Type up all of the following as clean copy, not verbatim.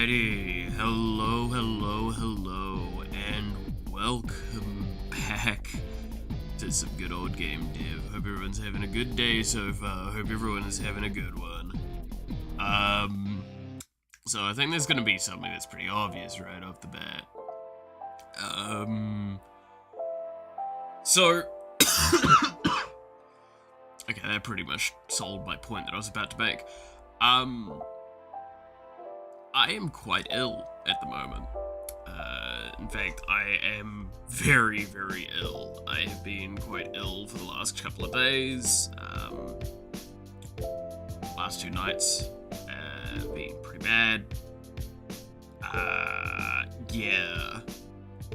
Alrighty, hello, and welcome back to some good old game dev. Hope everyone's having a good day so far. Hope everyone is having a good one. So I think there's gonna be something that's pretty obvious right off the bat. So... okay, that pretty much solved my point that I was about to make. I am quite ill at the moment. In fact, I am very, very ill. I have been quite ill for the last couple of days. Last 2 nights being pretty bad. Yeah.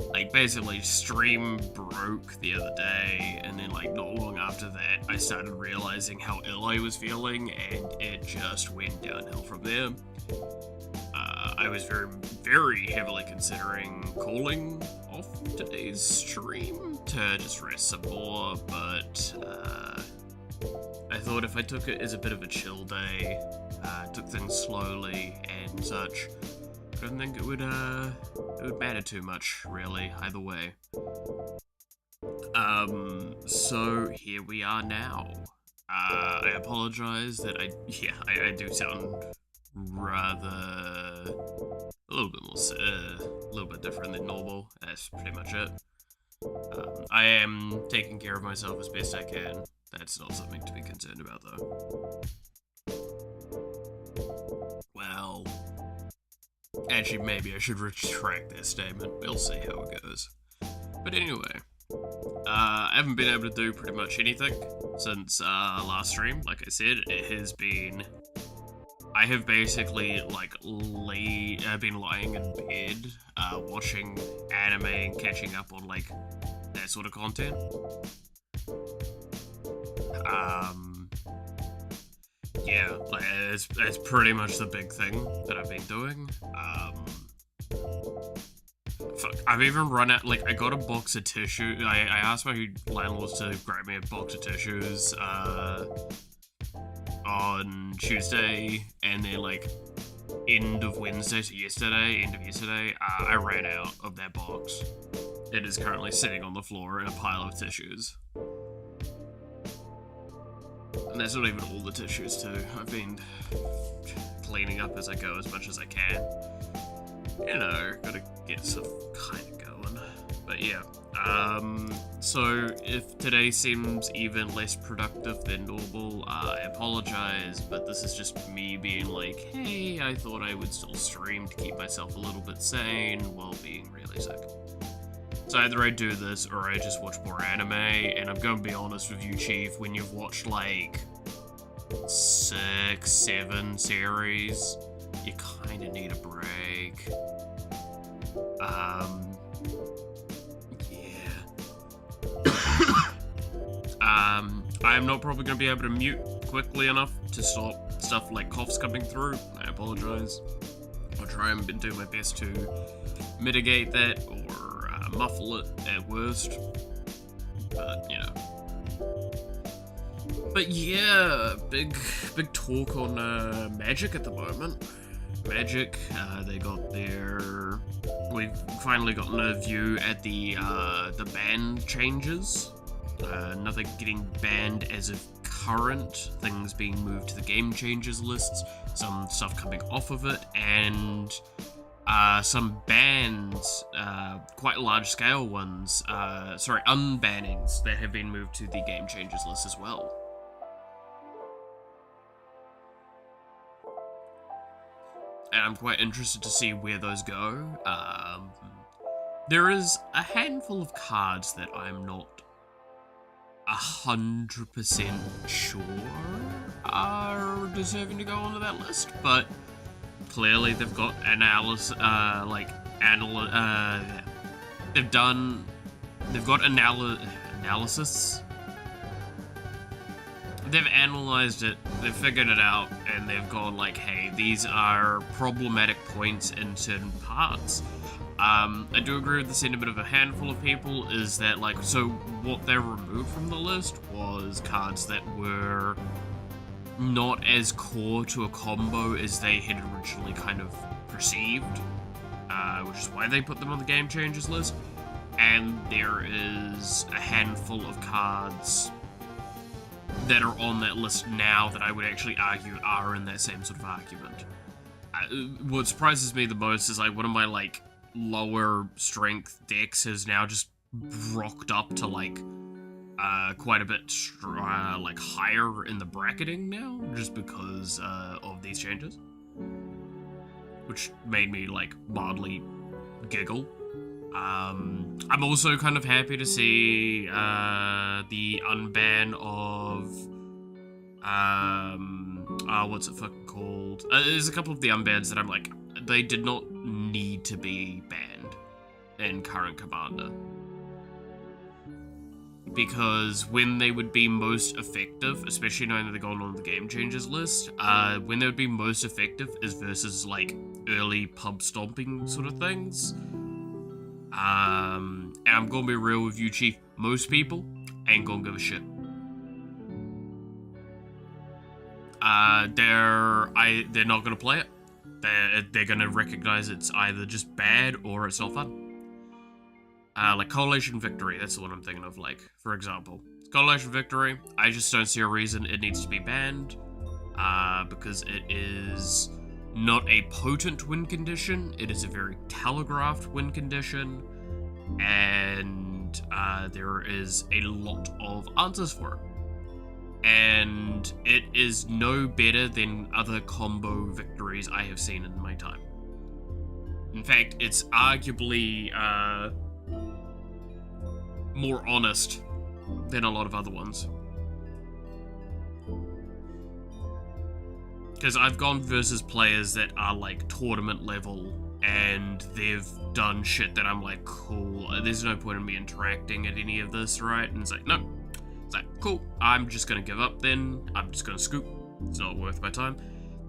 Like, basically, stream broke the other day, and then, like, not long after that, I started realizing how ill I was feeling, and it just went downhill from there. I was very, very heavily considering calling off today's stream to just rest some more, but I thought if I took it as a bit of a chill day, took things slowly and such, I don't think it would matter too much, really, either way. So here we are now. I apologize that I do sound rather a little bit different than normal. That's pretty much it. I am taking care of myself as best I can. That's not something to be concerned about, though. Well, actually, maybe I should retract that statement. We'll see how it goes. But anyway, I haven't been able to do pretty much anything since last stream. Like I said, it has been... I have basically, like, been lying in bed, watching anime and catching up on, like, that sort of content. Yeah, like, it's pretty much the big thing that I've been doing. Fuck, I've even run out, like, I got a box of tissue. I asked my landlords to grab me a box of tissues, on Tuesday, and then, like, end of yesterday, I ran out of that box. It is currently sitting on the floor in a pile of tissues. And that's not even all the tissues, too. I've been cleaning up as I go as much as I can. You know, gotta get some kind of going. But yeah. So if today seems even less productive than normal, I apologize, but this is just me being like, hey, I thought I would still stream to keep myself a little bit sane while being really sick. So either I do this or I just watch more anime, and I'm gonna be honest with you, Chief, when you've watched like 6, 7 series, you kinda need a break. I'm not probably going to be able to mute quickly enough to stop stuff like coughs coming through. I apologize. I'll try and do my best to mitigate that or muffle it at worst. But, you know. But yeah, big talk on Magic at the moment. Magic, they got their... We've finally gotten a view at the ban changes. Nothing getting banned as of current, things being moved to the game changes lists, some stuff coming off of it, and some bans, quite large scale ones, unbannings that have been moved to the game changes list as well. And I'm quite interested to see where those go. There is a handful of cards that I'm not 100% sure are deserving to go onto that list, but clearly they've got analysis, analysis. They've analyzed it, they've figured it out, and they've gone like, hey, these are problematic points in certain parts. I do agree with the sentiment of a handful of people, is that, like, so what they removed from the list was cards that were not as core to a combo as they had originally kind of received, which is why they put them on the game changes list. And there is a handful of cards that are on that list now that I would actually argue are in that same sort of argument. What surprises me the most is like one of my like lower strength decks has now just rocked up to like quite a bit like higher in the bracketing now, just because of these changes, which made me like mildly giggle. I'm also kind of happy to see the unban of what's it fucking called? There's a couple of the unbans that I'm like, they did not need to be banned in current Commander. Because when they would be most effective, especially knowing that they're going on the game changes list, when they would be most effective is versus like early pub stomping sort of things. And I'm gonna be real with you, Chief. Most people ain't gonna give a shit. They're not gonna play it. They're gonna recognize it's either just bad or it's not fun. Like Coalition Victory, that's the one I'm thinking of, like, for example. Coalition Victory, I just don't see a reason it needs to be banned, because it is not a potent win condition, it is a very telegraphed win condition, and there is a lot of answers for it. And it is no better than other combo victories I have seen in my time. In fact, it's arguably more honest than a lot of other ones. Because I've gone versus players that are like tournament level and they've done shit that I'm like, cool, there's no point in me interacting at any of this, right? And it's like, no. It's like, cool, I'm just gonna give up then. I'm just gonna scoop. It's not worth my time.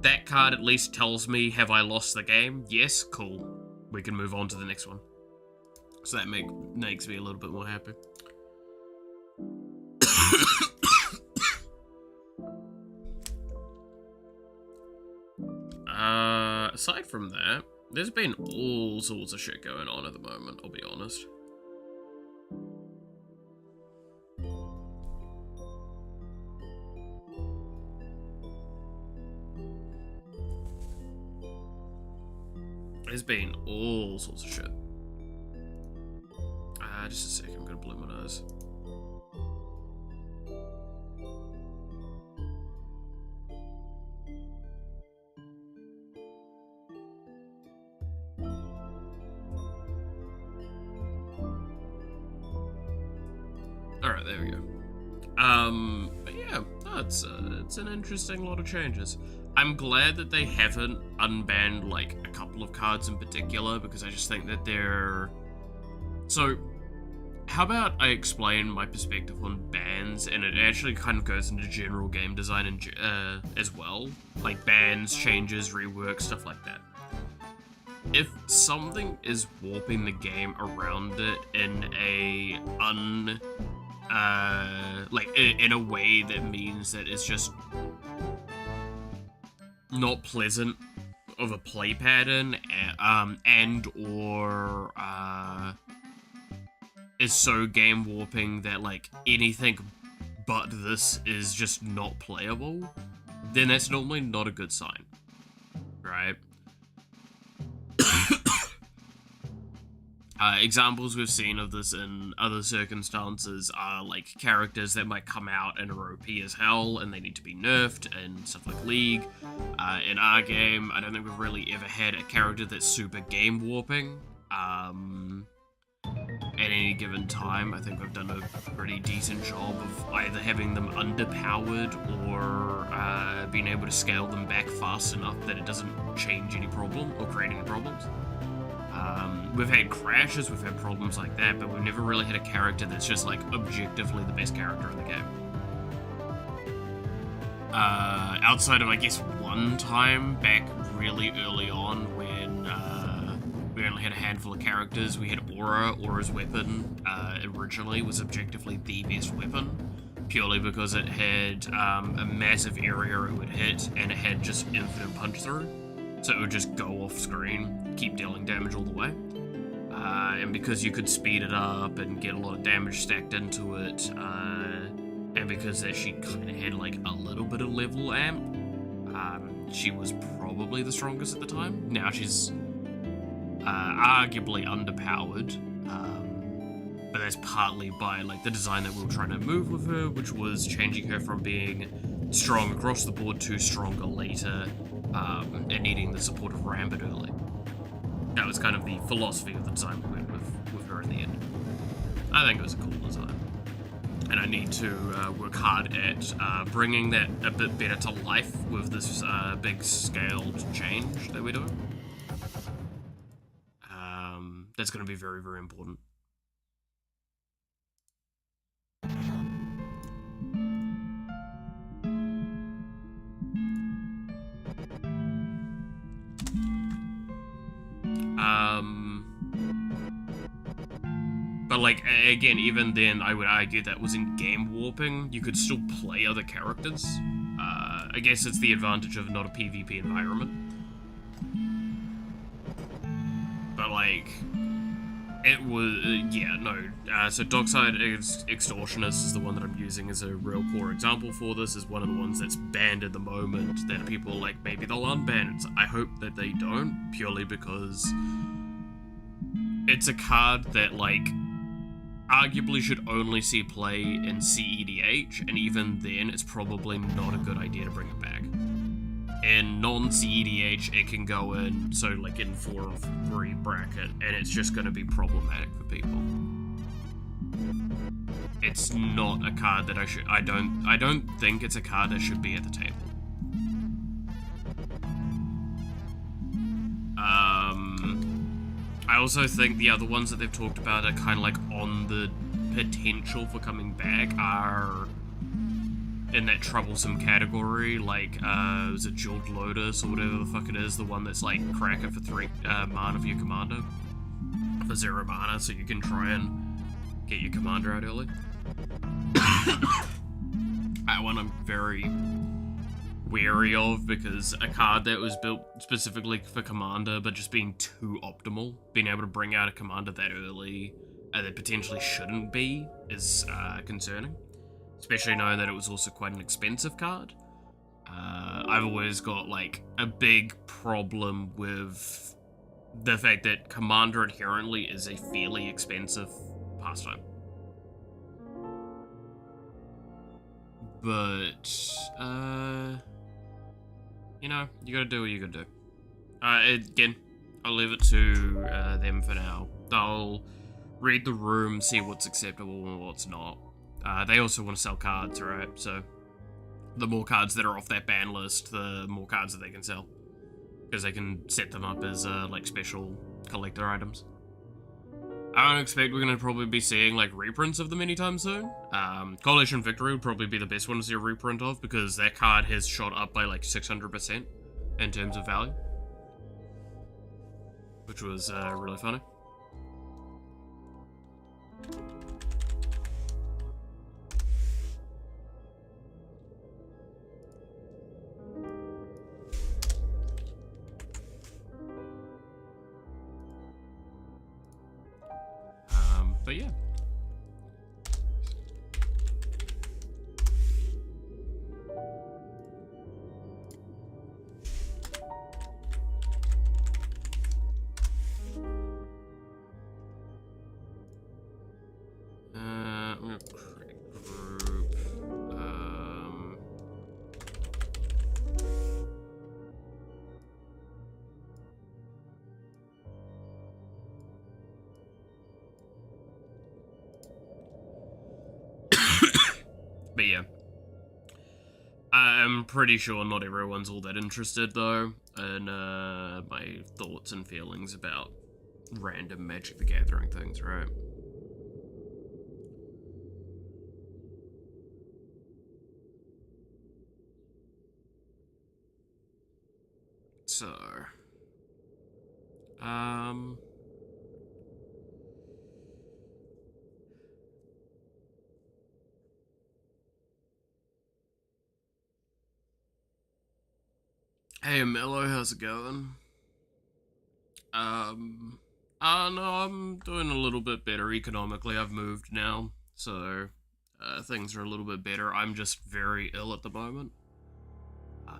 That card at least tells me, have I lost the game? Yes, cool. We can move on to the next one. So that makes me a little bit more happy. Aside from that, there's been all sorts of shit going on at the moment, I'll be honest. There's been all sorts of shit. Just a second, I'm gonna blow my nose. Alright, there we go. But yeah, no, it's an interesting lot of changes. I'm glad that they haven't unbanned, like, a couple of cards in particular, because I just think that they're... So, how about I explain my perspective on bans, and it actually kind of goes into general game design as well. Like, bans, changes, rework, stuff like that. If something is warping the game around it in a in a way that means that it's just not pleasant of a play pattern, and or is so game warping that like anything but this is just not playable, then that's normally not a good sign, right? Examples we've seen of this in other circumstances are like characters that might come out and are OP as hell and they need to be nerfed and stuff like League. In our game, I don't think we've really ever had a character that's super game warping. At any given time, I think we've done a pretty decent job of either having them underpowered or being able to scale them back fast enough that it doesn't change any problem or create any problems. We've had crashes, we've had problems like that, but we've never really had a character that's just like objectively the best character in the game. Outside of, I guess, one time back really early on when we only had a handful of characters. We had Aura. Aura's weapon originally was objectively the best weapon, purely because it had a massive area it would hit and it had just infinite punch through. So it would just go off screen, keep dealing damage all the way. And because you could speed it up and get a lot of damage stacked into it, and because that she kind of had like a little bit of level amp, she was probably the strongest at the time. Now she's arguably underpowered, but that's partly by like the design that we were trying to move with her, which was changing her from being strong across the board to stronger later, and needing the support of Rampant early. That was kind of the philosophy of the design we went with her in the end. I think it was a cool design. And I need to work hard at bringing that a bit better to life with this big scaled change that we're doing. That's going to be very, very important. But like, again, even then, I would argue that was in game warping. You could still play other characters. I guess it's the advantage of not a PvP environment. But like, it was, yeah, no. So Dockside Extortionist is the one that I'm using as a real core example for this, is one of the ones that's banned at the moment, that people like, maybe they'll unban it. I hope that they don't, purely because it's a card that like, arguably should only see play in CEDH, and even then, it's probably not a good idea to bring it back. In non-CEDH, it can go in, so like in 4 and 3 bracket, and it's just going to be problematic for people. It's not a card that I don't think it's a card that should be at the table. I also think the other ones that they've talked about are kind of like on the potential for coming back are in that troublesome category, like, is it Jeweled Lotus or whatever the fuck it is, the one that's like crack it for 3 mana for your commander, for 0 mana, so you can try and get your commander out early. That one I'm very wary of, because a card that was built specifically for commander but just being too optimal, being able to bring out a commander that early that potentially shouldn't be, is concerning, especially knowing that it was also quite an expensive card. I've always got like a big problem with the fact that commander inherently is a fairly expensive pastime. But you know, you gotta do what you gotta do. Again, I'll leave it to them for now. They'll read the room, see what's acceptable and what's not. They also want to sell cards, right? So the more cards that are off that ban list, the more cards that they can sell, because they can set them up as like special collector items. I don't expect we're going to probably be seeing like reprints of them anytime soon. Coalition Victory would probably be the best one to see a reprint of, because that card has shot up by like 600% in terms of value, which was really funny. But yeah. I'm gonna create a group. But yeah, I'm pretty sure not everyone's all that interested though in my thoughts and feelings about random Magic the Gathering things, right? So, Hey Mello, how's it going? Um, no, I'm doing a little bit better economically. I've moved now, so things are a little bit better. I'm just very ill at the moment.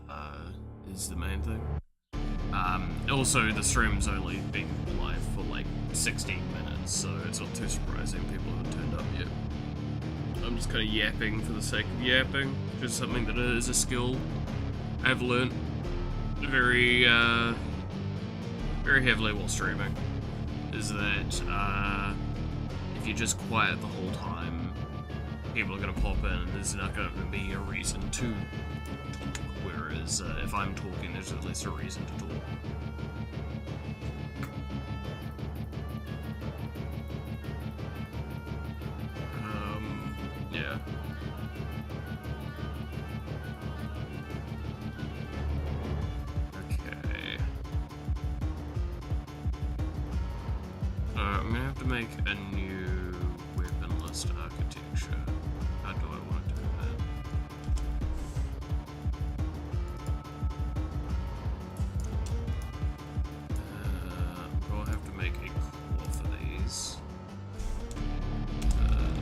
Uh, is the main thing. Also, the stream's only been live for like 16 minutes, so it's not too surprising people haven't turned up yet. I'm just kind of yapping for the sake of yapping, which is something that is a skill I've learned very, very heavily while streaming, is that if you're just quiet the whole time, people are going to pop in and there's not going to be a reason to talk. Whereas if I'm talking, there's at least a reason to talk. Yeah. Okay. I'm gonna have to make a new weapon list architecture. How do I want to do that? I'm gonna have to make a core for these.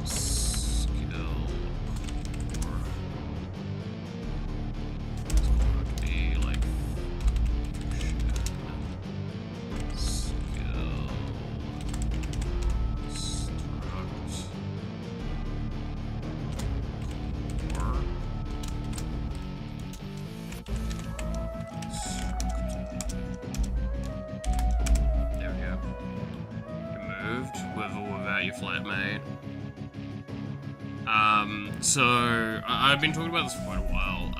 Skill core. It's going to be like skill struct core. There we go. You moved with or without your flatmate. So I've been talking about this for quite a while.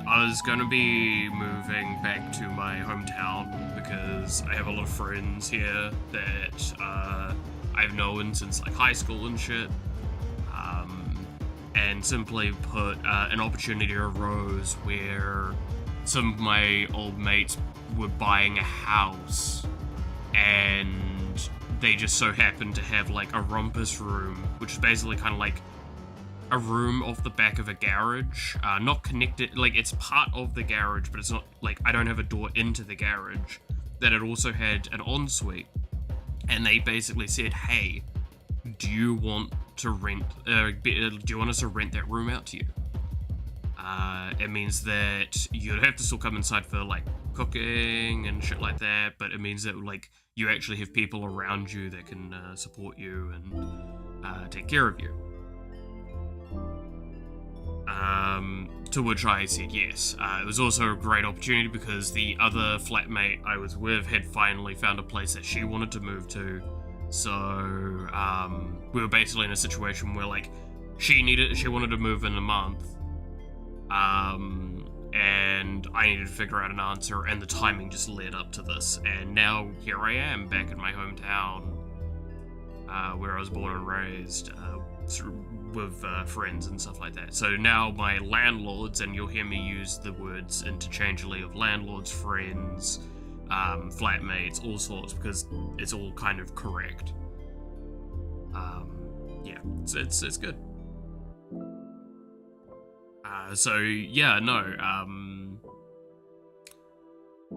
I was gonna be moving back to my hometown because I have a lot of friends here that I've known since like high school and shit. And simply put, an opportunity arose where some of my old mates were buying a house, and they just so happened to have like a rumpus room, which is basically kind of like a room off the back of a garage, not connected, like it's part of the garage, but it's not like I don't have a door into the garage. That it also had an ensuite, and they basically said, "Hey, do you want to rent? Do you want us to rent that room out to you?" It means that you'd have to still come inside for like cooking and shit like that, but it means that like you actually have people around you that can support you and take care of you. To which I said yes. It was also a great opportunity because the other flatmate I was with had finally found a place that she wanted to move to. So we were basically in a situation where like she wanted to move in a month, and I needed to figure out an answer, and the timing just led up to this. And now here I am back in my hometown, where I was born and raised, with friends and stuff like that. So now my landlords, and you'll hear me use the words interchangeably of landlords, friends, flatmates, all sorts, because it's all kind of correct. Yeah, it's good. So yeah, no,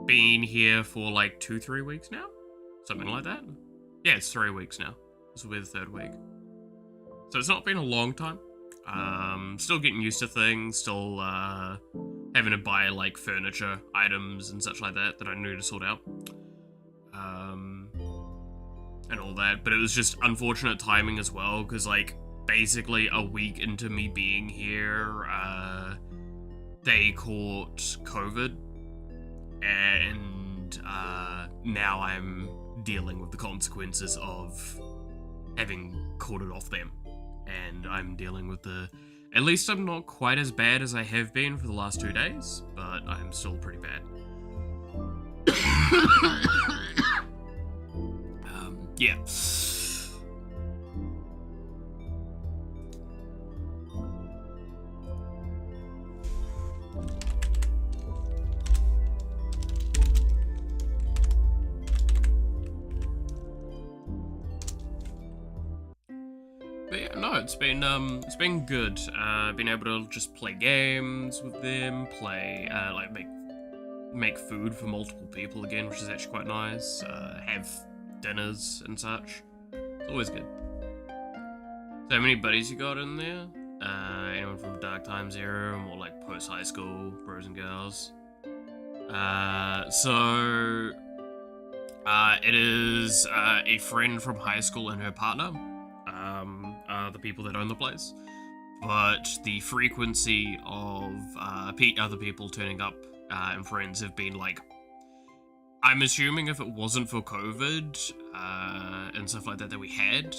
been here for like 2-3 weeks now, something like that. Yeah, it's 3 weeks now. This will be the 3rd week. So it's not been a long time. Still getting used to things, still having to buy like furniture, items and such like that I need to sort out. And all that, but it was just unfortunate timing as well, because like basically a week into me being here, they caught COVID, and now I'm dealing with the consequences of having caught it off them. And I'm dealing with at least I'm not quite as bad as I have been for the last 2 days, but I'm still pretty bad. Yeah. But yeah, no, it's been good. Been able to just play games with them, play, like make food for multiple people again, which is actually quite nice. Have dinners and such. It's always good. So how many buddies you got in there? Anyone from Dark Times era, or more like post-high school, bros and girls? It is a friend from high school and her partner, are the people that own the place. But the frequency of other people turning up and friends have been like, I'm assuming if it wasn't for COVID and stuff like that we had,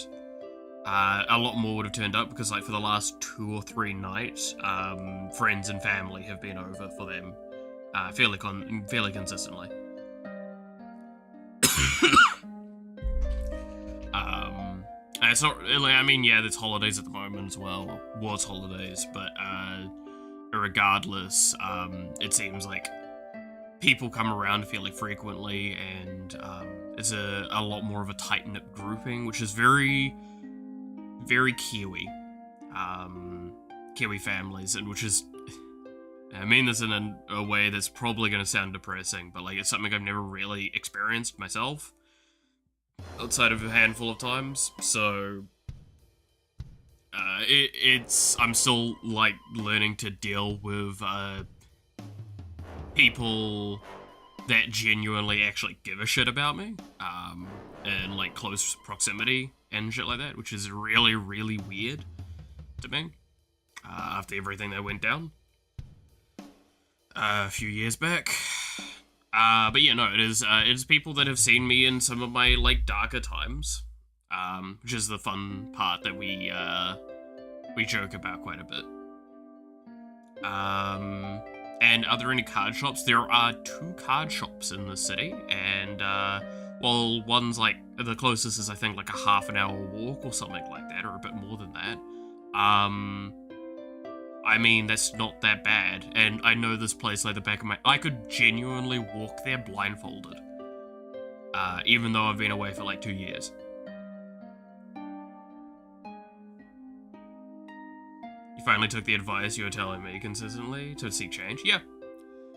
a lot more would have turned up, because like for the last 2 or 3 nights, friends and family have been over for them fairly consistently. It's not really, I mean, yeah, there's holidays at the moment as well, was holidays, but regardless, it seems like people come around fairly frequently, and it's a lot more of a tight-knit grouping, which is very, very Kiwi. Kiwi families, and which is, I mean this in a way that's probably going to sound depressing, but like it's something I've never really experienced myself, outside of a handful of times, so I'm still like learning to deal with people that genuinely actually give a shit about me, in like close proximity and shit like that, which is really, really weird to me, after everything that went down a few years back. But yeah, no, it is people that have seen me in some of my like darker times, which is the fun part that we joke about quite a bit. And are there any card shops? There are 2 card shops in the city, and well, one's like the closest is I think like a half an hour walk or something like that, or a bit more than that. I mean, that's not that bad, and I know this place like the back of my... I could genuinely walk there blindfolded, even though I've been away for like 2 years. You finally took the advice you were telling me consistently to seek change? Yeah.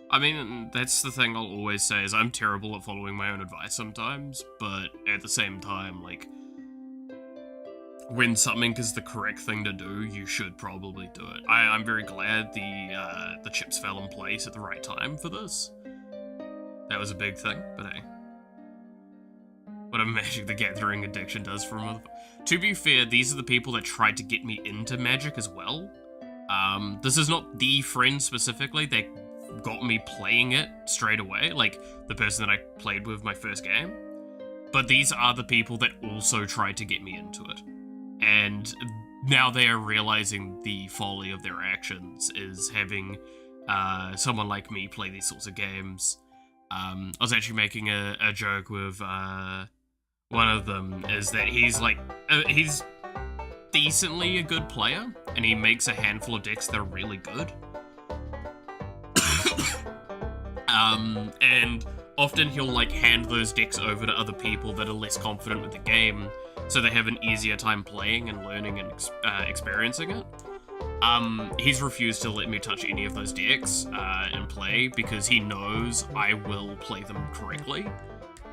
I mean, that's the thing I'll always say, is I'm terrible at following my own advice sometimes, but at the same time, like, when something is the correct thing to do, you should probably do it. I'm very glad the chips fell in place at the right time for this. That was a big thing, but hey. What a Magic the Gathering addiction does for a motherfucker. To be fair, these are the people that tried to get me into Magic as well. This is not the friend specifically that got me playing it straight away, like the person that I played with my first game. But these are the people that also tried to get me into it. And now they are realizing the folly of their actions, is having someone like me play these sorts of games. I was actually making a joke with one of them, is that he's like, he's decently a good player, and he makes a handful of decks that are really good. And often he'll like hand those decks over to other people that are less confident with the game, so they have an easier time playing and learning and experiencing it. He's refused to let me touch any of those decks and play, because he knows I will play them correctly,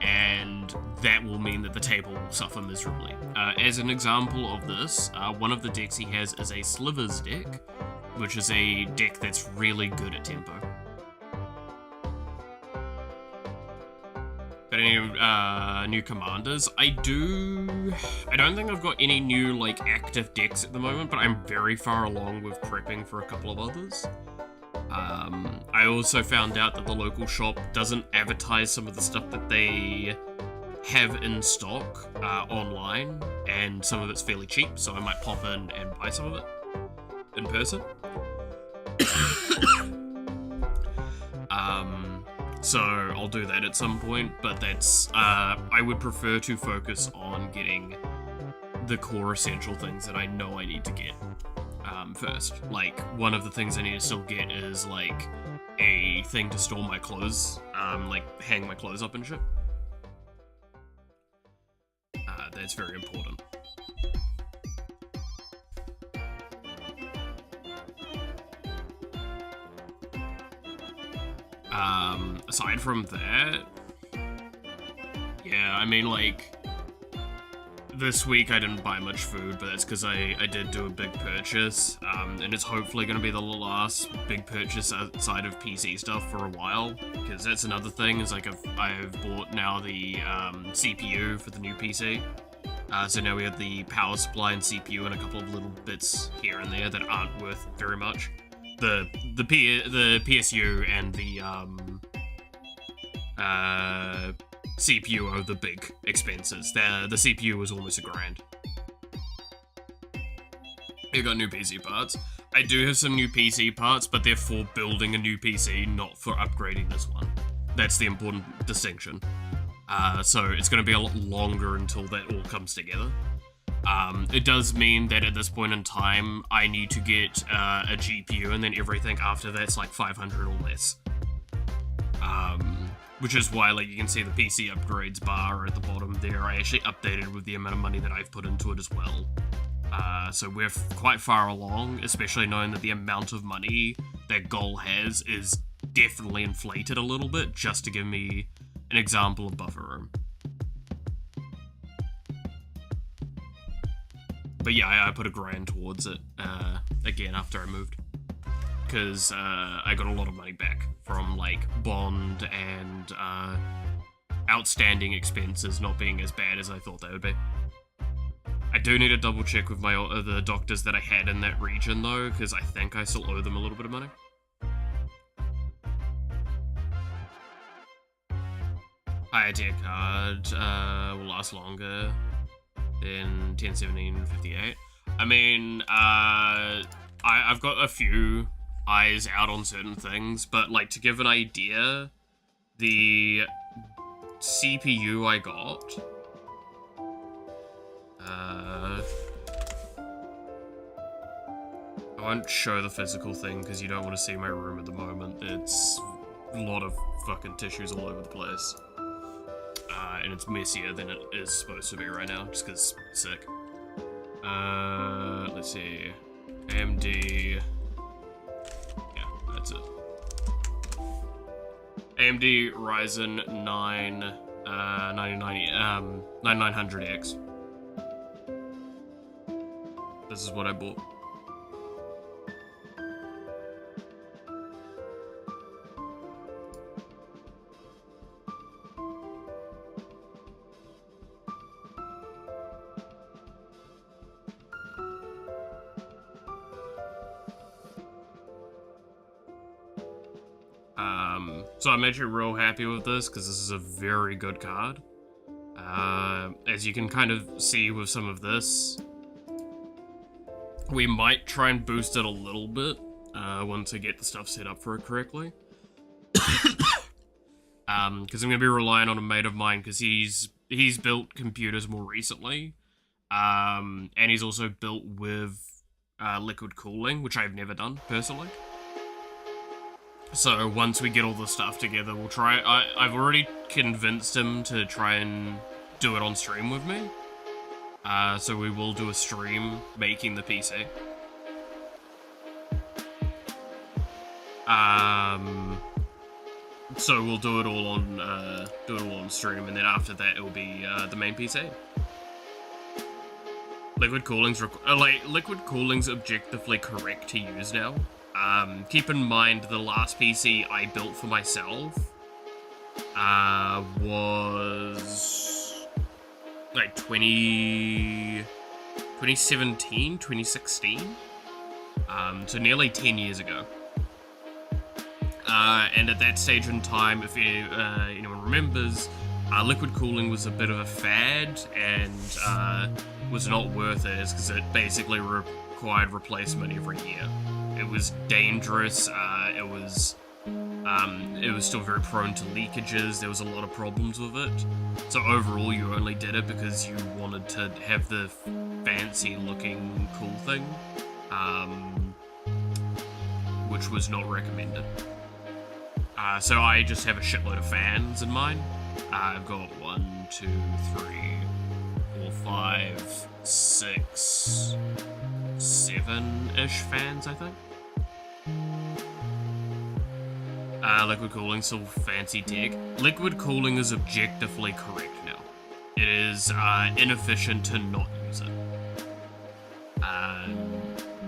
and that will mean that the table will suffer miserably. As an example of this, one of the decks he has is a Slivers deck, which is a deck that's really good at tempo. Got any new commanders? I don't think I've got any new like active decks at the moment, but I'm very far along with prepping for a couple of others. I also found out that the local shop doesn't advertise some of the stuff that they have in stock online, and some of it's fairly cheap, so I might pop in and buy some of it in person. So I'll do that at some point, but that's, I would prefer to focus on getting the core essential things that I know I need to get first. Like, one of the things I need to still get is, like, a thing to store my clothes, like, hang my clothes up and shit. That's very important. Aside from that, yeah, I mean, like, this week I didn't buy much food, but that's because I did do a big purchase, and it's hopefully going to be the last big purchase outside of PC stuff for a while, because that's another thing, is like I've bought now the CPU for the new PC. So now we have the power supply and CPU and a couple of little bits here and there that aren't worth very much. The PSU and the CPU are the big expenses. The CPU was almost $1,000. You got new PC parts. I do have some new PC parts, but they're for building a new PC, not for upgrading this one. That's the important distinction. So it's going to be a lot longer until that all comes together. It does mean that at this point in time, I need to get a GPU, and then everything after that's like 500 or less. Which is why, like, you can see the PC upgrades bar at the bottom there. I actually updated with the amount of money that I've put into it as well. So we're quite far along, especially knowing that the amount of money that Goal has is definitely inflated a little bit, just to give me an example of buffer room. But yeah, I put $1,000 towards it, again, after I moved. Because I got a lot of money back from, like, bond and outstanding expenses not being as bad as I thought they would be. I do need to double check with my the doctors that I had in that region, though, because I think I still owe them a little bit of money. Higher tier card will last longer than 10/17/58. I mean, I've got a few eyes out on certain things, but, like, to give an idea, the CPU I got, I won't show the physical thing because you don't want to see my room at the moment. It's a lot of fucking tissues all over the place. And it's messier than it is supposed to be right now, just because it's sick. Let's see. AMD. Yeah, that's it. AMD Ryzen 9 9900X. This is what I bought. So I'm actually real happy with this, because this is a very good card. As you can kind of see with some of this, we might try and boost it a little bit, once I get the stuff set up for it correctly. Because I'm going to be relying on a mate of mine, because he's built computers more recently, and he's also built with liquid cooling, which I've never done, personally. So once we get all the stuff together, we'll try. I've already convinced him to try and do it on stream with me. So we will do a stream making the PC. So we'll do it all on stream, and then after that it will be the main PC. Liquid cooling's liquid cooling's objectively correct to use now. Keep in mind, the last PC I built for myself was like 2017, 2016, so nearly 10 years ago. And at that stage in time, if anyone remembers, liquid cooling was a bit of a fad and was not worth it, because it basically required replacement every year. It was dangerous, it was still very prone to leakages, there was a lot of problems with it. So overall you only did it because you wanted to have the fancy looking cool thing, which was not recommended. So I just have a shitload of fans in mine. I've got 1, 2, 3, 4, 5, 6, 7-ish fans, I think. Liquid cooling's still fancy tech. Liquid cooling is objectively correct now. It is inefficient to not use it.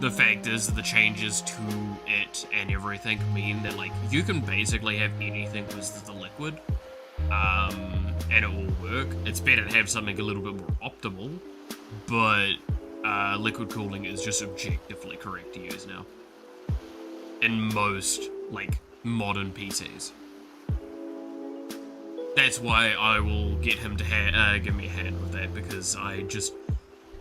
The fact is that the changes to it and everything mean that, like, you can basically have anything with the liquid, and it will work. It's better to have something a little bit more optimal, but liquid cooling is just objectively correct to use now. In most, like, modern PCs. That's why I will get him to give me a hand with that, because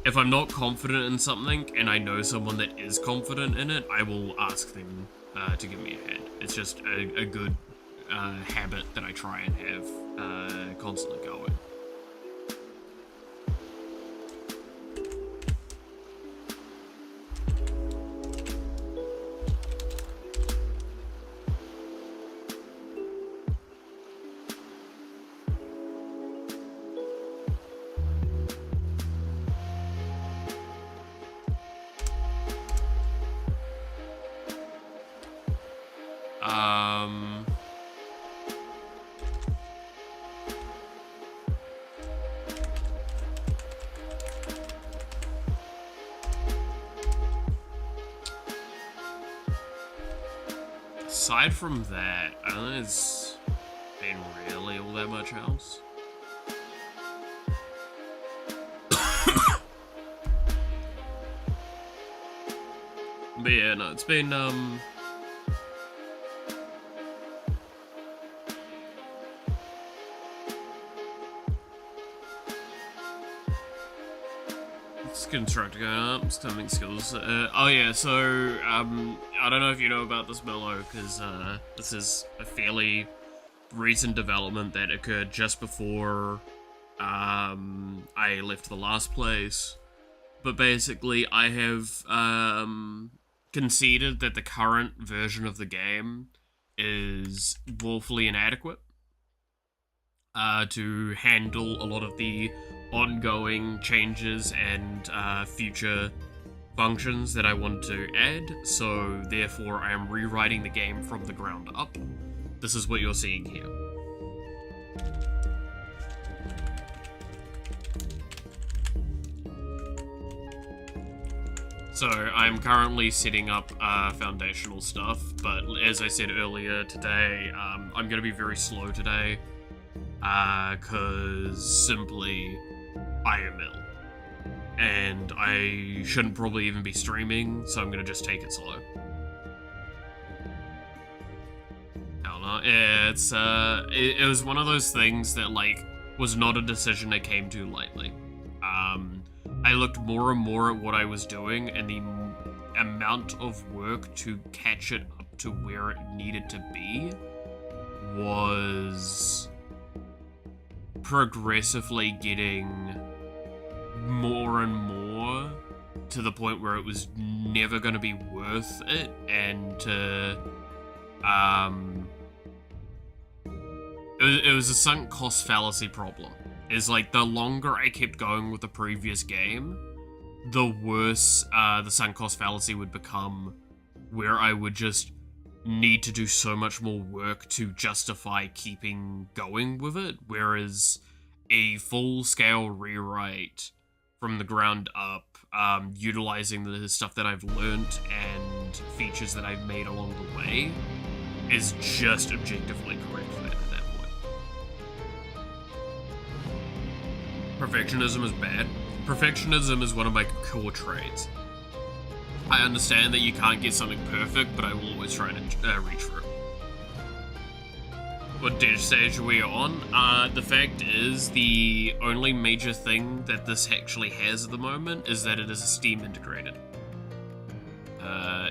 if I'm not confident in something and I know someone that is confident in it, I will ask them to give me a hand. It's just a good habit that I try and have constantly going. Aside from that, I don't think there's been really all that much else. But yeah, no, it's been, constructor going up, stomach skills. Oh yeah, so, I don't know if you know about this, Mello, because, this is a fairly recent development that occurred just before, I left the last place. But basically, I have, conceded that the current version of the game is woefully inadequate, to handle a lot of the ongoing changes and future functions that I want to add, so therefore I am rewriting the game from the ground up. This is what you're seeing here. So I'm currently setting up foundational stuff, but as I said earlier today, I'm going to be very slow today, because simply I am ill. And I shouldn't probably even be streaming, so I'm gonna just take it slow. I don't know. Yeah, it's, it was one of those things that, like, was not a decision I came to lightly. I looked more and more at what I was doing, and the amount of work to catch it up to where it needed to be was progressively getting more and more to the point where it was never going to be worth it, and it was a sunk cost fallacy problem. Is like, the longer I kept going with the previous game, the worse the sunk cost fallacy would become, where I would just need to do so much more work to justify keeping going with it, whereas a full-scale rewrite from the ground up, utilizing the stuff that I've learnt and features that I've made along the way, is just objectively correct at that point. Perfectionism is bad. Perfectionism is one of my core traits. I understand that you can't get something perfect, but I will always try to reach for it. What stage are we on? The fact is, the only major thing that this actually has at the moment is that it is a Steam integrated.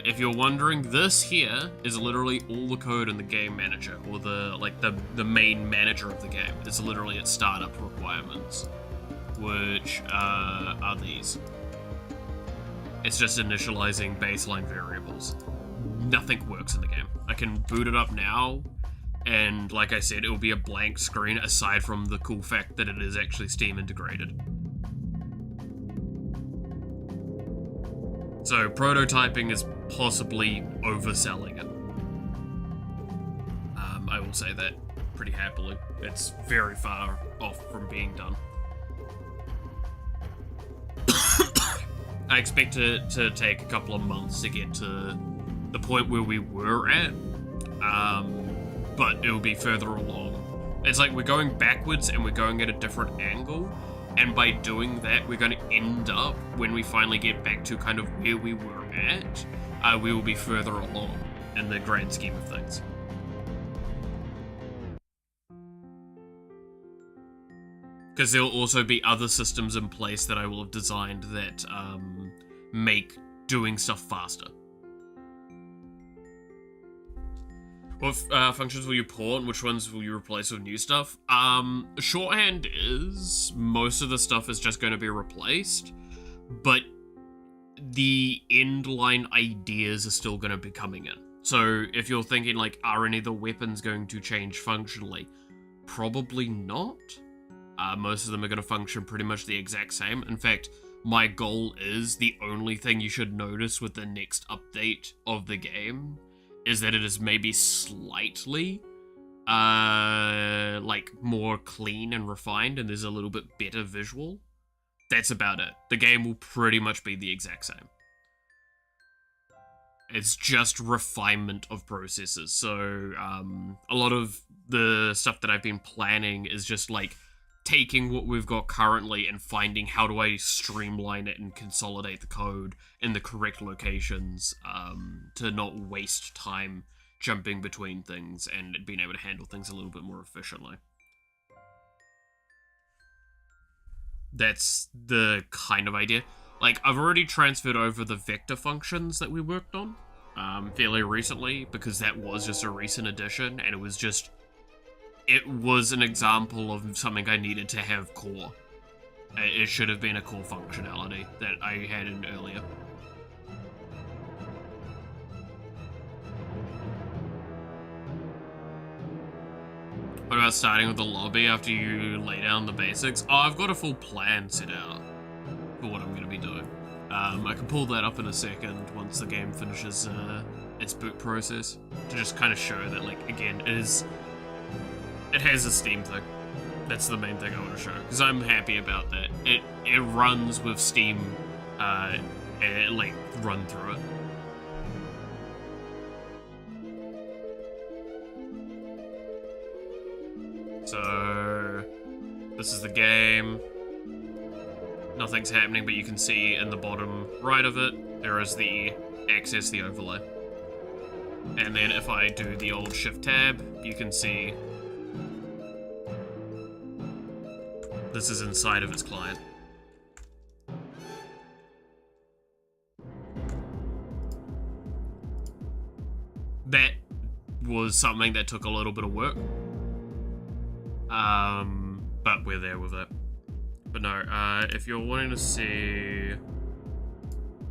If you're wondering, this here is literally all the code in the game manager, or the main manager of the game. It's literally its startup requirements, which are these. It's just initializing baseline variables. Nothing works in the game. I can boot it up now, and like I said, it will be a blank screen aside from the cool fact that it is actually Steam integrated. So prototyping is possibly overselling it. can say that pretty happily. It's very far off from being done. I expect it to take a couple of months to get to the point where we were at, but it'll be further along. It's like we're going backwards and we're going at a different angle, and by doing that, we're going to end up, when we finally get back to kind of where we were at, we will be further along in the grand scheme of things. Because there'll also be other systems in place that I will have designed that make doing stuff faster. What functions will you port and which ones will you replace with new stuff? Shorthand is most of the stuff is just going to be replaced, but the end line ideas are still going to be coming in. So if you're thinking like, are any of the weapons going to change functionally? Probably not. Most of them are going to function pretty much the exact same. In fact, my goal is the only thing you should notice with the next update of the game is that it is maybe slightly, like, more clean and refined, and there's a little bit better visual. That's about it. The game will pretty much be the exact same. It's just refinement of processes. So, a lot of the stuff that I've been planning is just, like, taking what we've got currently and finding how do I streamline it and consolidate the code in the correct locations to not waste time jumping between things and being able to handle things a little bit more efficiently. That's the kind of idea. Like, I've already transferred over the vector functions that we worked on fairly recently, because that was just a recent addition, and it was an example of something I needed to have core. It should have been a core functionality that I had in earlier. What about starting with the lobby after you lay down the basics? Oh, I've got a full plan set out for what I'm going to be doing. I can pull that up in a second once the game finishes its boot process, to just kind of show that, like, again, it has a Steam thing. That's the main thing I want to show, because I'm happy about that. It runs with Steam, like, run through it. So, this is the game. Nothing's happening, but you can see in the bottom right of it, there is the access the overlay. And then if I do the old shift tab, you can see this is inside of its client. That was something that took a little bit of work. But we're there with it. But no, if you're wanting to see...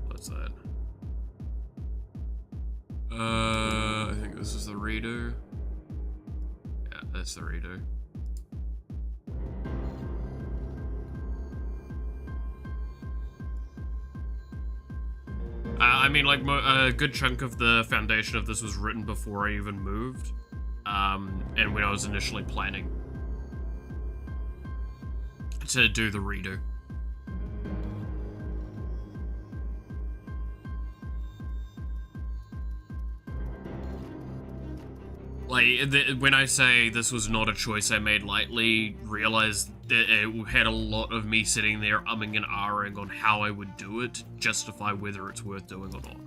What's that? I think this is the redo. Yeah, that's the redo. I mean, like, a good chunk of the foundation of this was written before I even moved, and when I was initially planning to do the redo. Like, when I say this was not a choice I made lightly, realize that it had a lot of me sitting there umming and ahhing on how I would do it to justify whether it's worth doing or not.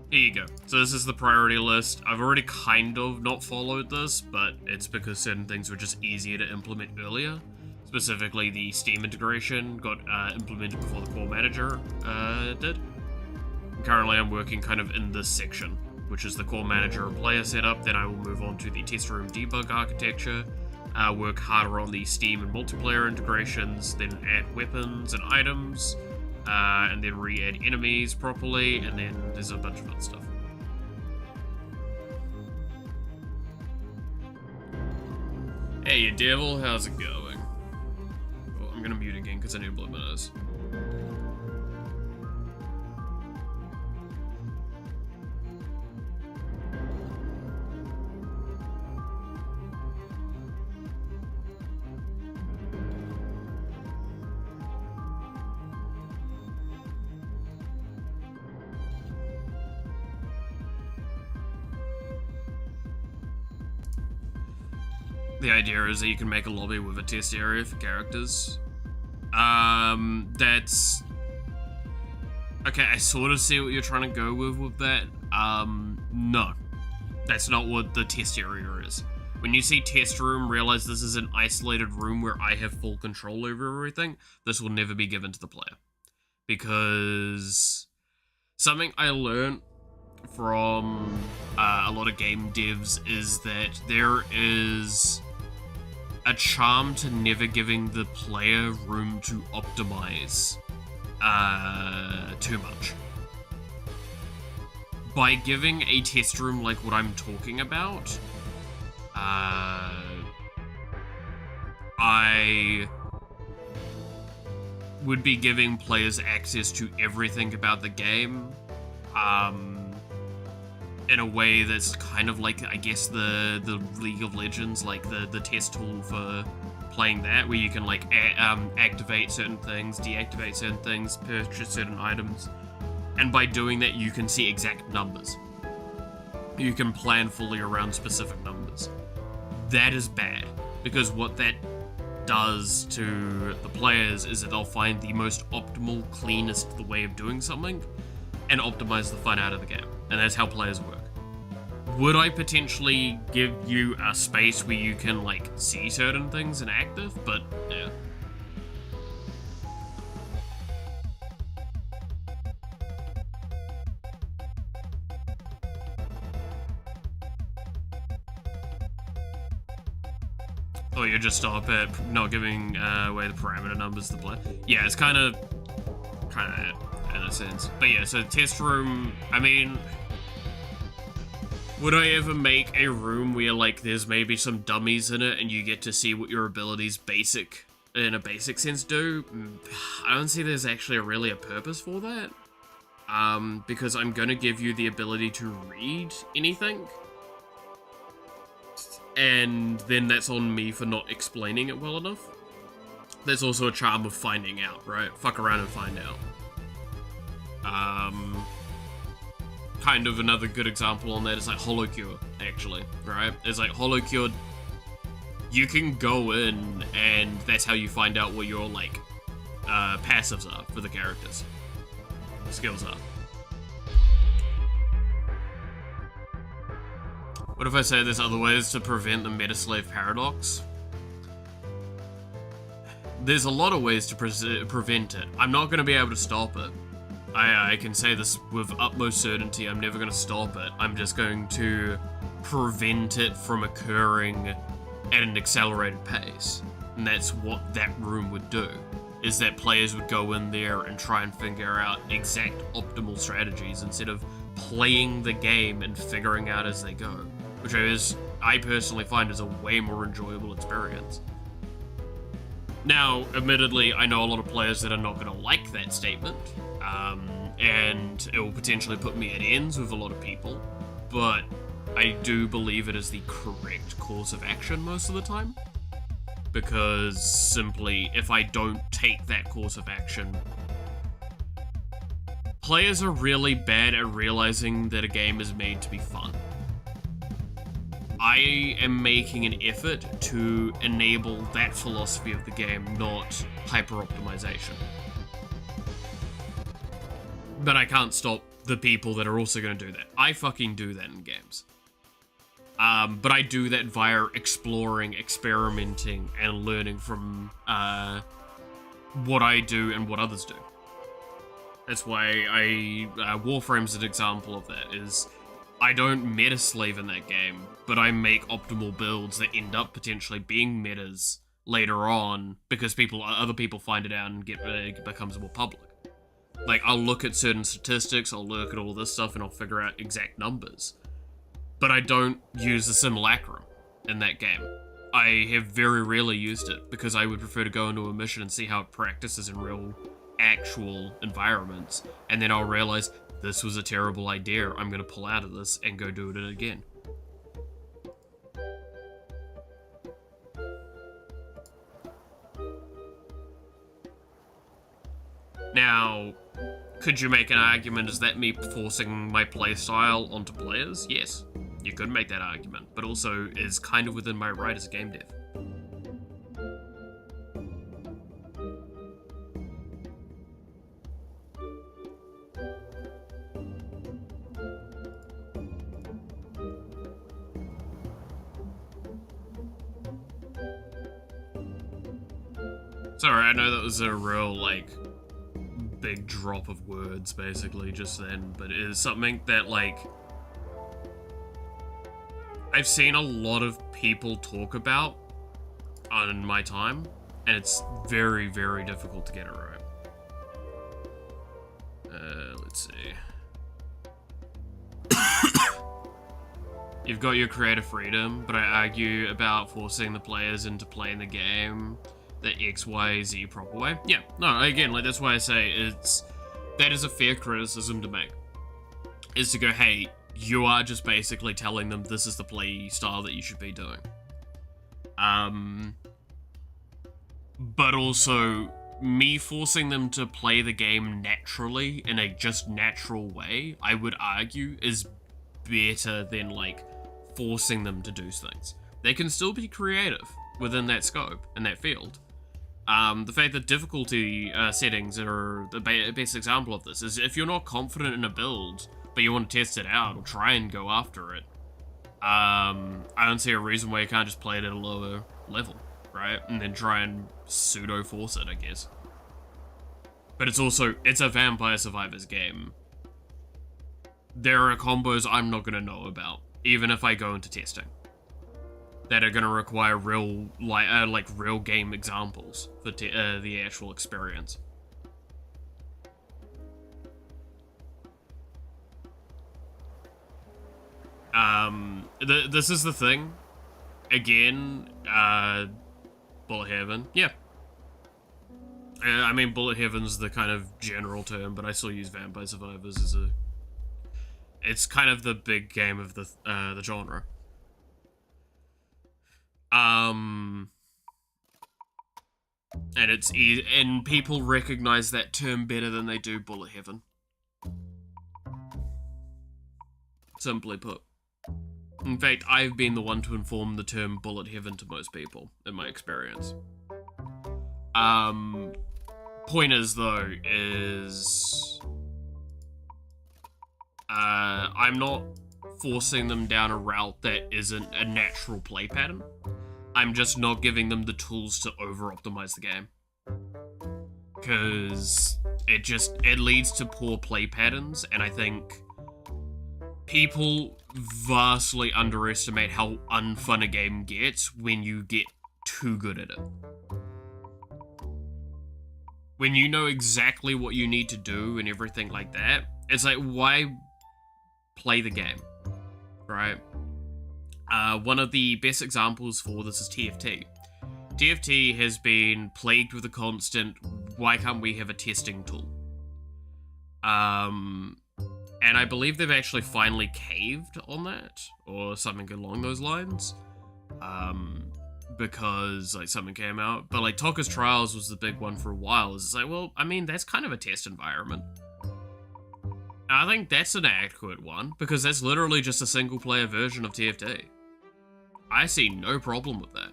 Here you go. So this is the priority list. I've already kind of not followed this, but it's because certain things were just easier to implement earlier. Specifically, the Steam integration got implemented before the core manager did. And currently, I'm working kind of in this section, which is the core manager and player setup. Then I will move on to the test room debug architecture, work harder on the Steam and multiplayer integrations, then add weapons and items, and then re-add enemies properly, and then there's a bunch of other stuff. Hey, you devil, how's it going? Well, I'm gonna mute again because I need to blow my nose. The idea is that you can make a lobby with a test area for characters. That's... Okay, I sort of see what you're trying to go with that. No. That's not what the test area is. When you see test room, realize this is an isolated room where I have full control over everything. This will never be given to the player. Because something I learned from a lot of game devs is that there is a charm to never giving the player room to optimize too much. By giving a test room like what I'm talking about, I would be giving players access to everything about the game, in a way that's kind of like, I guess, the League of Legends, like the test tool for playing that, where you can like activate certain things, deactivate certain things, purchase certain items, and by doing that you can see exact numbers. You can plan fully around specific numbers. That is bad, because what that does to the players is that they'll find the most optimal, cleanest way of doing something and optimize the fun out of the game. And that's how players work. Would I potentially give you a space where you can like see certain things in active? But yeah. Or you just stop at not giving away the parameter numbers to the player. Yeah, it's kind of in a sense. But yeah, so test room, I mean, would I ever make a room where like there's maybe some dummies in it and you get to see what your abilities in a basic sense do? I don't see there's actually really a purpose for that. Because I'm gonna give you the ability to read anything. And then that's on me for not explaining it well enough. There's also a charm of finding out, right? Fuck around and find out. Kind of another good example on that is like holocure, actually, right? It's like holocure, you can go in and that's how you find out what your like passives are for the characters. Skills are. What if I say there's other ways to prevent the meta-slave paradox? There's a lot of ways to prevent it. I'm not going to be able to stop it. I can say this with utmost certainty, I'm never going to stop it. I'm just going to prevent it from occurring at an accelerated pace. And that's what that room would do, is that players would go in there and try and figure out exact optimal strategies instead of playing the game and figuring out as they go. Which I personally find is a way more enjoyable experience. Now, admittedly, I know a lot of players that are not going to like that statement, and it will potentially put me at ends with a lot of people, but I do believe it is the correct course of action most of the time, because simply, if I don't take that course of action, players are really bad at realizing that a game is made to be fun. I am making an effort to enable that philosophy of the game, not hyper-optimization. But I can't stop the people that are also going to do that. I fucking do that in games. But I do that via exploring, experimenting, and learning from what I do and what others do. That's why Warframe's an example of that, is I don't meta-slave in that game, but I make optimal builds that end up potentially being metas later on because other people find it out and it becomes more public. Like, I'll look at certain statistics, I'll look at all this stuff, and I'll figure out exact numbers. But I don't use the simulacrum in that game. I have very rarely used it because I would prefer to go into a mission and see how it practices in real, actual environments, and then I'll realize this was a terrible idea, I'm gonna pull out of this and go do it again. Now, could you make an argument, is that me forcing my playstyle onto players? Yes. You could make that argument, but also is kind of within my right as a game dev. Sorry, I know that was a real, like, big drop of words, basically, just then, but it is something that, like, I've seen a lot of people talk about on my time, and it's very, very difficult to get it right. Let's see. You've got your creative freedom, but I argue about forcing the players into playing the game the X, Y, Z proper way. Yeah, no, again, like, that's why I say that is a fair criticism to make. Is to go, hey, you are just basically telling them this is the play style that you should be doing. But also, me forcing them to play the game naturally, in a just natural way, I would argue is better than, like, forcing them to do things. They can still be creative within that scope, and that field. The fact that difficulty settings are the best example of this is if you're not confident in a build, but you want to test it out or try and go after it, I don't see a reason why you can't just play it at a lower level, right? And then try and pseudo-force it, I guess. But it's a Vampire Survivors game. There are combos I'm not going to know about, even if I go into testing, that are going to require real, like real game examples for the actual experience. This is the thing. Again, Bullet Heaven. Yeah. I mean, Bullet Heaven's the kind of general term, but I still use Vampire Survivors as a... It's kind of the big game of the genre. And and people recognize that term better than they do Bullet Heaven. Simply put. In fact, I've been the one to inform the term Bullet Heaven to most people, in my experience. Point is, though, is... I'm not forcing them down a route that isn't a natural play pattern. I'm just not giving them the tools to over-optimize the game. Because it leads to poor play patterns, and I think people vastly underestimate how unfun a game gets when you get too good at it. When you know exactly what you need to do and everything like that, it's like, why play the game, right? One of the best examples for this is TFT. TFT has been plagued with a constant, why can't we have a testing tool? And I believe they've actually finally caved on that, or something along those lines. Because, like, something came out. But, like, Tokka's Trials was the big one for a while. It's like, well, I mean, that's kind of a test environment. And I think that's an adequate one, because that's literally just a single-player version of TFT. I see no problem with that.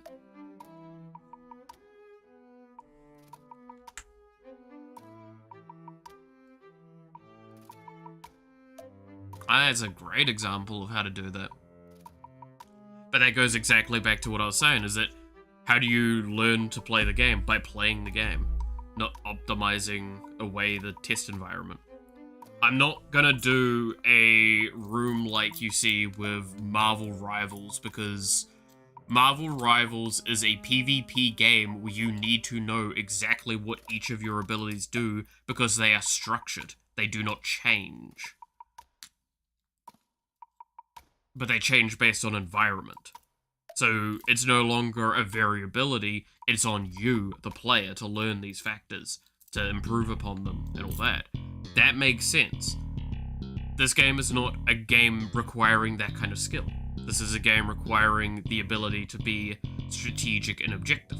That's a great example of how to do that. But that goes exactly back to what I was saying, is that how do you learn to play the game? By playing the game, not optimizing away the test environment. I'm not gonna do a room like you see with Marvel Rivals, because Marvel Rivals is a PvP game where you need to know exactly what each of your abilities do because they are structured. They do not change. But they change based on environment. So it's no longer a variability, it's on you, the player, to learn these factors, to improve upon them, and all that. That makes sense. This game is not a game requiring that kind of skill. This is a game requiring the ability to be strategic and objective.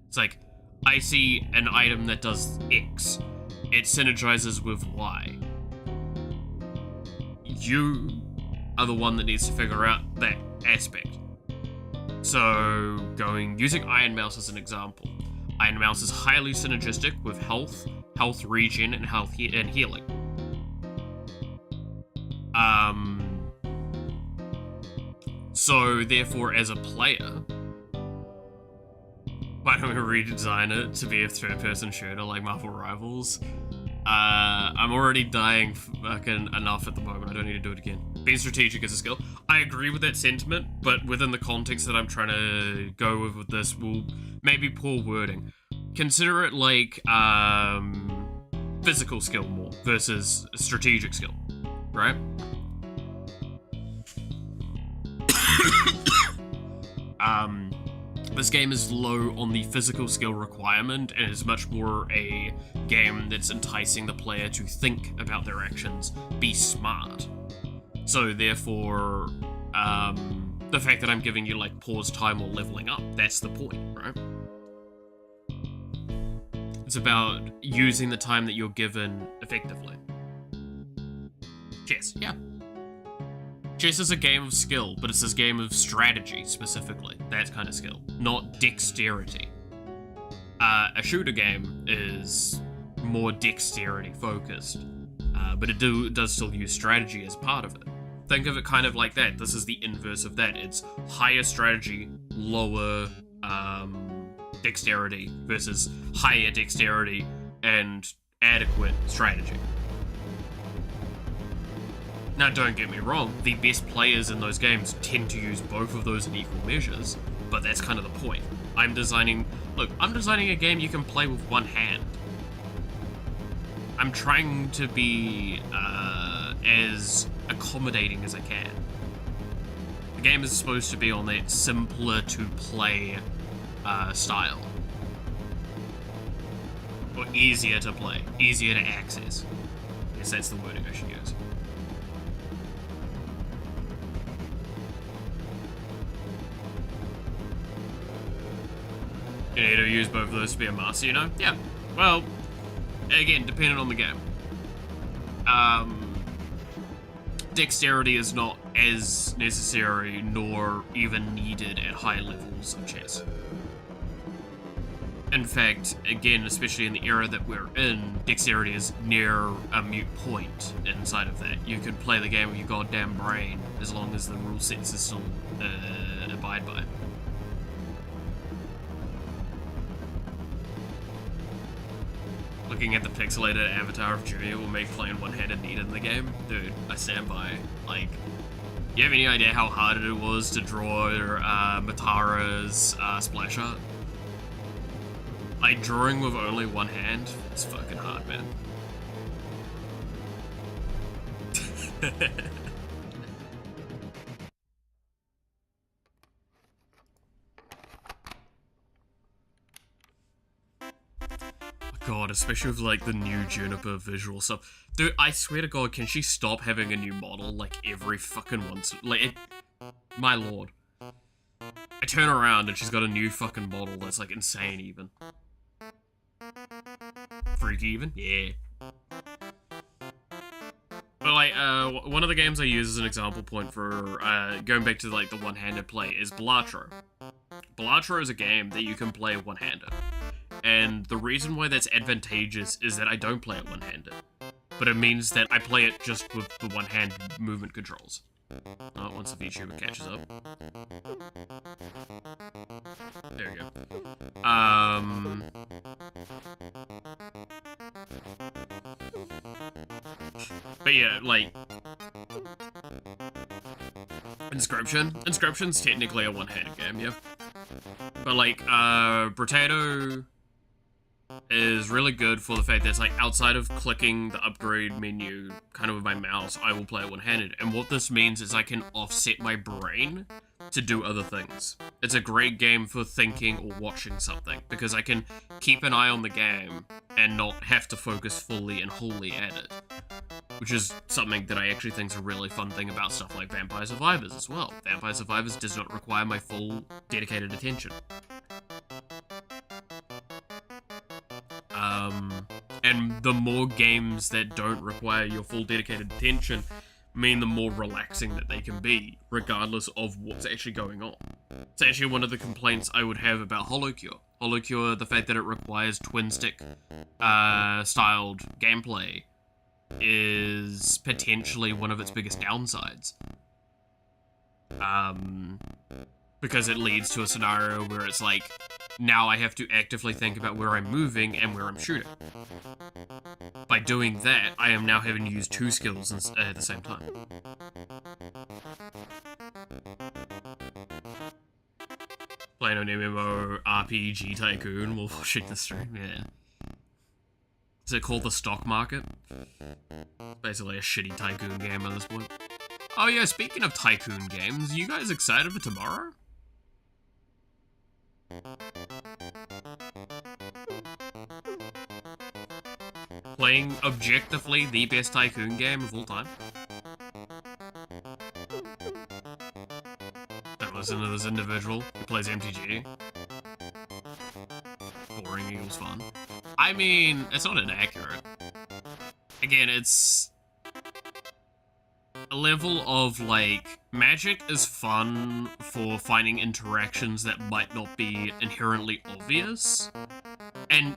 It's like, I see an item that does X, it synergizes with Y. You are the one that needs to figure out that aspect. So, using Iron Mouse as an example. Iron Mouse is highly synergistic with health regen, and and healing. So therefore, as a player, why don't we redesign it to be a third-person shooter like Marvel Rivals? I'm already dying fucking enough at the moment. I don't need to do it again. Being strategic is a skill. I agree with that sentiment, but within the context that I'm trying to go with this, will maybe poor wording. Consider it like physical skill more versus strategic skill, right? This game is low on the physical skill requirement and is much more a game that's enticing the player to think about their actions, be smart. So therefore, the fact that I'm giving you like pause time or leveling up, that's the point, right? It's about using the time that you're given effectively. Chess, yeah. Chess is a game of skill, but it's a game of strategy, specifically. That kind of skill, not dexterity. A shooter game is more dexterity-focused, but it does still use strategy as part of it. Think of it kind of like that. This is the inverse of that. It's higher strategy, lower dexterity, versus higher dexterity and adequate strategy. Now, don't get me wrong, the best players in those games tend to use both of those in equal measures, but that's kind of the point. I'm designing a game you can play with one hand. I'm trying to be as accommodating as I can. The game is supposed to be on that simpler to play style. Or easier to play, easier to access. I guess that's the wording I should use. You need to use both of those to be a master, you know? Yeah. Well, again, depending on the game. Dexterity is not as necessary nor even needed at high levels of chess. In fact, again, especially in the era that we're in, dexterity is near a mute point inside of that. You can play the game with your goddamn brain as long as the rule sets are still abide by. Looking at the pixelated avatar of Junior will make playing one-handed neat in the game. Dude, I stand by. Like, you have any idea how hard it was to draw Matara's splash art? Like, drawing with only one hand is fucking hard, man. God, especially with like the new Juniper visual stuff. Dude, I swear to God, can she stop having a new model like every fucking once? Like, my lord. I turn around and she's got a new fucking model that's like insane even. Freaky even? Yeah. But like, one of the games I use as an example point for going back to like the one-handed play is Balatro. Balatro is a game that you can play one-handed. And the reason why that's advantageous is that I don't play it one-handed. But it means that I play it just with the one-hand movement controls. Once the VTuber catches up. There we go. But yeah, like... Inscription's technically a one-handed game, yeah. But like, Potato is really good for the fact that it's like outside of clicking the upgrade menu kind of with my mouse, I will play it one-handed. And what this means is I can offset my brain to do other things. It's a great game for thinking or watching something because I can keep an eye on the game and not have to focus fully and wholly at it. Which is something that I actually think is a really fun thing about stuff like Vampire Survivors as well. Vampire Survivors does not require my full dedicated attention. And the more games that don't require your full dedicated attention, mean the more relaxing that they can be, regardless of what's actually going on. It's actually one of the complaints I would have about holocure. Holocure, the fact that it requires twin stick styled gameplay, is potentially one of its biggest downsides. Because it leads to a scenario where it's like, now I have to actively think about where I'm moving and where I'm shooting. By doing that, I am now having to use two skills at the same time. Playing an MMO RPG tycoon while watching the stream, yeah. Is it called the stock market? It's basically a shitty tycoon game at this point. Oh yeah, speaking of tycoon games, you guys excited for tomorrow? Playing objectively the best tycoon game of all time. Don't listen to this individual who plays MTG. Boring equals fun. I mean, it's not inaccurate. Again, it's a level of, like, Magic is fun for finding interactions that might not be inherently obvious. And,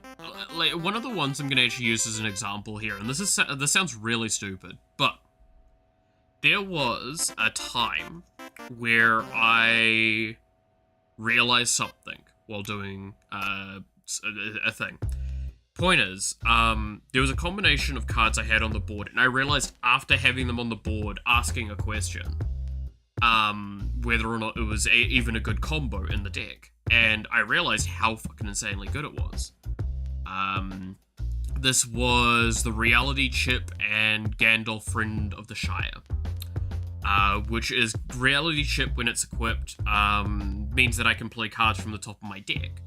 like, one of the ones I'm gonna actually use as an example here, and this sounds really stupid, but there was a time where I realized something while doing a thing. Point is, there was a combination of cards I had on the board, and I realized after having them on the board, asking a question, whether or not it was even a good combo in the deck. And I realized how fucking insanely good it was. This was the Reality Chip and Gandalf Friend of the Shire. Which is Reality Chip when it's equipped, means that I can play cards from the top of my deck.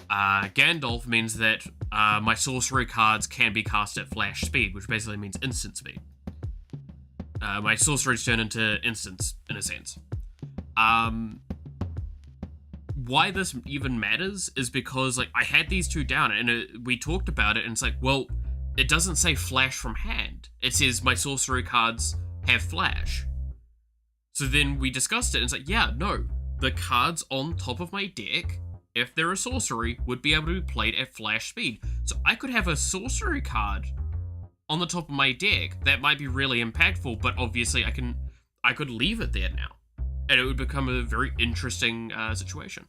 Gandalf means that my sorcery cards can be cast at flash speed, which basically means instant speed. My sorceries turn into instants, in a sense. Why this even matters is because, like, I had these two down, and we talked about it, and it's like, well, it doesn't say flash from hand. It says my sorcery cards have flash. So then we discussed it, and it's like, yeah, no, the cards on top of my deck, if they're a sorcery, would be able to be played at flash speed. So I could have a sorcery card on the top of my deck that might be really impactful, but obviously I could leave it there now, and it would become a very interesting situation.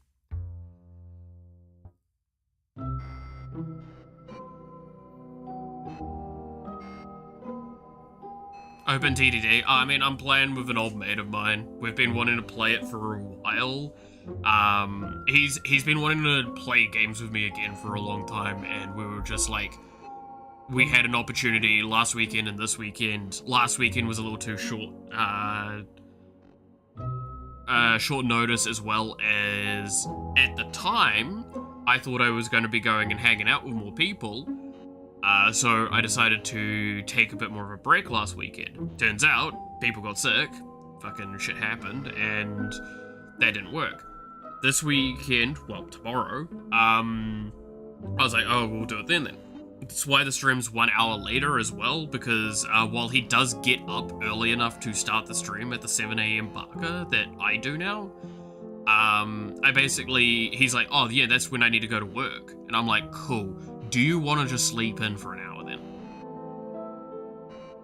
Open TDD. I mean, I'm playing with an old mate of mine. We've been wanting to play it for a while. He's been wanting to play games with me again for a long time, and we were just like, we had an opportunity last weekend and this weekend. Last weekend was a little too short, short notice, as well as at the time, I thought I was going to be going and hanging out with more people. So I decided to take a bit more of a break last weekend. Turns out, people got sick, fucking shit happened, and that didn't work. This weekend, well, tomorrow, I was like, oh, we'll do it then. That's why the stream's 1 hour later as well, because while he does get up early enough to start the stream at the 7 a.m. Barker that I do now, he's like, oh yeah, that's when I need to go to work. And I'm like, cool. Do you want to just sleep in for an hour then?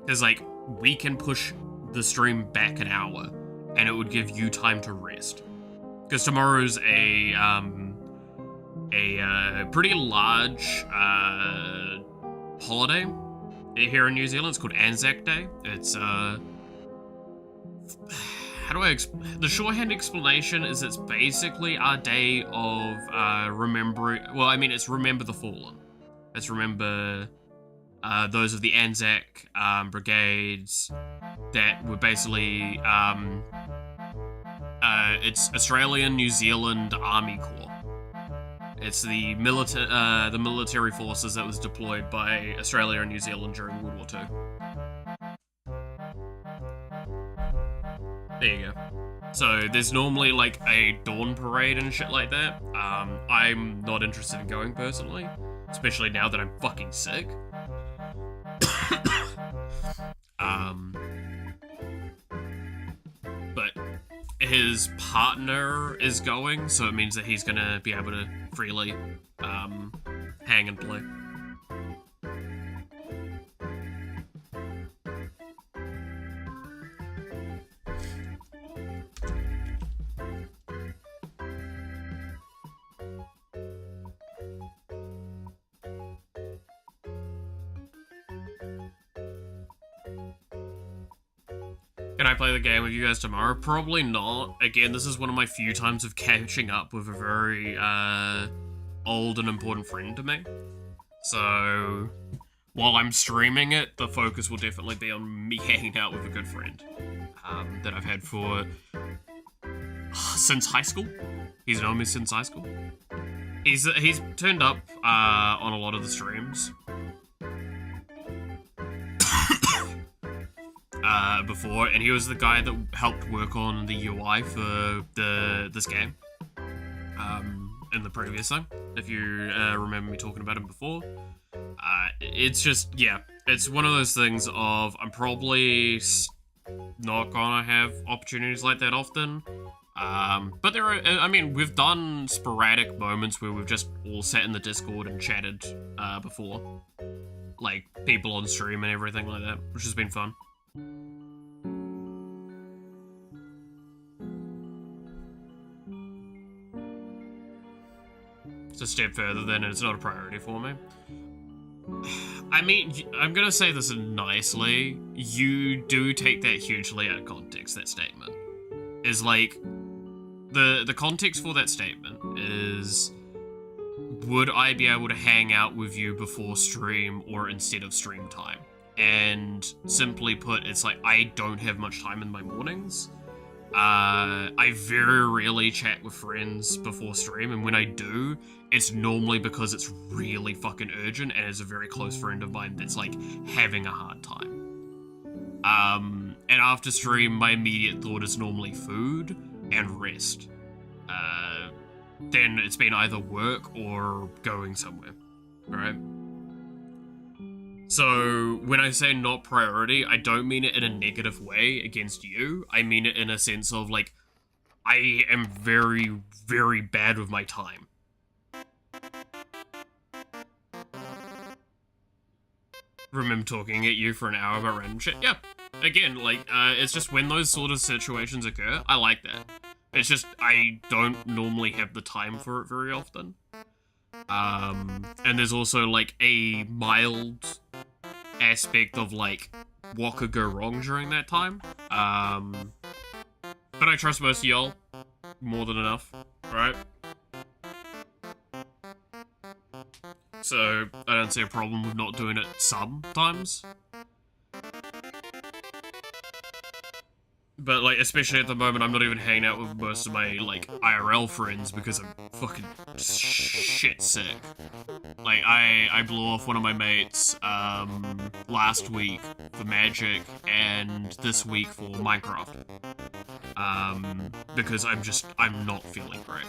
Because, like, we can push the stream back an hour, and it would give you time to rest. Because tomorrow's a pretty large holiday here in New Zealand. It's called Anzac Day. It's how do I the shorthand explanation is it's basically our day of remembering. Well, I mean, it's Remember the Fallen. Let's remember those of the Anzac brigades that were basically it's Australian New Zealand Army Corps. It's the military forces that was deployed by Australia and New Zealand during World War II. There you go. So there's normally like a dawn parade and shit like that. I'm not interested in going personally, especially now that I'm fucking sick. his partner is going, so it means that he's gonna be able to freely hang and play. Can I play the game with you guys tomorrow? Probably not. Again, this is one of my few times of catching up with a very old and important friend to me. So while I'm streaming it, the focus will definitely be on me hanging out with a good friend that I've had for since high school. He's known me since high school. He's turned up on a lot of the streams. Before, and he was the guy that helped work on the UI for this game in the previous thing, if you remember me talking about him before. It's just, yeah, it's one of those things of I'm probably not gonna have opportunities like that often, but there are, I mean, we've done sporadic moments where we've just all sat in the Discord and chatted before, like people on stream and everything like that, which has been fun. It's a step further then, and it's not a priority for me. I mean, I'm gonna say this nicely. You do take that hugely out of context, that statement. Is like, the context for that statement is, would I be able to hang out with you before stream or instead of stream time? And simply put, it's like, I don't have much time in my mornings. I very rarely chat with friends before stream, and when I do, it's normally because it's really fucking urgent and it's a very close friend of mine that's like having a hard time. And after stream, my immediate thought is normally food and rest. Then it's been either work or going somewhere, right? So, when I say not priority, I don't mean it in a negative way against you. I mean it in a sense of, like, I am very, very bad with my time. Remember talking at you for an hour about random shit? Yeah. Again, like, it's just when those sort of situations occur, I like that. It's just, I don't normally have the time for it very often. And there's also, like, a mild aspect of, like, what could go wrong during that time. But I trust most of y'all more than enough, right? So, I don't see a problem with not doing it sometimes. But, like, especially at the moment, I'm not even hanging out with most of my, like, IRL friends because I'm fucking shit sick. Like, I blew off one of my mates, last week for Magic and this week for Minecraft. Because I'm not feeling great.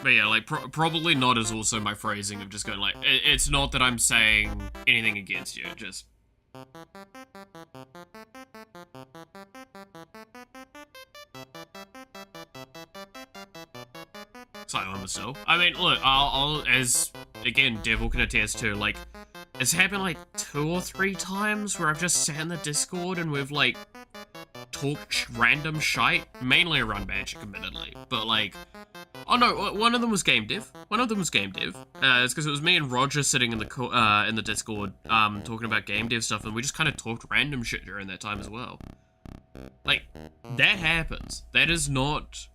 But yeah, like, probably not is also my phrasing of just going, like, it's not that I'm saying anything against you, just... Silent but still. I mean, look, I'll, as, again, Devil can attest to, like, it's happened, like, 2 or 3 times where I've just sat in the Discord and we've, like, talked random shite, mainly around Magic, admittedly, but, like... Oh no, one of them was game dev. It's because it was me and Roger sitting in the Discord, talking about game dev stuff, and we just kind of talked random shit during that time as well. Like, that happens. That is not,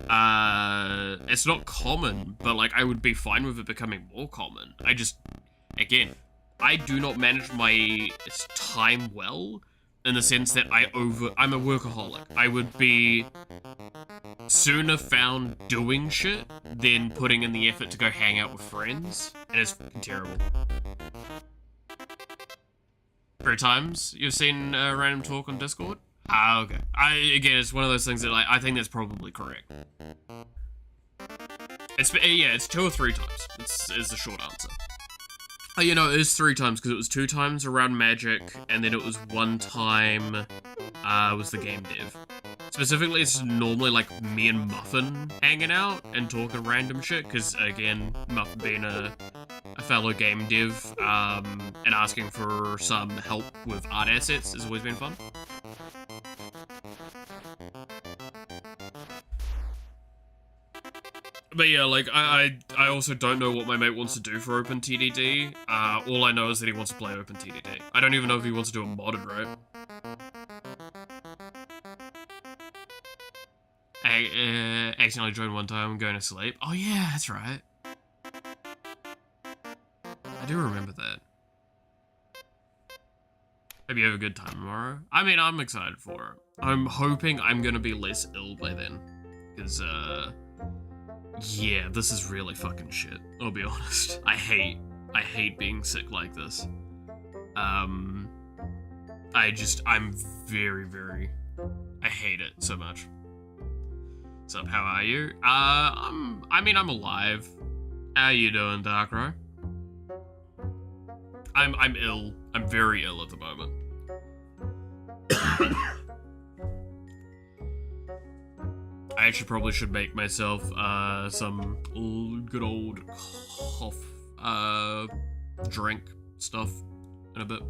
it's not common, but, like, I would be fine with it becoming more common. I just, again, I do not manage my time well, in the sense that I'm a workaholic. I would be sooner found doing shit than putting in the effort to go hang out with friends, and it's fucking terrible. 3 times you've seen random talk on Discord? Ah, okay. Again, it's one of those things that, like, I think that's probably correct. It's 2 or 3 times, is the short answer. Oh, you know, it is 3 times, because it was 2 times around Magic, and then it was 1 time, was the game dev. Specifically, it's normally, like, me and Muffin hanging out and talking random shit, because, again, Muffin being a fellow game dev, and asking for some help with art assets has always been fun. But yeah, like, I also don't know what my mate wants to do for OpenTDD. All I know is that he wants to play OpenTDD. I don't even know if he wants to do it modded, right? I accidentally joined one time going to sleep. Oh yeah, that's right. I do remember that. Hope you have a good time tomorrow. I mean, I'm excited for it. I'm hoping I'm gonna be less ill by then. Because, yeah, this is really fucking shit. I'll be honest. I hate being sick like this. I'm very, I hate it so much. What's up, how are you? I mean, I'm alive. How you doing, Darkro? I'm ill. I'm very ill at the moment. I actually probably should make myself some good old cough drink stuff in a bit.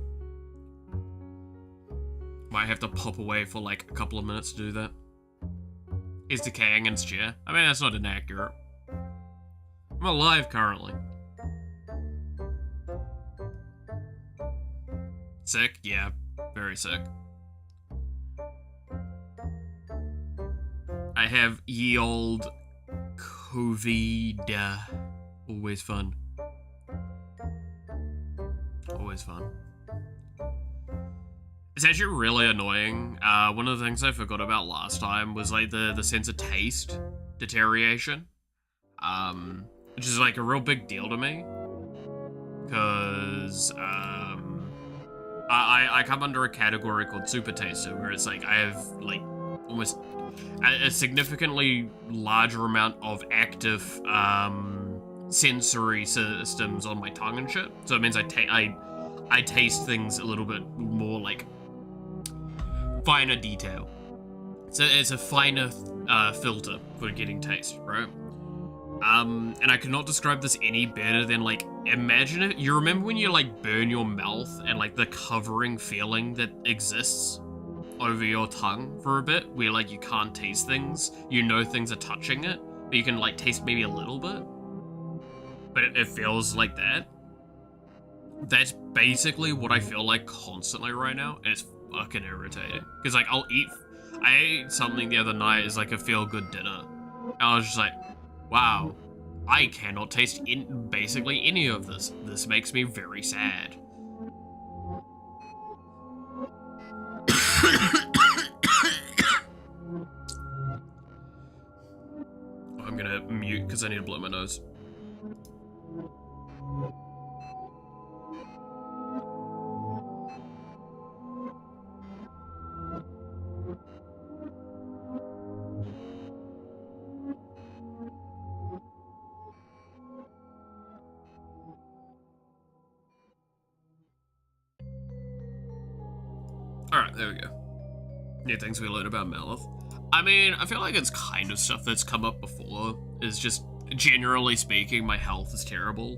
Might have to pop away for like a couple of minutes to do that. Is decaying in its chair. I mean, that's not inaccurate. I'm alive currently. Sick? Yeah, very sick. I have ye old COVID. Always fun. Always fun. It's actually really annoying. One of the things I forgot about last time was like the sense of taste deterioration. Which is like a real big deal to me. Cause I come under a category called super taster, where it's like I have like almost a significantly larger amount of active sensory systems on my tongue and shit. So it means I taste things a little bit more like finer detail. So it's a finer filter for getting taste, right? And I cannot describe this any better than like, imagine it. You remember when you like burn your mouth and like the covering feeling that exists over your tongue for a bit, where like you can't taste things, you know things are touching it, but you can like taste maybe a little bit, but it feels like that. That's basically what I feel like constantly right now, and it's fucking irritating. Because like I ate something the other night as like a feel-good dinner, and I was just like, wow, I cannot taste basically any of this. This makes me very sad. I'm gonna mute because I need to blow my nose. Alright, there we go. New things we learned about Malith. I mean, I feel like it's kind of stuff that's come up before. Is just, generally speaking, my health is terrible.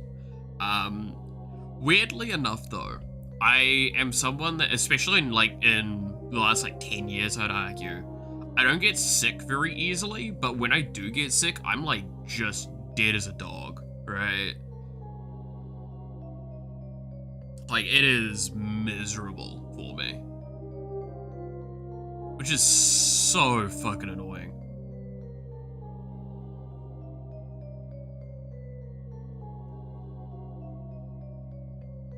Weirdly enough, though, I am someone that, especially in the last, 10 years, I'd argue, I don't get sick very easily, but when I do get sick, I'm, just dead as a dog, right? It is miserable for me. Which is so fucking annoying.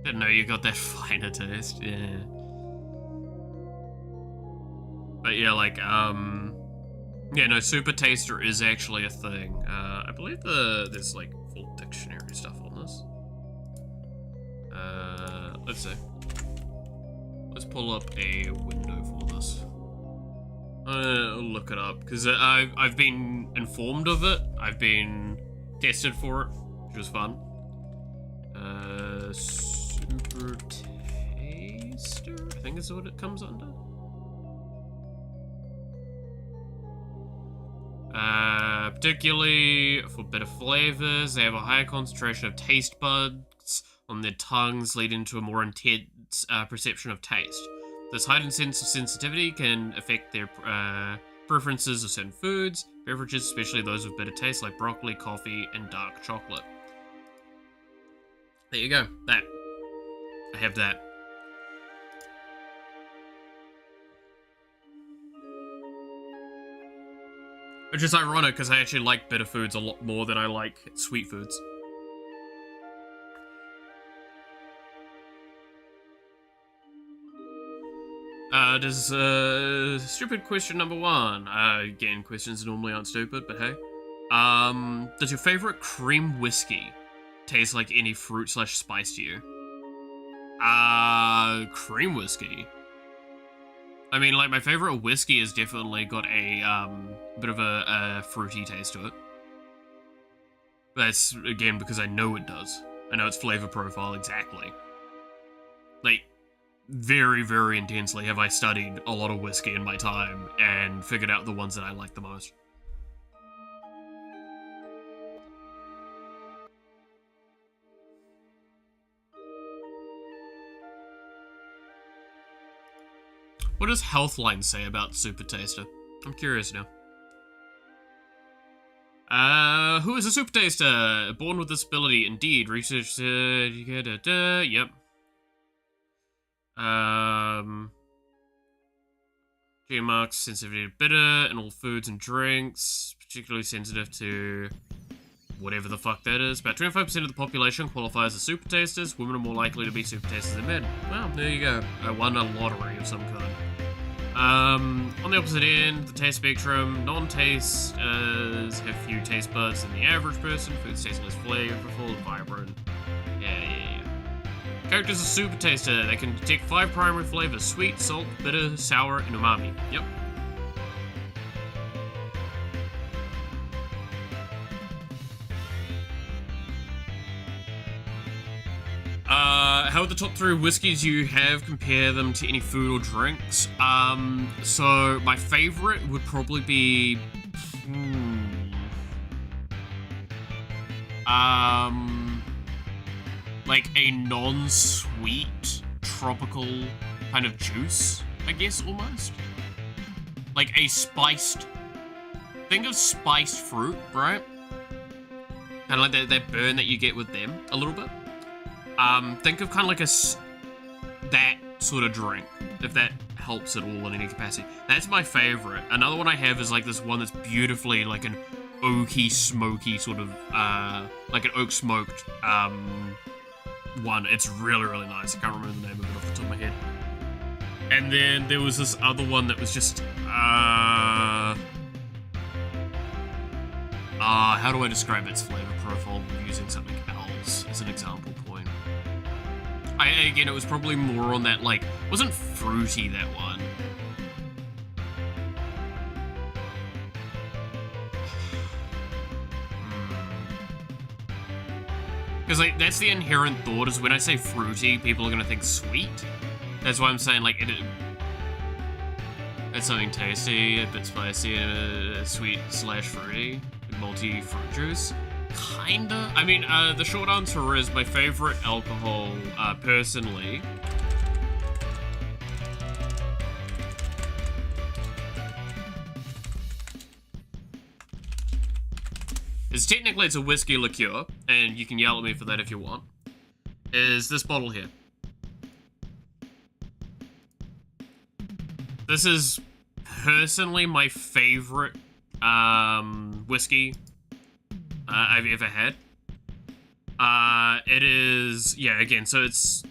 Didn't know you got that finer taste, yeah. But yeah, yeah, no, super taster is actually a thing. I believe there's full dictionary stuff on this. Let's see. Let's pull up a window for this. I'll look it up, because I've been informed of it. I've been tested for it, which was fun. super taster, I think is what it comes under. Particularly for bitter flavors, they have a higher concentration of taste buds on their tongues, leading to a more intense perception of taste. This heightened sense of sensitivity can affect their preferences of certain foods, beverages, especially those with bitter taste like broccoli, coffee, and dark chocolate. There you go. That. I have that. Which is ironic, because I actually like bitter foods a lot more than I like sweet foods. Stupid question number 1. Again, questions normally aren't stupid, but hey. Does your favorite cream whiskey taste like any fruit/spice to you? Cream whiskey? I mean, like, my favorite whiskey has definitely got a, bit of a fruity taste to it. That's, again, because I know it does. I know its flavor profile exactly. Like, very, very intensely have I studied a lot of whiskey in my time and figured out the ones that I like the most. What does Healthline say about Super Taster? I'm curious now. Who is a Super Taster? Born with this ability, indeed. Research said, yep. G-marks, sensitivity to bitter in all foods and drinks, particularly sensitive to whatever the fuck that is. About 25% of the population qualifies as super tasters. Women are more likely to be super tasters than men. Well, there you go. I won a lottery of some kind. On the opposite end, the taste spectrum, non-tasters have few taste buds than the average person. Foods taste less flavorful and vibrant. Yeah. Characters are super taster. They can detect 5 primary flavors: sweet, salt, bitter, sour, and umami. Yep. How would the top 3 whiskeys you have compare them to any food or drinks? So my favorite would probably be, like a non-sweet tropical kind of juice, I guess, almost. Like a spiced, think of spiced fruit, right? Kind of like that burn that you get with them, a little bit. Think of kind of like that sort of drink, if that helps at all in any capacity. That's my favorite. Another one I have is like this one that's beautifully like an oaky, smoky sort of, like an oak smoked, one. It's really, really nice. I can't remember the name of it off the top of my head. And then there was this other one that was just, how do I describe its flavor profile using something else as an example point? Again, it was probably more on that, like, wasn't fruity, that one. Because, like, that's the inherent thought, is when I say fruity, people are gonna think sweet. That's why I'm saying, like, it's something tasty, a bit spicy, sweet/fruity, multi-fruit juice. Kinda. I mean, the short answer is my favorite alcohol, personally, is technically it's a whiskey liqueur, and you can yell at me for that if you want, is this bottle here. This is personally my favorite, whiskey I've ever had. It is, yeah, again, so it's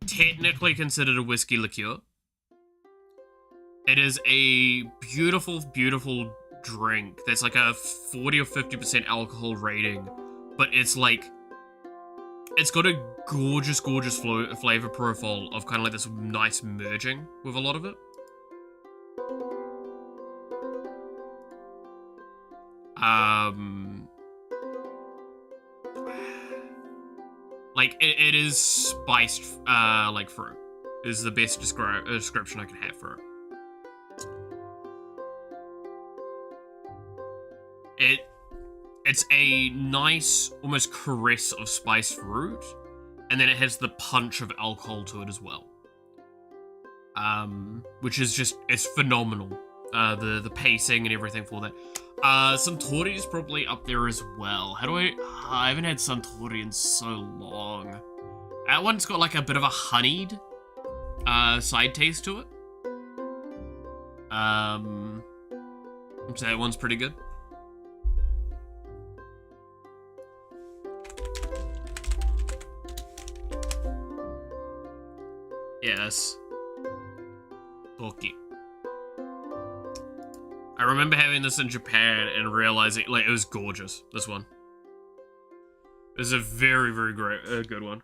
technically considered a whiskey liqueur. It is a beautiful, beautiful drink that's like a 40 or 50% alcohol rating, but it's like, it's got a gorgeous, gorgeous flavor profile of kind of like this nice merging with a lot of it. Like, it is spiced, like, fruit. Is the best description I can have for it. It's a nice, almost caress of spiced fruit, and then it has the punch of alcohol to it as well. Which is just, it's phenomenal. The pacing and everything for that. Suntory is probably up there as well. I haven't had Suntory in so long. That one's got like a bit of a honeyed, side taste to it. So that one's pretty good. Yes. Okay. I remember having this in Japan and realizing, like, it was gorgeous, this one. It was a very, very good one.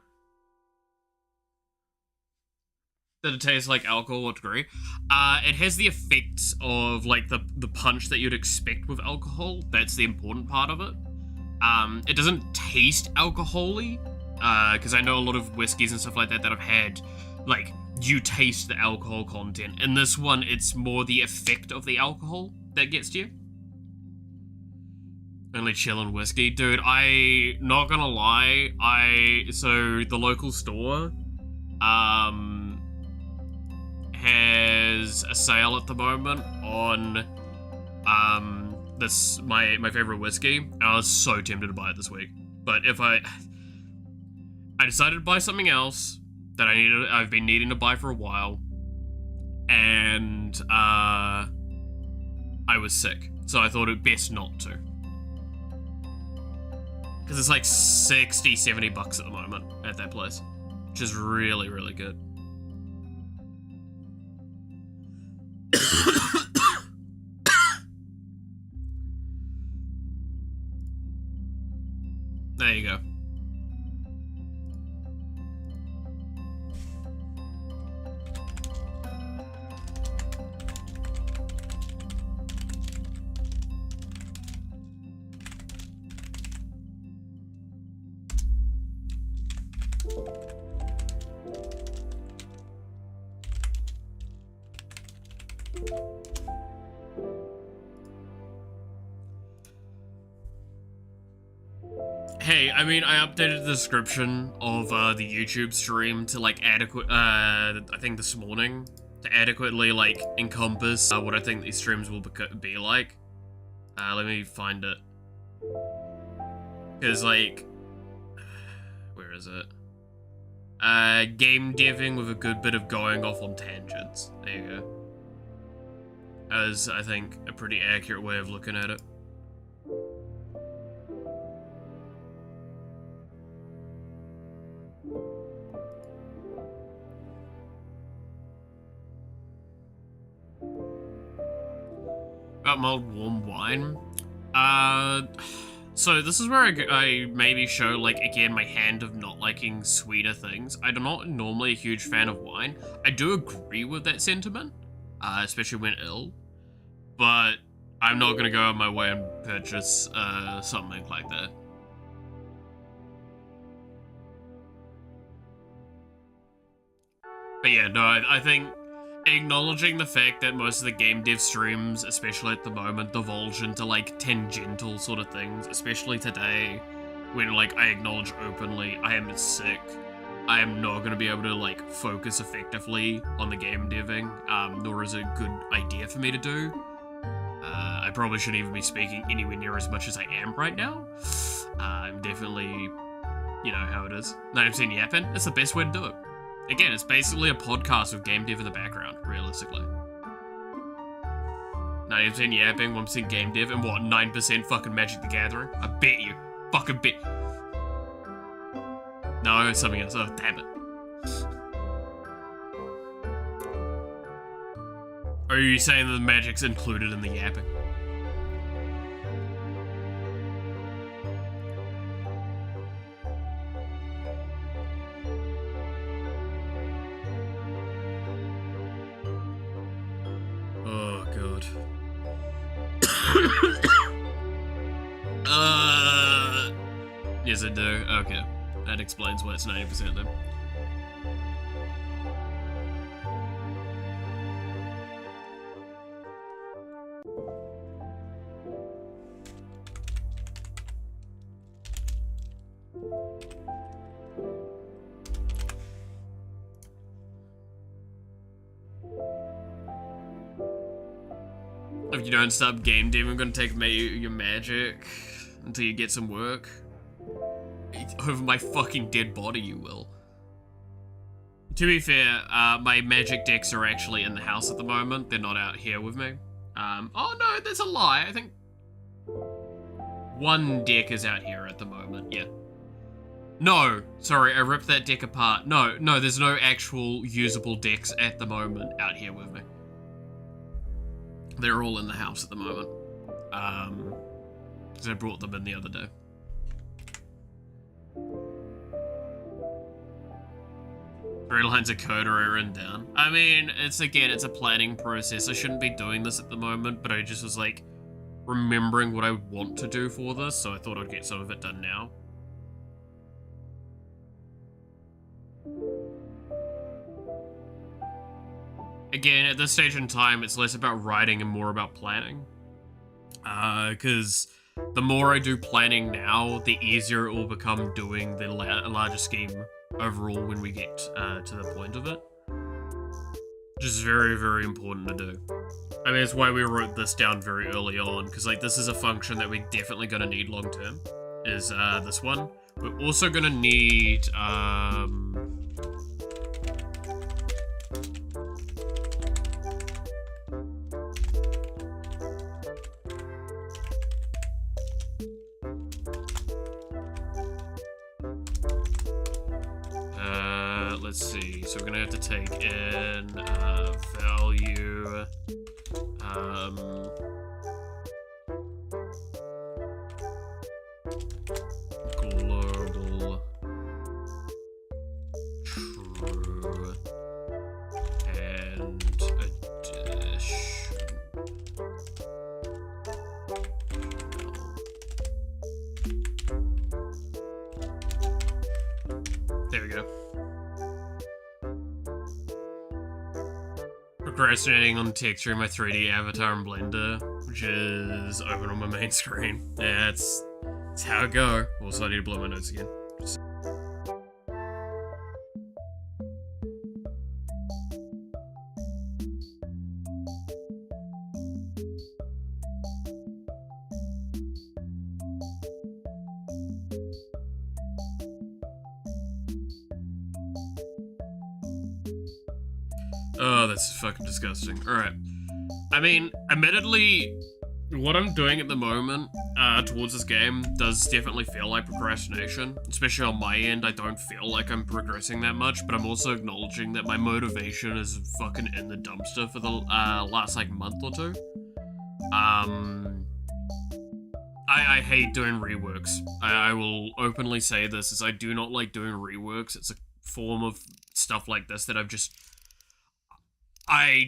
Did it taste like alcohol? What degree? It has the effects of, like, the punch that you'd expect with alcohol. That's the important part of it. It doesn't taste alcohol-y, because I know a lot of whiskeys and stuff like that I've had, like, you taste the alcohol content. In this one, it's more the effect of the alcohol that gets to you. Only chillin' whiskey. Dude, not gonna lie, so the local store, has a sale at the moment on, this, my favorite whiskey. I was so tempted to buy it this week. But I decided to buy something else that I've been needing to buy for a while, and I was sick, so I thought it best not to. Because it's like 60, 70 bucks at the moment at that place, which is really, really good. There you go. Hey, I mean, I updated the description of the YouTube stream to, like, I think this morning, to adequately, like, encompass what I think these streams will be like. Let me find it. Because, like, where is it? Game deving with a good bit of going off on tangents. There you go. As, I think, a pretty accurate way of looking at it. About mulled warm wine. So this is where I maybe show, like, again, my hand of not liking sweeter things. I'm not normally a huge fan of wine. I do agree with that sentiment, especially when ill, but I'm not gonna go out of my way and purchase, something like that. But yeah, no, I think acknowledging the fact that most of the game dev streams, especially at the moment, divulge into, like, tangential sort of things, especially today, when, like, I acknowledge openly I am sick. I am not going to be able to, like, focus effectively on the game deving, nor is it a good idea for me to do. I probably shouldn't even be speaking anywhere near as much as I am right now. I'm definitely, you know how it is. 90% yapping, that's the best way to do it. Again, it's basically a podcast with game dev in the background, realistically. 90% yapping, 1% game dev, and what, 9% fucking Magic the Gathering? I bet you. Fucking bet. No, it's something else. Oh, damn it. Or are you saying that the Magic's included in the yapping? Oh, God. Yes, I do. Okay. That explains why it's 90% then. If you don't stop game dev, I'm gonna take your magic until you get some work. Over my fucking dead body, you will. To be fair, my magic decks are actually in the house at the moment. They're not out here with me. Oh no, there's a lie. I think one deck is out here at the moment, yeah. No, sorry, I ripped that deck apart. No, there's no actual usable decks at the moment out here with me. They're all in the house at the moment. Because I brought them in the other day. 3 lines of code are written down. I mean, it's a planning process. I shouldn't be doing this at the moment, but I just was like remembering what I want to do for this, so I thought I'd get some of it done now. Again, at this stage in time, it's less about writing and more about planning. Because the more I do planning now, the easier it will become doing the larger scheme overall when we get to the point of it. Which is very, very important to do. I mean, it's why we wrote this down very early on, because like this is a function that we're definitely going to need long term, is this one. We're also going to need... let's see, so we're gonna have to take in value, global, true, and addition. There we go. Procrastinating on texturing my 3D avatar in Blender, which is open on my main screen. Yeah, it's how it go. Also, I need to blow my notes again. Oh, that's fucking disgusting. Alright. I mean, admittedly, what I'm doing at the moment towards this game does definitely feel like procrastination. Especially on my end, I don't feel like I'm progressing that much, but I'm also acknowledging that my motivation is fucking in the dumpster for the last, like, month or two. I hate doing reworks. I will openly say this, is I do not like doing reworks. It's a form of stuff like this that I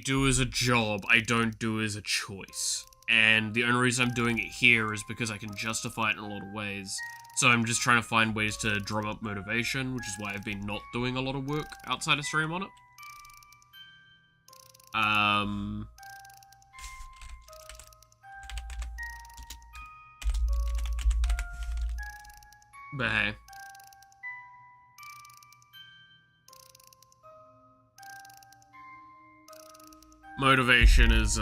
do as a job, I don't do as a choice. And the only reason I'm doing it here is because I can justify it in a lot of ways. So I'm just trying to find ways to drum up motivation, which is why I've been not doing a lot of work outside of stream on it. But hey. Motivation is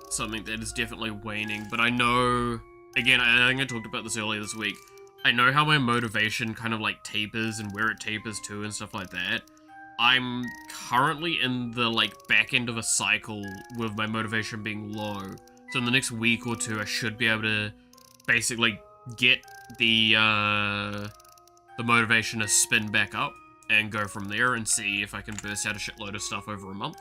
something that is definitely waning, but I know, again, I think I talked about this earlier this week, I know how my motivation kind of like tapers and where it tapers to and stuff like that. I'm currently in the like back end of a cycle with my motivation being low, so in the next week or two I should be able to basically get the motivation to spin back up and go from there and see if I can burst out a shitload of stuff over a month.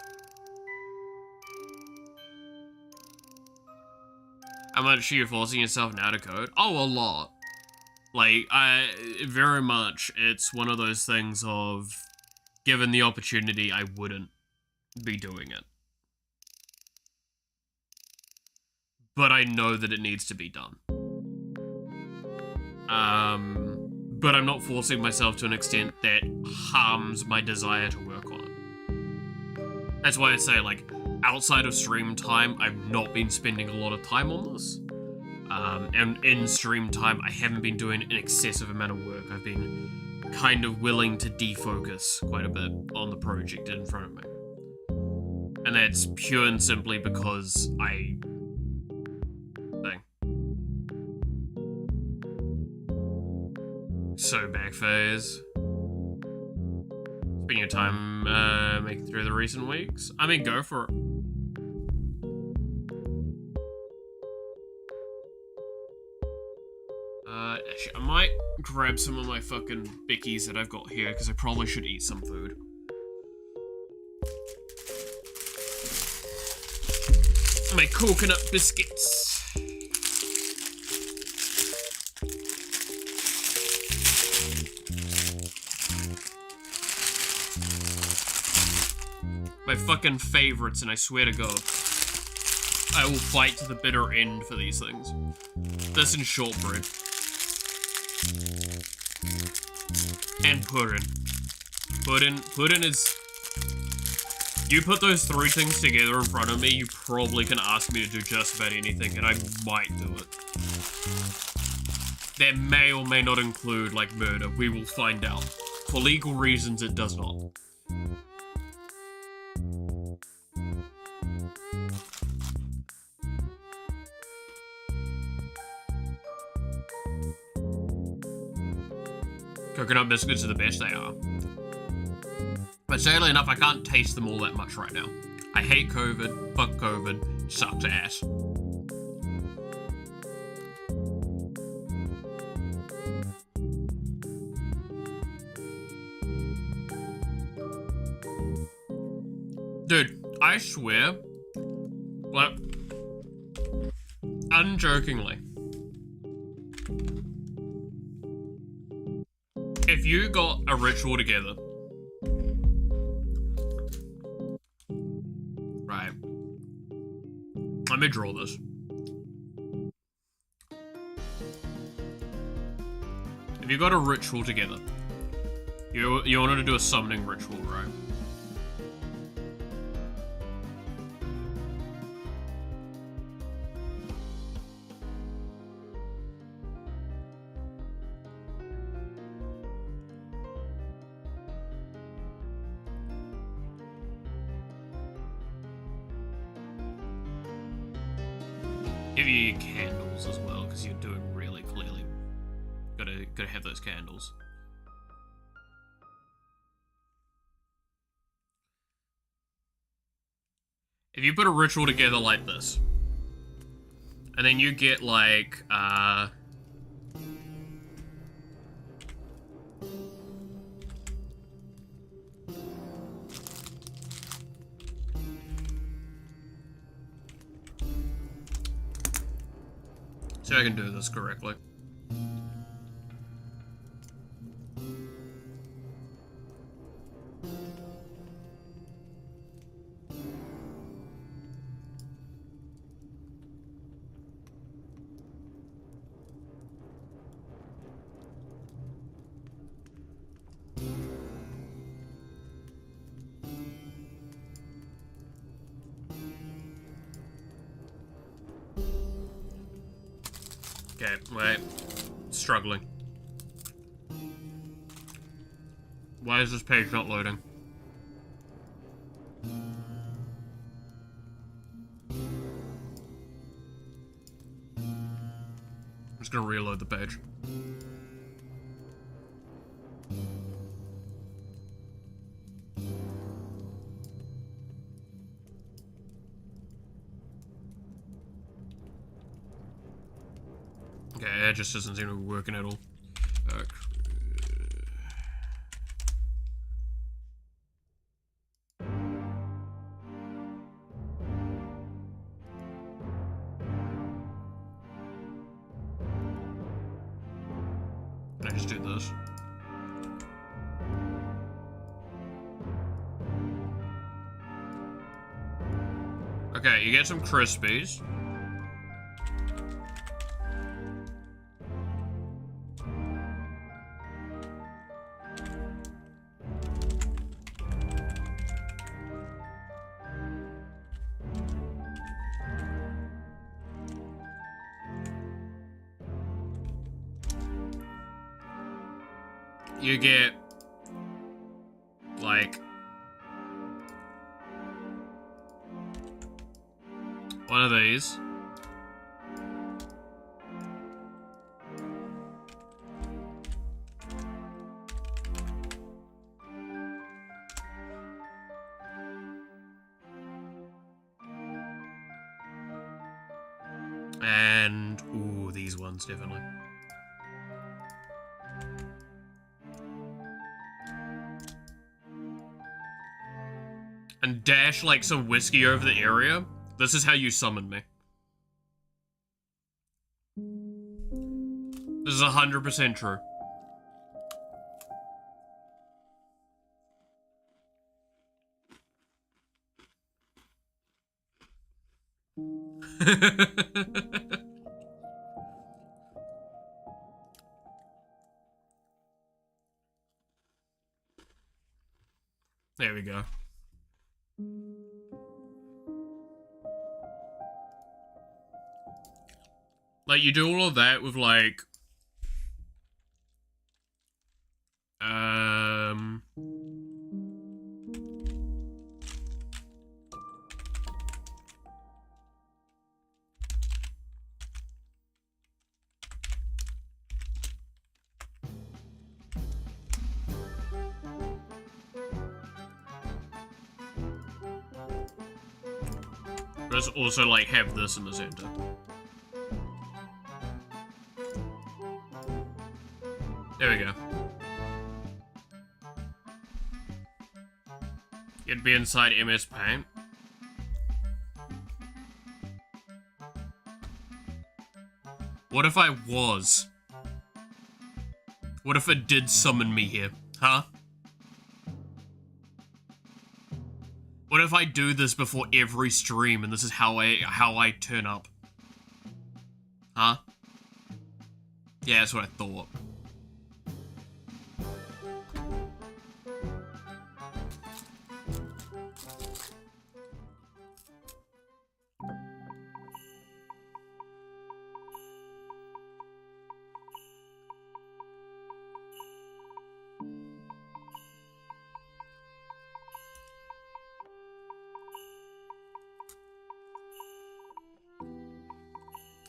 How much are you forcing yourself now to code? Oh, a lot. Like, very much, it's one of those things of, given the opportunity, I wouldn't be doing it. But I know that it needs to be done. but I'm not forcing myself to an extent that harms my desire to work on it. That's why I say, like, outside of stream time, I've not been spending a lot of time on this. And in stream time, I haven't been doing an excessive amount of work. I've been kind of willing to defocus quite a bit on the project in front of me. And that's pure and simply because So back phase. Spend your time making through the recent weeks. I mean, go for it. Actually, I might grab some of my fucking bickies that I've got here because I probably should eat some food. My coconut biscuits. My fucking favorites, and I swear to God, I will fight to the bitter end for these things. This and shortbread. And pudding. Pudding is... You put those three things together in front of me, you probably can ask me to do just about anything, and I might do it. That may or may not include, like, murder. We will find out. For legal reasons, it does not. Coconut biscuits are the best, they are. But sadly enough, I can't taste them all that much right now. I hate COVID, fuck COVID, sucks ass. Dude, I swear, like, unjokingly, if you got a ritual together, right, let me draw this. If you got a ritual together, you wanted to do a summoning ritual, right? Give you your candles as well, because you're doing really clearly. Gotta have those candles. If you put a ritual together like this, and then you get like, see if I can do this correctly. Okay, wait. Struggling. Why is this page not loading? I'm just gonna reload the page. Okay, it just doesn't seem to be working at all. Can I just do this? Okay, you get some Crispies. you get, like, one of these. And, ooh, these ones, definitely. And dash, like, some whiskey over the area. This is how you summon me. This is 100% true. There we go. Like, you do all of that with, like... Let's also, like, have this in the center. There we go. You'd be inside MS Paint. What if I was? What if it did summon me here? Huh? What if I do this before every stream and this is how I turn up? Huh? Yeah, that's what I thought.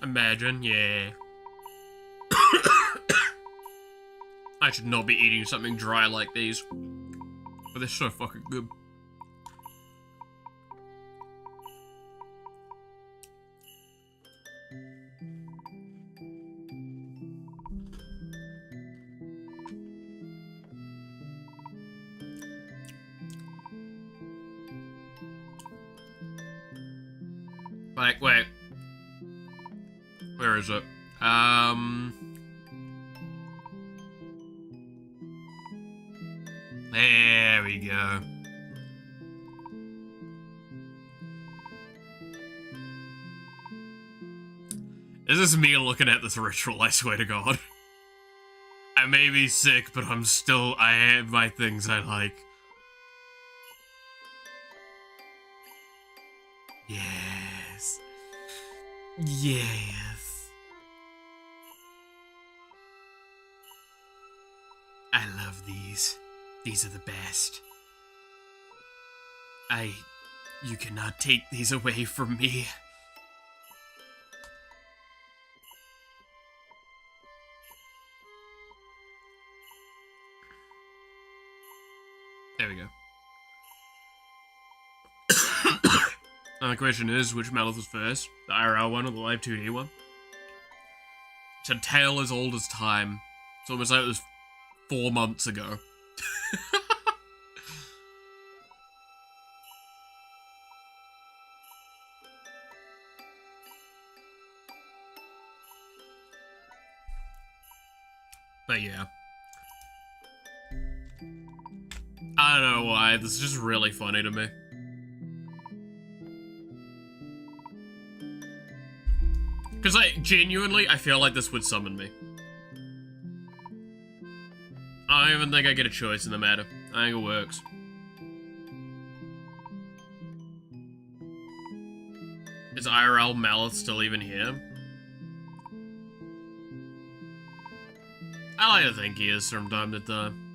Imagine, yeah. I should not be eating something dry like these. But they're so fucking good. Like, wait. Where is it? There we go. This is me looking at this ritual, I swear to God. I may be sick, but I have my things I like. Yes. Yes. I love these. These are the best. You cannot take these away from me. There we go. Now the question is, which Malith was first? The IRL one or the Live 2D one? It's a tale as old as time. It's almost like it was 4 months ago. But yeah. I don't know why, this is just really funny to me. Because, like, genuinely, I feel like this would summon me. I don't even think I get a choice in the matter. I think it works. Is IRL Malith still even here? I like to think he is from time to time.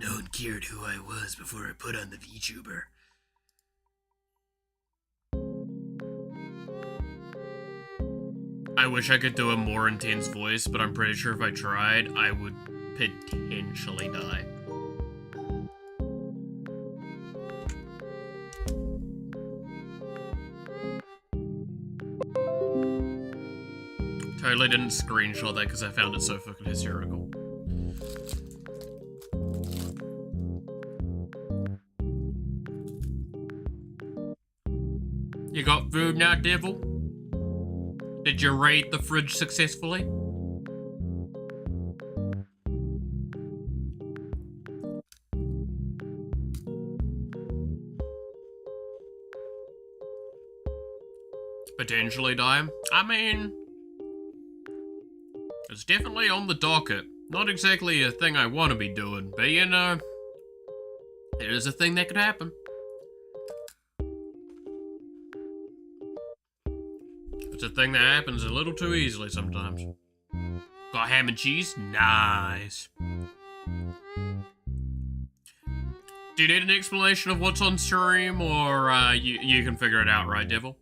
No one cared who I was before I put on the VTuber. I wish I could do a more intense voice, but I'm pretty sure if I tried, I would potentially die. Totally didn't screenshot that because I found it so fucking hysterical. You got food now, devil? Did you raid the fridge successfully? Potentially die. I mean, it's definitely on the docket. Not exactly a thing I want to be doing, but you know, it is a thing that could happen. It's a thing that happens a little too easily sometimes. Got ham and cheese? Nice. Do you need an explanation of what's on stream, or you can figure it out, right, Devil?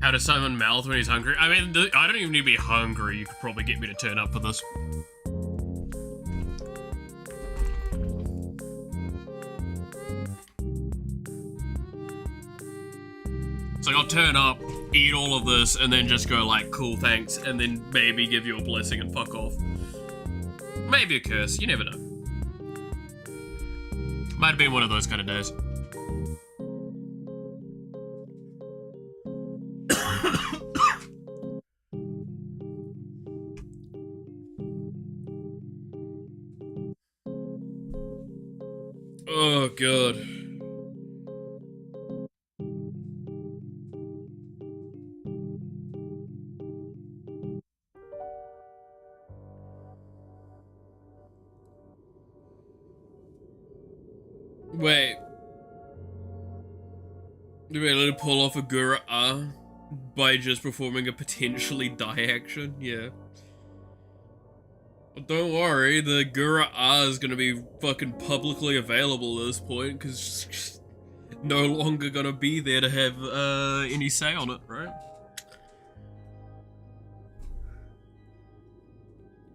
How to summon mouth when he's hungry? I mean, I don't even need to be hungry. You could probably get me to turn up for this. So I'll turn up, eat all of this, and then just go like, cool, thanks, and then maybe give you a blessing and fuck off. Maybe a curse, you never know. Might have been one of those kind of days. Oh, God. Wait. Do we able to pull off a Gura by just performing a potentially die action? Yeah. But don't worry, the Gura is gonna be fucking publicly available at this point, because no longer gonna be there to have any say on it, right?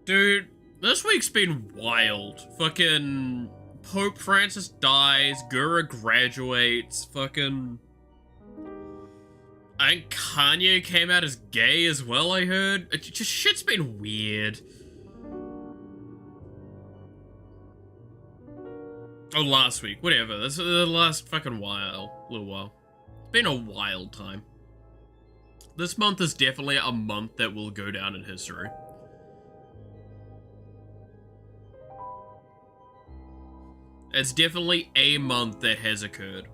Dude, this week's been wild. Fucking Pope Francis dies, Gura graduates, fucking... I think Kanye came out as gay as well, I heard. It just shit's been weird. Oh, last week. Whatever. This is the last fucking little while. It's been a wild time. This month is definitely a month that will go down in history. It's definitely a month that has occurred.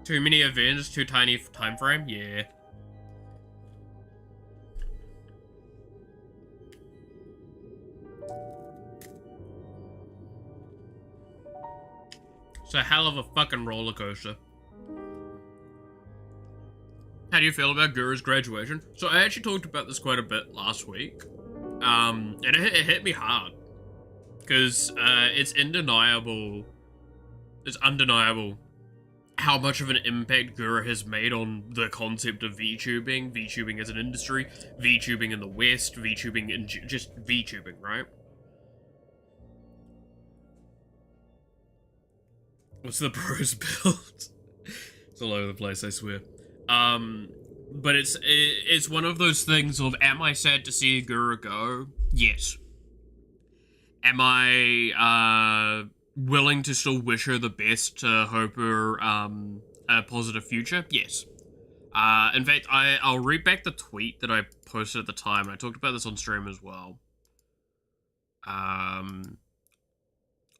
Too many events, too tiny time frame? Yeah. It's a hell of a fucking roller coaster. How do you feel about Guru's graduation? So I actually talked about this quite a bit last week. And it hit me hard. Because it's undeniable how much of an impact Guru has made on the concept of VTubing, VTubing as an industry, VTubing in the West, VTubing in just VTubing, right? What's the bros build? It's all over the place, I swear. But it's one of those things of, am I sad to see Guru go? Yes. Am I, willing to still wish her the best, to hope her, a positive future? Yes. In fact, I'll read back the tweet that I posted at the time, and I talked about this on stream as well.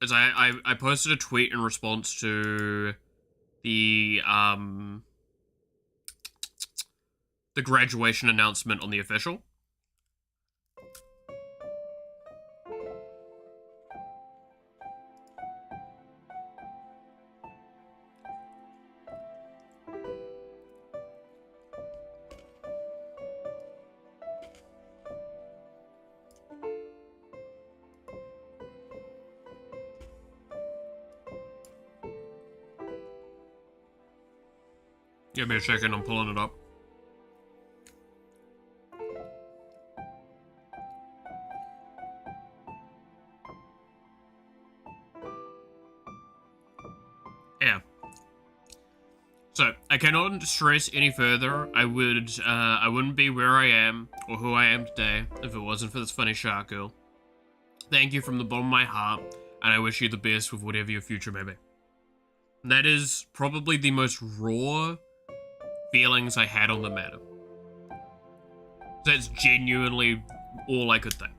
As I posted a tweet in response to the graduation announcement on the official. Give me a second, I'm pulling it up. Yeah. So, I cannot stress any further, I wouldn't be where I am, or who I am today, if it wasn't for this funny shark girl. Thank you from the bottom of my heart, and I wish you the best with whatever your future may be. That is probably the most raw feelings I had on the matter. That's genuinely all I could think.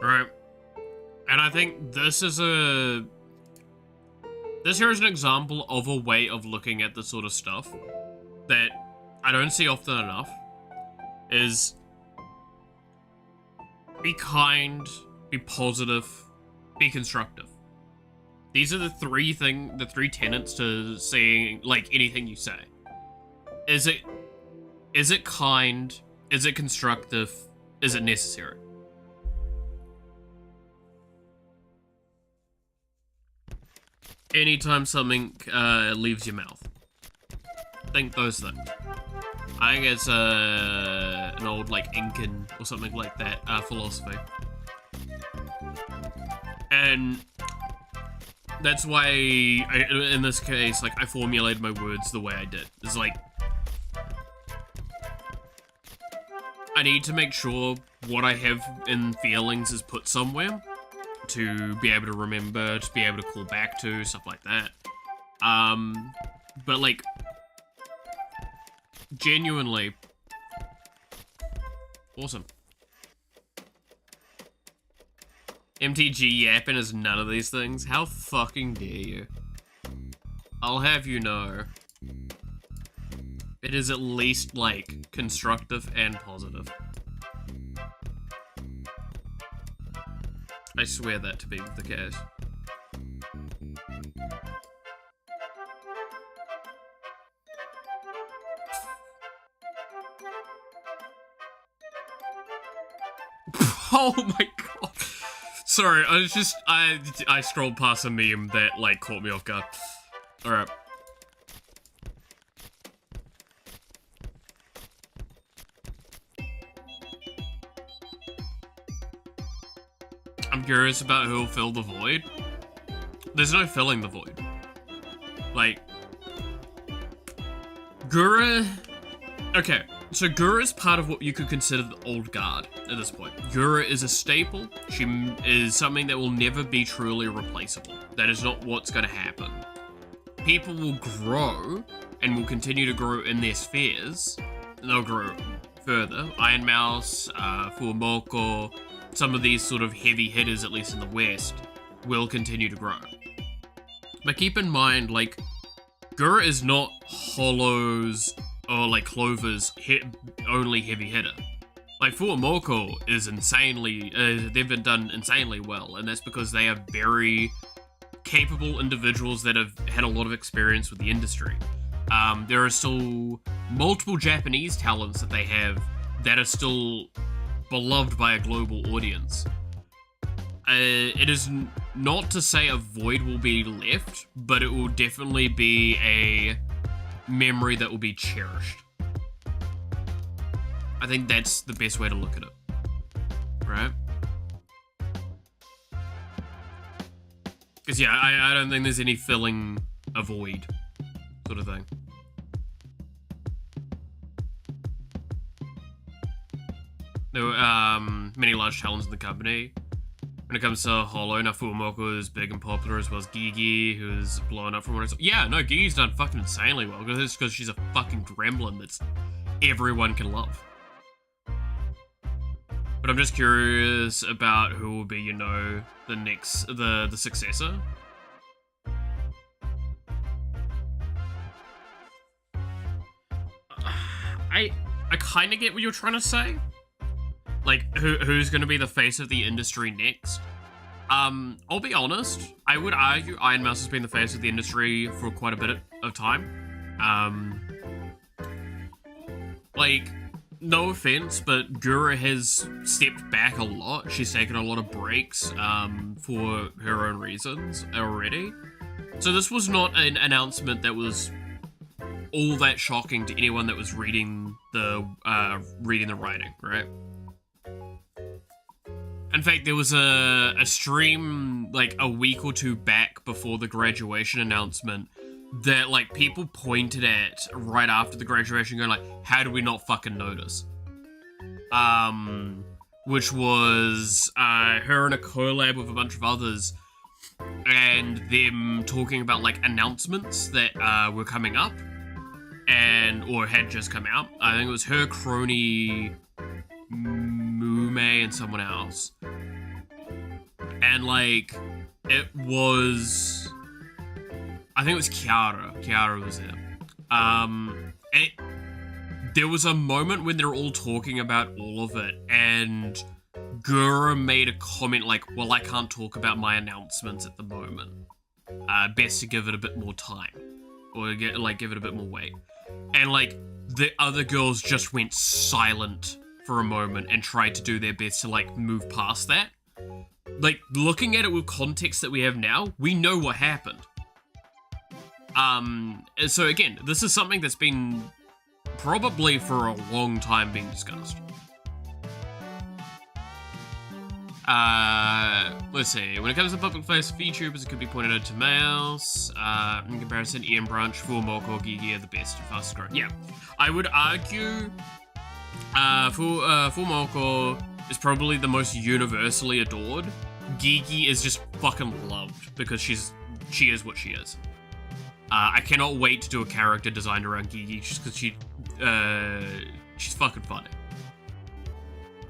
Right. And I think this here is an example of a way of looking at this sort of stuff that I don't see often enough. Is be kind, be positive, be constructive. These are the three tenets to saying, like, anything you say. Is it kind? Is it constructive? Is it necessary? Anytime something leaves your mouth, think those things. I think it's an old, like, Incan or something like that philosophy. And that's why, in this case, like, I formulated my words the way I did. It's like, I need to make sure what I have in feelings is put somewhere to be able to remember, to be able to call back to, stuff like that. But, like, genuinely awesome. MTG yapping is none of these things. How fucking dare you? I'll have you know, it is at least, like, constructive and positive. I swear that to be the case. Oh my god. Sorry, I scrolled past a meme that, like, caught me off guard. Alright. I'm curious about who'll fill the void. There's no filling the void. Like, Gura... Okay, so Gura is part of what you could consider the old guard at this point. Gura is a staple. She is something that will never be truly replaceable. That is not what's going to happen. People will grow, and will continue to grow in their spheres. And they'll grow further. Iron Mouse, Fuamoko, some of these sort of heavy hitters, at least in the West, will continue to grow. But keep in mind, like, Gura is not Hollow's or, like, Clover's only heavy hitter. Like, Fuamoko is insanely, they've been done insanely well, and that's because they are very capable individuals that have had a lot of experience with the industry. There are still multiple Japanese talents that they have that are still beloved by a global audience. It is not to say a void will be left, but it will definitely be a memory that will be cherished. I think that's the best way to look at it, right? Because yeah, I don't think there's any filling a void sort of thing. there were many large talents in the company. When it comes to Holo, now Fuamoko is big and popular, as well as Gigi, who's blown up from what I saw. Yeah, no, Gigi's done fucking insanely well, because she's a fucking gremlin that's everyone can love. But I'm just curious about who will be, you know, the next, the successor. I kind of get what you're trying to say. Like, who's going to be the face of the industry next? I'll be honest. I would argue Iron Mouse has been the face of the industry for quite a bit of time. Like, no offense, but Gura has stepped back a lot. She's taken a lot of breaks, for her own reasons already. So this was not an announcement that was all that shocking to anyone that was reading the writing, right? In fact, there was a stream like a week or two back before the graduation announcement that like people pointed at right after the graduation going like, how do we not fucking notice? Which was her in a collab with a bunch of others and them talking about like announcements that were coming up or had just come out. I think it was her, Crony, Mume, and someone else. And like, it was, I think it was Kiara. Kiara was there. There was a moment when they're all talking about all of it, and Gura made a comment like, well, I can't talk about my announcements at the moment. Best to give it a bit more time. Or give it a bit more weight. And like, the other girls just went silent for a moment and tried to do their best to like move past that. Like, looking at it with context that we have now, we know what happened. So again, this is something that's been probably for a long time being discussed. Let's see. When it comes to public face of VTubers, it could be pointed out to Mouse. In comparison, Ian Branch, Fuamoko, or Gigi are the best and fastest growing. Yeah. I would argue Fuamoko is probably the most universally adored. Gigi is just fucking loved because she is what she is. I cannot wait to do a character designed around Gigi just because she's fucking funny.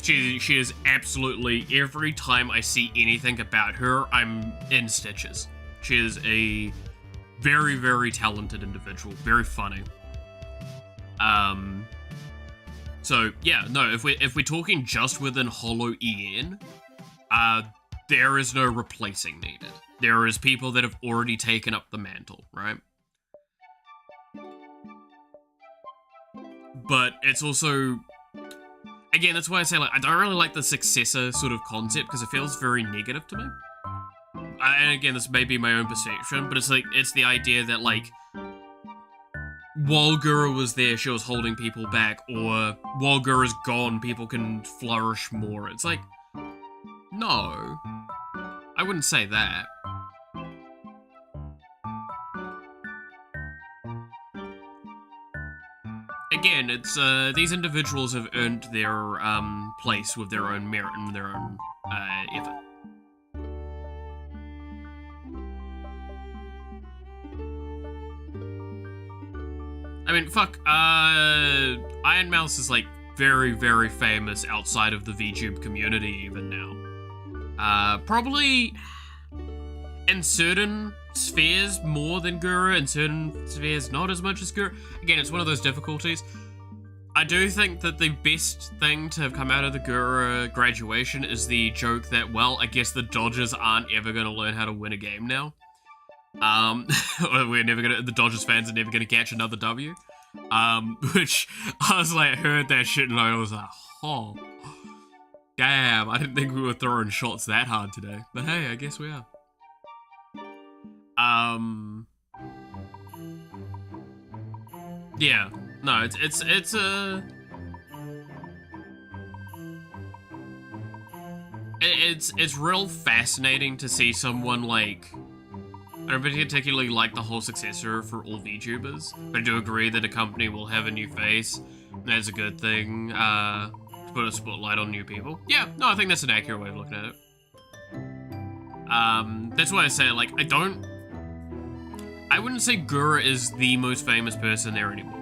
She is absolutely, every time I see anything about her, I'm in stitches. She is a very, very talented individual, very funny. So yeah, no, if we're talking just within Holo EN, there is no replacing needed. There is people that have already taken up the mantle, right? But it's also, again, that's why I say, like, I don't really like the successor sort of concept because it feels very negative to me. And again, this may be my own perception, but it's like, it's the idea that, like, while Gura was there, she was holding people back, or while Gura's gone, people can flourish more. It's like, no, I wouldn't say that. Again, it's, these individuals have earned their, place with their own merit and their own, effort. I mean, fuck, Iron Mouse is, like, very, very famous outside of the VTube community even now. Probably in certain spheres more than Gura, in certain spheres not as much as Gura. Again, it's one of those difficulties. I do think that the best thing to have come out of the Gura graduation is the joke that, well, I guess the Dodgers aren't ever going to learn how to win a game now. The Dodgers fans are never gonna catch another W. Which I was like, heard that shit and I was like, oh, damn, I didn't think we were throwing shots that hard today. But hey, I guess we are. Yeah, no, it's real fascinating to see someone like, I don't particularly like the whole successor for all VTubers, but I do agree that a company will have a new face. That's a good thing. put a spotlight on new people. Yeah, no, I think that's an accurate way of looking at it. That's why I say, like, I wouldn't say Gura is the most famous person there anymore.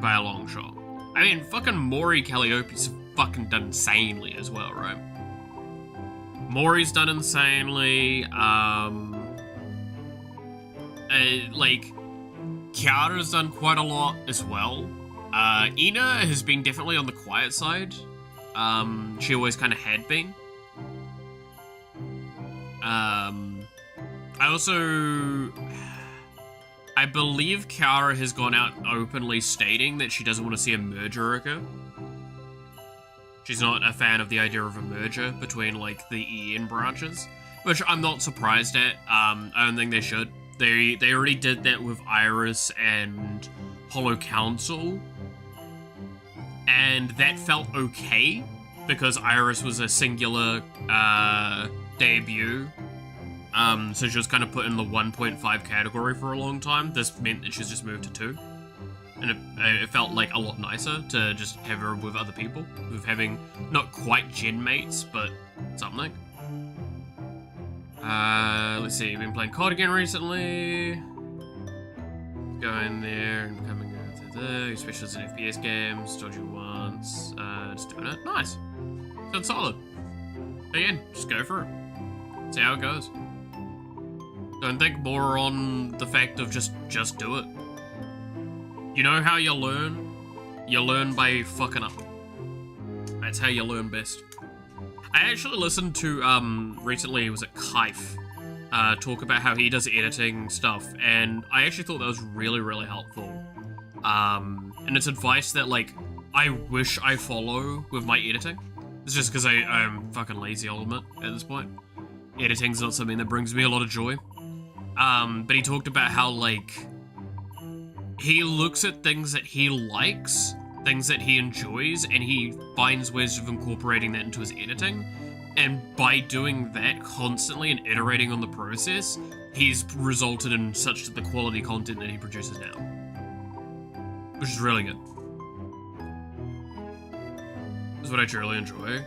By a long shot. I mean, fucking Maury Calliope's fucking done insanely as well, right? Maury's done insanely, like, Kiara's done quite a lot as well. Ina has been definitely on the quiet side. She always kind of had been. I believe Kiara has gone out openly stating that she doesn't want to see a merger occur. She's not a fan of the idea of a merger between, like, the EN branches, which I'm not surprised at. I don't think they should. They already did that with Iris and Holo Council, and that felt okay, because Iris was a singular, debut. So she was kind of put in the 1.5 category for a long time. This meant that she's just moved to 2. And it felt like a lot nicer to just have her with other people, with having not quite gen mates, but something. Let's see, I've been playing COD again recently. Go in there and coming over there. Specialists in FPS games, dodgy once. Just doing it. Nice. Sounds solid. Again, just go for it. See how it goes. Don't think more on the fact of just do it. You know how you learn? You learn by fucking up. That's how you learn best. I actually listened to, recently, was it Kaif, talk about how he does editing stuff, and I actually thought that was really, really helpful. And it's advice that, like, I wish I follow with my editing. It's just because I'm fucking lazy, I'll admit, at this point. Editing's not something that brings me a lot of joy. But he talked about how, like, he looks at things that he likes, things that he enjoys, and he finds ways of incorporating that into his editing. And by doing that constantly and iterating on the process, he's resulted in such the quality content that he produces now. Which is really good. This is what I truly enjoy.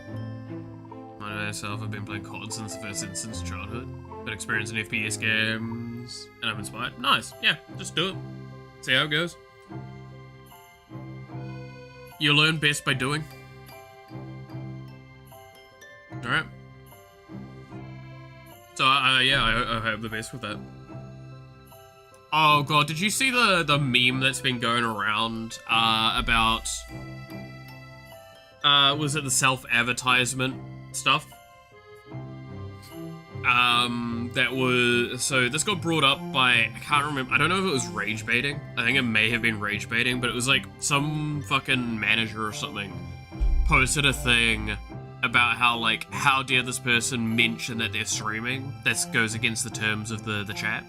I myself have been playing COD since the first instance of childhood, but experiencing FPS games, and I'm inspired. Nice, yeah, just do it. See how it goes. You learn best by doing. Alright. So, yeah, I hope the best with that. Oh god, did you see the meme that's been going around, about, was it the self-advertisement stuff? That was, so this got brought up by, I can't remember, I don't know if it was rage baiting. I think it may have been rage baiting, but it was like some fucking manager or something posted a thing about how, like, how dare this person mention that they're streaming? That goes against the terms of the chat.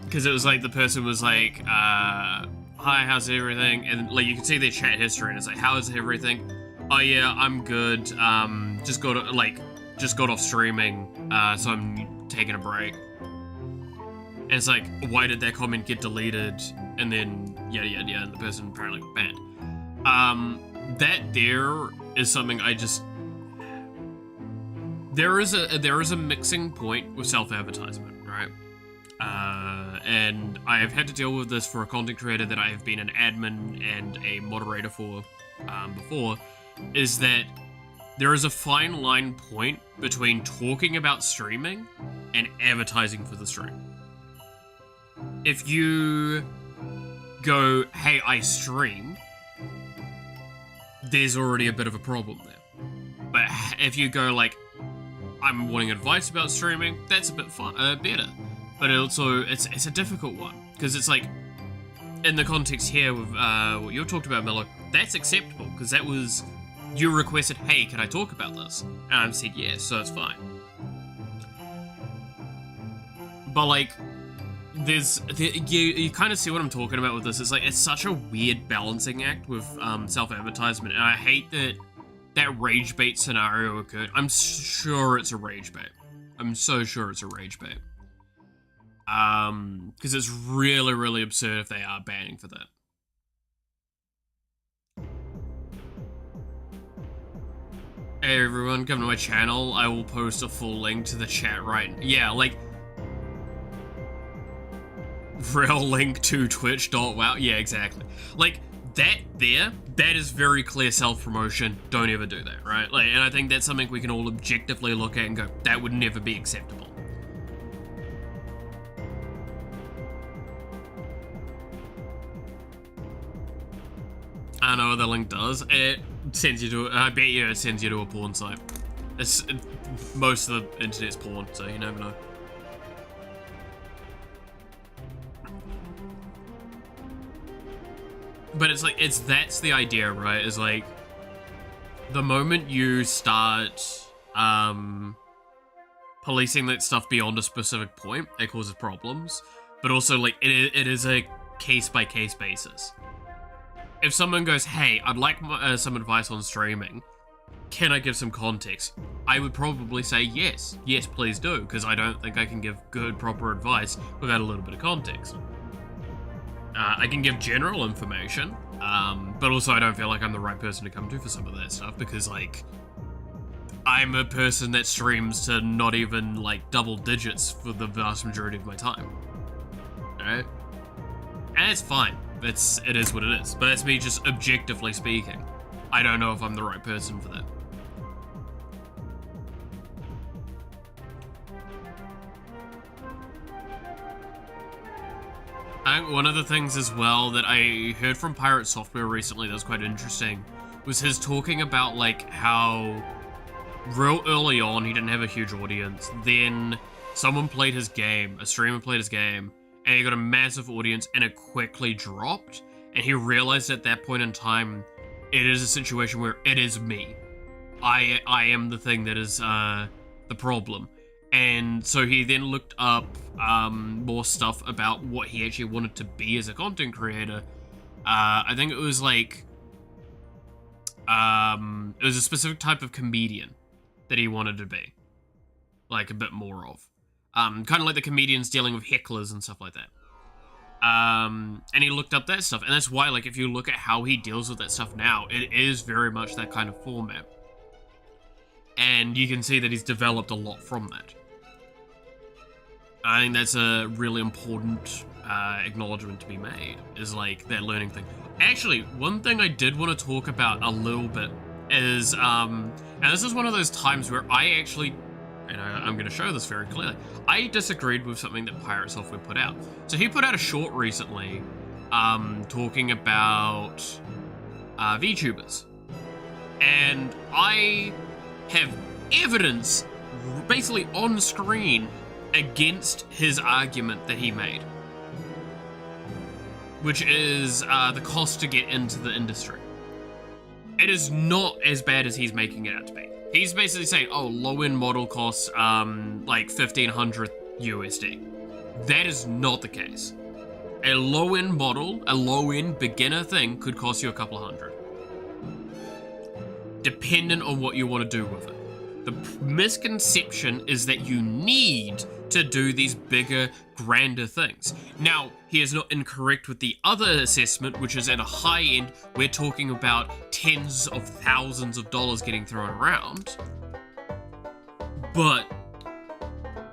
Because it was like, the person was like, hi, how's everything? And, like, you can see their chat history, and it's like, how is everything? Oh yeah, I'm good, just got off streaming, so I'm taking a break. And it's like, why did that comment get deleted? And then, yada yada yada, and the person apparently got banned. That there is something I just... There is a mixing point with self-advertisement, right? And I have had to deal with this for a content creator that I have been an admin and a moderator for, before, is that there is a fine line point between talking about streaming and advertising for the stream. If you go, hey, I stream, there's already a bit of a problem there. But if you go like, I'm wanting advice about streaming, that's a bit better. But also, it's a difficult one, because it's like, in the context here with what you talked about, Mello, that's acceptable, because that was, you requested, hey, can I talk about this? And I said yes, so it's fine. But like, you kind of see what I'm talking about with this. It's like, it's such a weird balancing act with self-advertisement, and I hate that that rage bait scenario occurred. I'm sure it's a rage bait. I'm so sure it's a rage bait. Because it's really, really absurd if they are banning for that. Hey everyone, come to my channel. I will post a full link to the chat right now. Yeah, like... Real link to twitch.wow. Yeah, exactly. Like, that is very clear self-promotion. Don't ever do that, right? Like, and I think that's something we can all objectively look at and go, that would never be acceptable. I know what the link does. It sends you to, I bet you it sends you to a porn site. Most of the internet's porn, so you never know. But it's like, that's the idea, right? Is like, the moment you start, policing that stuff beyond a specific point, it causes problems. But also, like, it is a case-by-case basis. If someone goes, hey, I'd like some advice on streaming, can I give some context? I would probably say yes. Yes, please do, because I don't think I can give good, proper advice without a little bit of context. I can give general information, but also I don't feel like I'm the right person to come to for some of that stuff, because, like, I'm a person that streams to not even, like, double digits for the vast majority of my time. Alright? And it's fine. It is what it is. But that's me just objectively speaking. I don't know if I'm the right person for that. I think one of the things as well that I heard from Pirate Software recently that was quite interesting was his talking about, like, how real early on he didn't have a huge audience. Then someone played his game, a streamer played his game, and he got a massive audience, and it quickly dropped. And he realized at that point in time, it is a situation where it is me. I am the thing that is the problem. And so he then looked up more stuff about what he actually wanted to be as a content creator. I think it was like, it was a specific type of comedian that he wanted to be. Like, a bit more of. Kind of like the comedians dealing with hecklers and stuff like that. And he looked up that stuff, and that's why, like, if you look at how he deals with that stuff now, it is very much that kind of format. And you can see that he's developed a lot from that. I think that's a really important acknowledgement to be made, is, like, that learning thing. Actually, one thing I did want to talk about a little bit is, and this is one of those times where I actually, and I'm going to show this very clearly, I disagreed with something that Pirate Software put out. So he put out a short recently, talking about VTubers. And I have evidence, basically on screen, against his argument that he made. Which is the cost to get into the industry. It is not as bad as he's making it out to be. He's basically saying, oh, low-end model costs like $1,500 USD. That is not the case. A low-end model, a low-end beginner thing could cost you a couple of hundred. Dependent on what you want to do with it. The misconception is that you need to do these bigger, grander things. Now, he is not incorrect with the other assessment, which is at a high end, we're talking about tens of thousands of dollars getting thrown around. But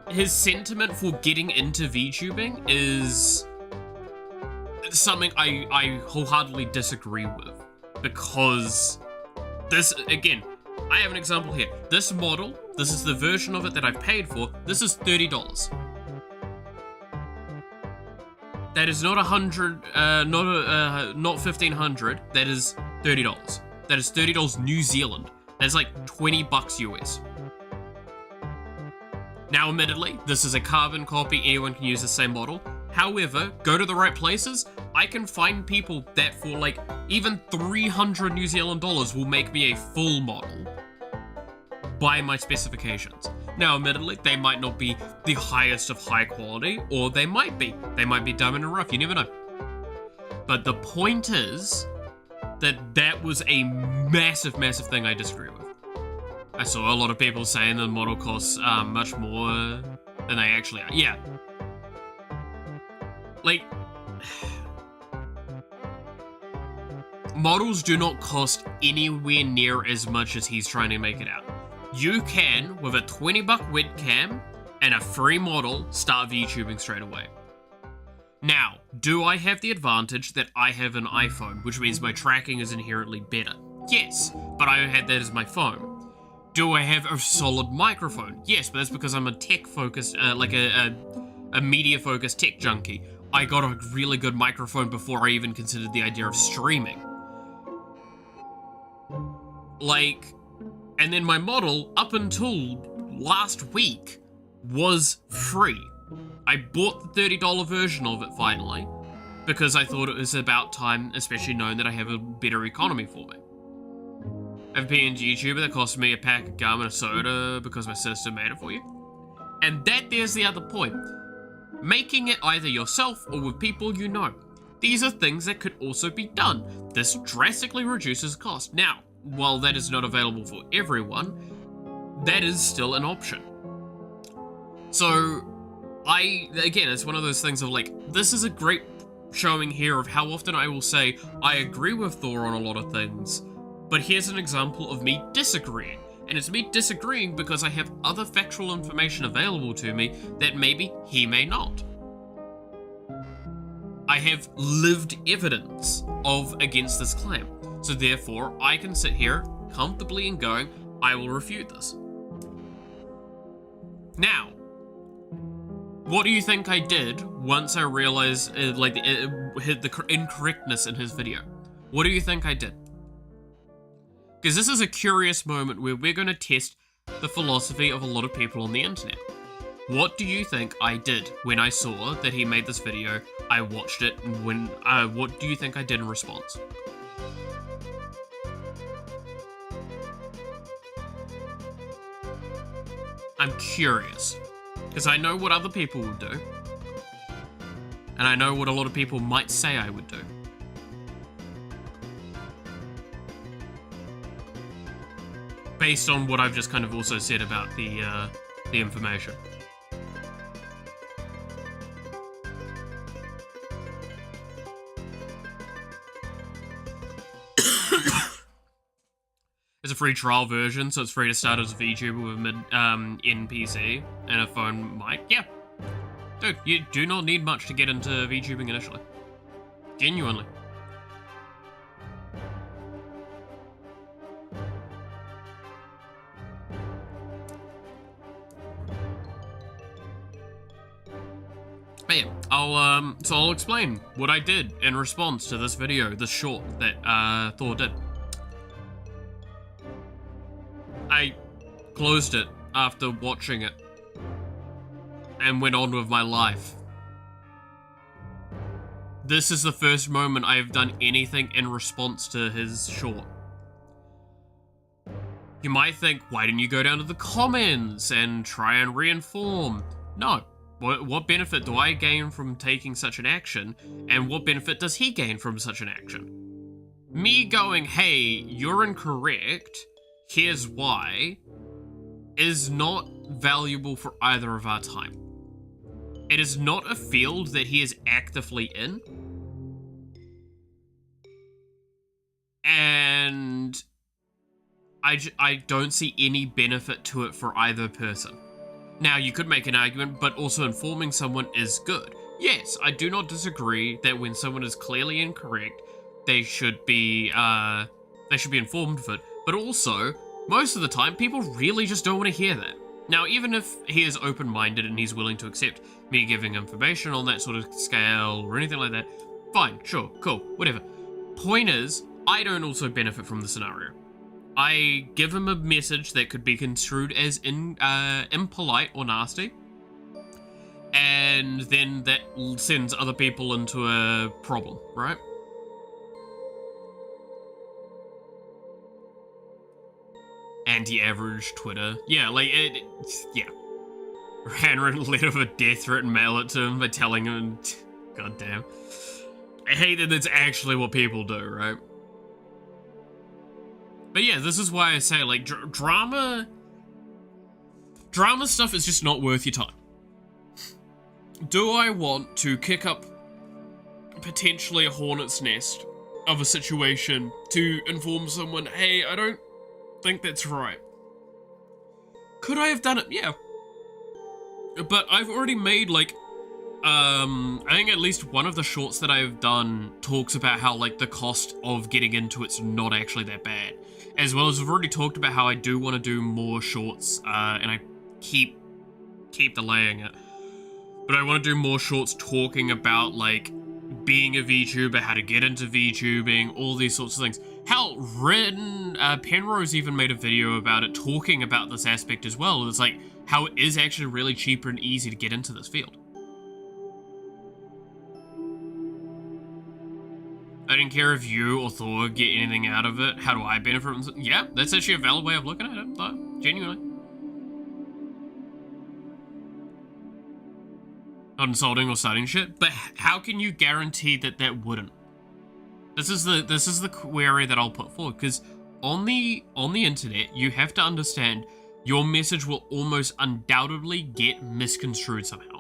his sentiment for getting into VTubing is something I wholeheartedly disagree with. Because this, again, I have an example here. This model, this is the version of it that I've paid for, this is $30. That is not not 1,500, that is $30. That is $30 New Zealand. That is like 20 bucks US. Now, admittedly, this is a carbon copy, anyone can use the same model. However, go to the right places, I can find people that for like even 300 New Zealand dollars will make me a full model by my specifications. Now, admittedly, they might not be the highest of high quality, or they might be. They might be diamond and rough, you never know. But the point is that that was a massive, massive thing I disagree with. I saw a lot of people saying the model costs much more than they actually are. Yeah. Like, models do not cost anywhere near as much as he's trying to make it out. you can, with a $20 webcam and a free model, start VTubing straight away. Now, do I have the advantage that I have an iPhone, which means my tracking is inherently better? Yes, but I had that as my phone. Do I have a solid microphone? Yes, but that's because I'm a tech-focused, like a media-focused tech junkie. I got a really good microphone before I even considered the idea of streaming. Like, and then my model, up until last week, was free. I bought the $30 version of it finally, because I thought it was about time, especially knowing that I have a better economy for me. I have a PNG YouTuber that cost me a pack of gum and a soda because my sister made it for you. And there's the other point. Making it either yourself or with people you know. These are things that could also be done. This drastically reduces cost. Now, while that is not available for everyone, that is still an option. So, again, it's one of those things of like, this is a great showing here of how often I will say, I agree with Thor on a lot of things, but here's an example of me disagreeing. And it's me disagreeing because I have other factual information available to me that maybe he may not. I have lived evidence against this claim. So therefore, I can sit here comfortably and going, I will refute this. Now, what do you think I did once I realized the incorrectness in his video? What do you think I did? Because this is a curious moment where we're going to test the philosophy of a lot of people on the internet. What do you think I did when I saw that he made this video? I watched it, and what do you think I did in response? I'm curious, because I know what other people will do, and I know what a lot of people might say I would do. Based on what I've just kind of also said about the information. It's a free trial version, so it's free to start as a VTuber with mid NPC and a phone mic. Yeah. Dude, you do not need much to get into VTubing initially. Genuinely. But yeah, I'll explain what I did in response to this video, this short that Thor did. I closed it after watching it and went on with my life. This is the first moment I have done anything in response to his short. You might think, why didn't you go down to the comments and try and reinform? No. What benefit do I gain from taking such an action, and what benefit does he gain from such an action? Me going, hey, you're incorrect, here's why, is not valuable for either of our time. It is not a field that he is actively in. And I don't see any benefit to it for either person. Now, you could make an argument, but also informing someone is good. Yes, I do not disagree that when someone is clearly incorrect, they should be informed of it. But also, most of the time, people really just don't want to hear that. Now, even if he is open-minded and he's willing to accept me giving information on that sort of scale or anything like that, fine, sure, cool, whatever. Point is, I don't also benefit from the scenario. I give him a message that could be construed as impolite or nasty, and then that sends other people into a problem, right? Anti-average Twitter. Yeah, like, yeah. Handwritten letter of a death threat and mail it to him by telling him, God damn. I hate that that's actually what people do, right? But yeah, this is why I say, like, drama stuff is just not worth your time. Do I want to kick up potentially a hornet's nest of a situation to inform someone, hey, I don't think that's right? Could I have done it? Yeah. But I've already made, like, I think at least one of the shorts that I've done talks about how, like, the cost of getting into it's not actually that bad. As well as I've already talked about how I do want to do more shorts, and I keep delaying it. But I want to do more shorts talking about, like, being a VTuber, how to get into VTubing, all these sorts of things. Hell, Penrose even made a video about it, talking about this aspect as well. It's like, how it is actually really cheaper and easy to get into this field. I didn't care if you or Thor get anything out of it. How do I benefit from it? Yeah, that's actually a valid way of looking at it, though. Genuinely. Not insulting or starting shit, but how can you guarantee that that wouldn't? This is the query that I'll put forward, because on the internet, you have to understand your message will almost undoubtedly get misconstrued somehow.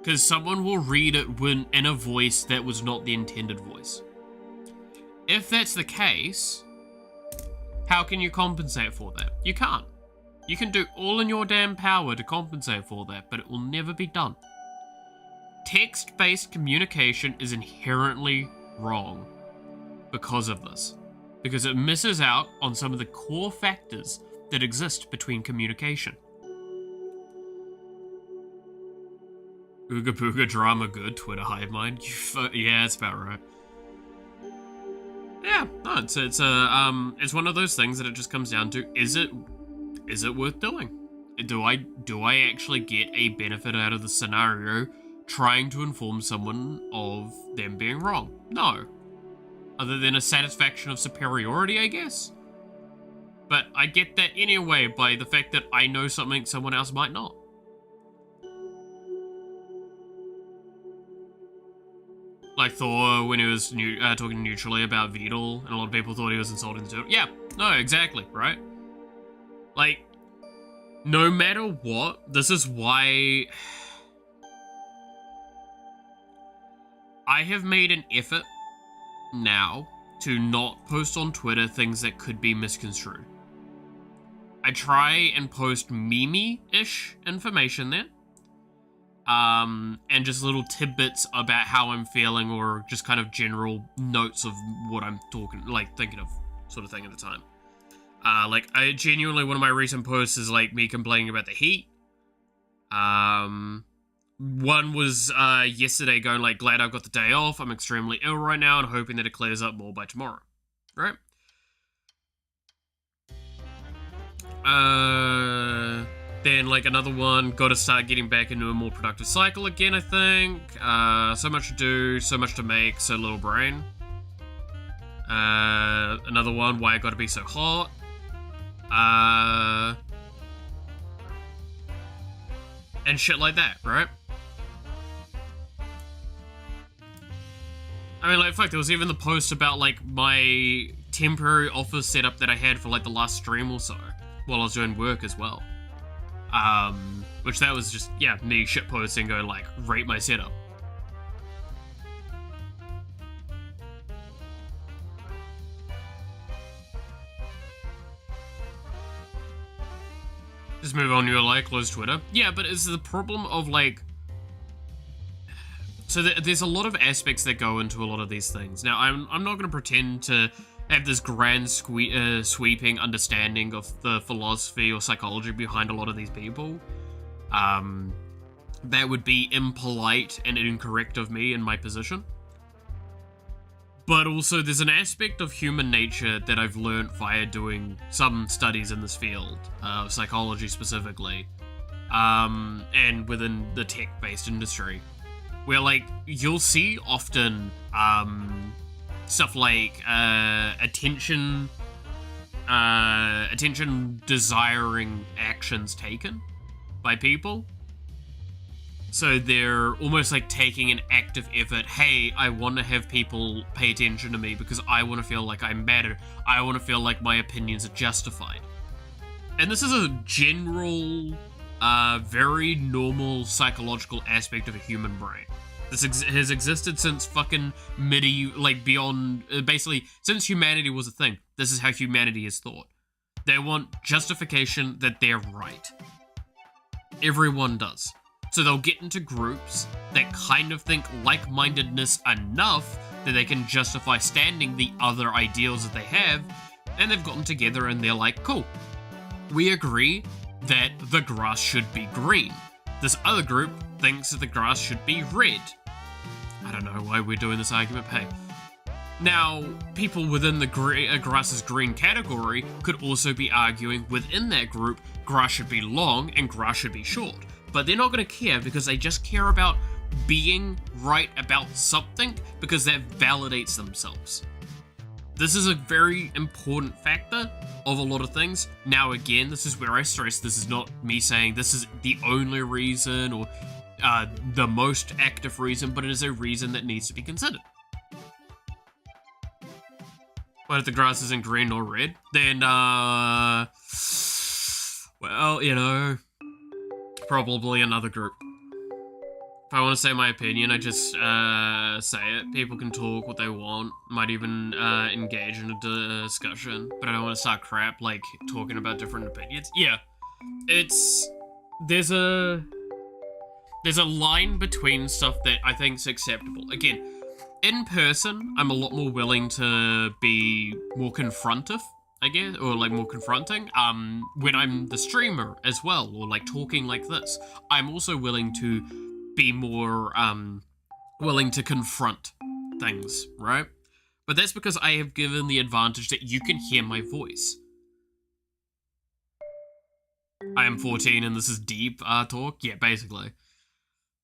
Because someone will read it in a voice that was not the intended voice. If that's the case, how can you compensate for that? You can't. You can do all in your damn power to compensate for that, but it will never be done. Text-based communication is inherently wrong because of this. Because it misses out on some of the core factors that exist between communication. Ooga Booga Drama Good, Twitter hive mind. Yeah, that's about right. Yeah, no, it's one of those things that it just comes down to, is it worth doing? Do I actually get a benefit out of the scenario trying to inform someone of them being wrong? No. Other than a satisfaction of superiority, I guess. But I get that anyway by the fact that I know something someone else might not. Like Thor, when he was talking neutrally about Vidal, and a lot of people thought he was insulting the turtle. Yeah, no, exactly, right? Like, no matter what, this is why I have made an effort now to not post on Twitter things that could be misconstrued. I try and post meme-ish information there. And just little tidbits about how I'm feeling, or just kind of general notes of what I'm thinking of, sort of thing at the time. Like, I genuinely, one of my recent posts is, like, me complaining about the heat. One was, yesterday going, like, glad I got the day off, I'm extremely ill right now, and hoping that it clears up more by tomorrow. Right? Then, like, another one, gotta start getting back into a more productive cycle again, I think. So much to do, so much to make, so little brain. Another one, why I gotta be so hot. And shit like that, right? I mean, like, fuck, there was even the post about, like, my temporary office setup that I had for, like, the last stream or so, while I was doing work as well. Which that was just, yeah, me shitposting, going, like, rate my setup. Just move on, you're like, close Twitter. Yeah, but it's the problem of, like... So there's a lot of aspects that go into a lot of these things. Now, I'm not going to pretend to have this grand sweeping understanding of the philosophy or psychology behind a lot of these people. That would be impolite and incorrect of me in my position. But also, there's an aspect of human nature that I've learned via doing some studies in this field, psychology specifically, and within the tech-based industry, where, like, you'll see often stuff like attention-desiring actions taken by people. So they're almost like taking an active effort. Hey, I want to have people pay attention to me because I want to feel like I matter. I want to feel like my opinions are justified. And this is a general, very normal psychological aspect of a human brain. This has existed since fucking beyond, basically, since humanity was a thing. This is how humanity is thought. They want justification that they're right. Everyone does. So they'll get into groups that kind of think like-mindedness enough that they can justify standing the other ideals that they have, and they've gotten together and they're like, cool, we agree that the grass should be green. This other group thinks that the grass should be red. I don't know why we're doing this argument, hey. Now, people within the grass is green category could also be arguing within that group, grass should be long and grass should be short. But they're not going to care because they just care about being right about something because that validates themselves. This is a very important factor of a lot of things. Now again, this is where I stress, this is not me saying this is the only reason or the most active reason, but it is a reason that needs to be considered. But if the grass isn't green or red, then, well, you know, probably another group. If I want to say my opinion, I just say it. People can talk what they want, might even engage in a discussion, but I don't want to start crap, like, talking about different opinions. Yeah, there's a line between stuff that I think is acceptable. Again, in person, I'm a lot more willing to be more confrontive, I guess, or like more confronting. When I'm the streamer as well, or like talking like this, I'm also willing to be more willing to confront things, right? But that's because I have given the advantage that you can hear my voice. I am 14 and this is deep talk, yeah, basically.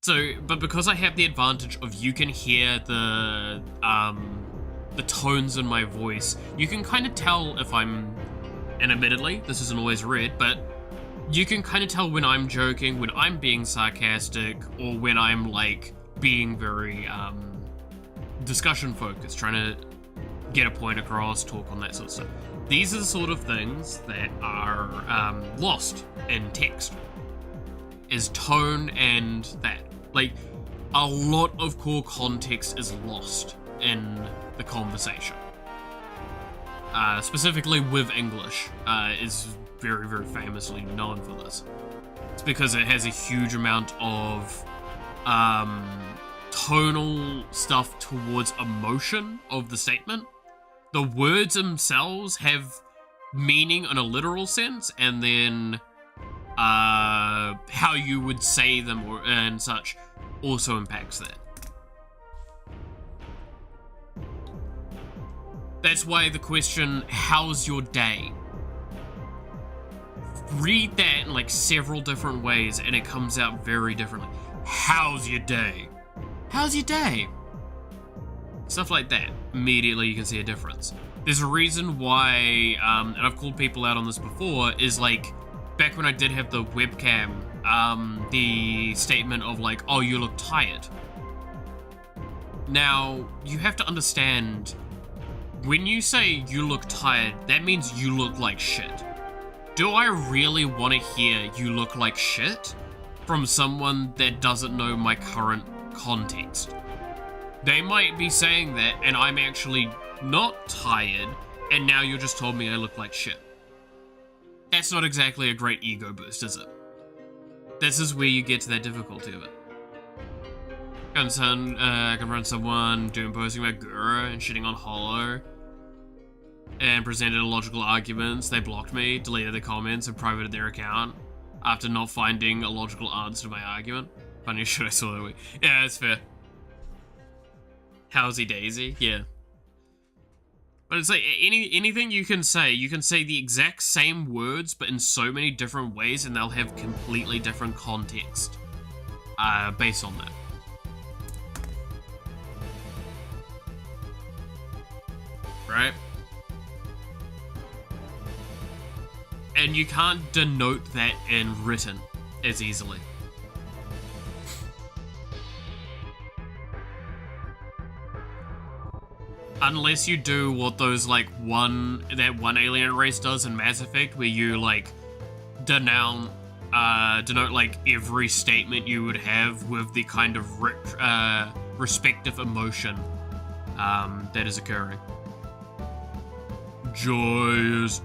So, but because I have the advantage of you can hear the tones in my voice, you can kind of tell if I'm, and admittedly, this isn't always red, but you can kind of tell when I'm joking, when I'm being sarcastic, or when I'm, like, being very, discussion focused, trying to get a point across, talk on that sort of stuff. These are the sort of things that are, lost in text. Is tone and that. Like, a lot of core context is lost in the conversation. Specifically with English, is very, very famously known for this. It's because it has a huge amount of tonal stuff towards emotion of the statement. The words themselves have meaning in a literal sense, and then how you would say them or and such also impacts that. That's why the question, how's your day? Read that in like several different ways and it comes out very differently. How's your day? How's your day? Stuff like that. Immediately you can see a difference. There's a reason why, and I've called people out on this before, is like, back when I did have the webcam, the statement of like, oh, you look tired. Now, you have to understand, when you say you look tired, that means you look like shit. Do I really want to hear you look like shit from someone that doesn't know my current context? They might be saying that, and I'm actually not tired, and now you just told me I look like shit. That's not exactly a great ego boost, is it? This is where you get to that difficulty of it. I can run someone doing posting about Gura and shitting on Holo, and presented illogical arguments. They blocked me, deleted the comments, and privated their account after not finding a logical answer to my argument. Funny shit I saw that week. Yeah, that's fair. Howsy Daisy? Yeah. But it's like anything you can say the exact same words, but in so many different ways, and they'll have completely different context based on that. Right? And you can't denote that in written as easily. Unless you do what those, like, that one alien race does in Mass Effect, where you, like, denote, like, every statement you would have with the kind of respective emotion that is occurring. joyous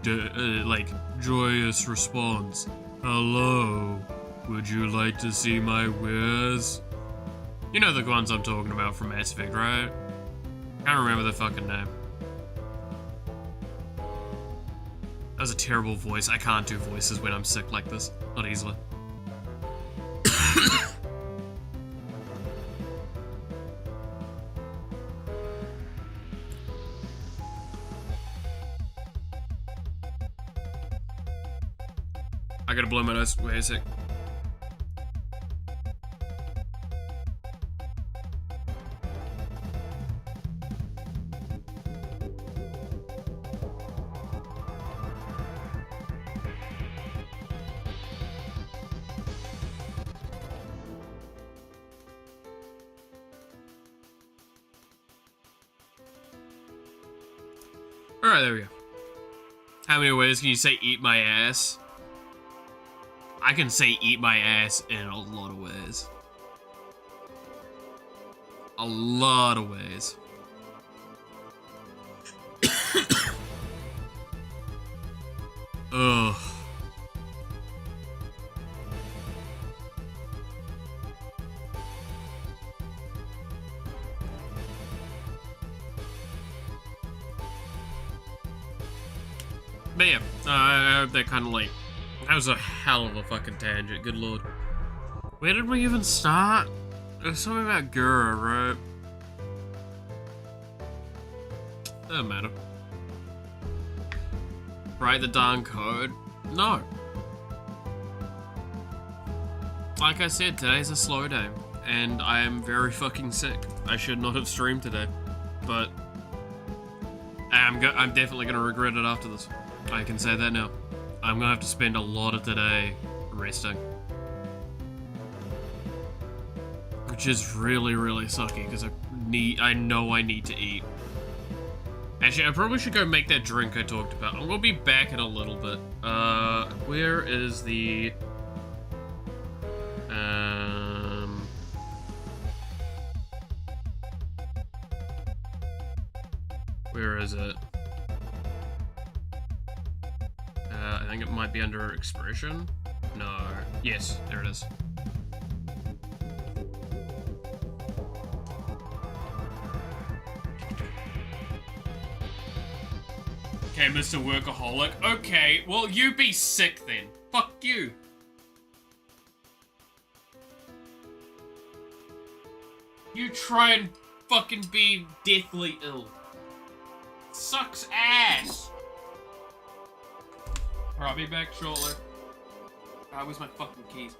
response. Hello, would you like to see my wares? You know the ones I'm talking about from Mass Effect, right? Can't remember the fucking name. That was a terrible voice. I can't do voices when I'm sick like this. Not easily. I gotta blow my nose. Wait a sec. Alright, there we go. How many ways can you say eat my ass? I can say eat my ass in a lot of ways. A lot of ways. Ugh. But yeah, I hope that kind of like, that was a hell of a fucking tangent, good lord. Where did we even start? There's something about Gura, right? Doesn't matter. Write the darn code? No. Like I said, today's a slow day, and I am very fucking sick. I should not have streamed today, but I'm definitely gonna regret it after this. I can say that now. I'm gonna have to spend a lot of today resting. Which is really, really sucky, because I know I need to eat. Actually, I probably should go make that drink I talked about. I'm gonna be back in a little bit. Where is the... Where is it? I think it might be under expression. No. Yes, there it is. Okay, Mr. Workaholic. Okay, well, you be sick then. Fuck you. You try and fucking be deathly ill. Sucks ass. Alright, I'll be back shortly. Where's my fucking keys?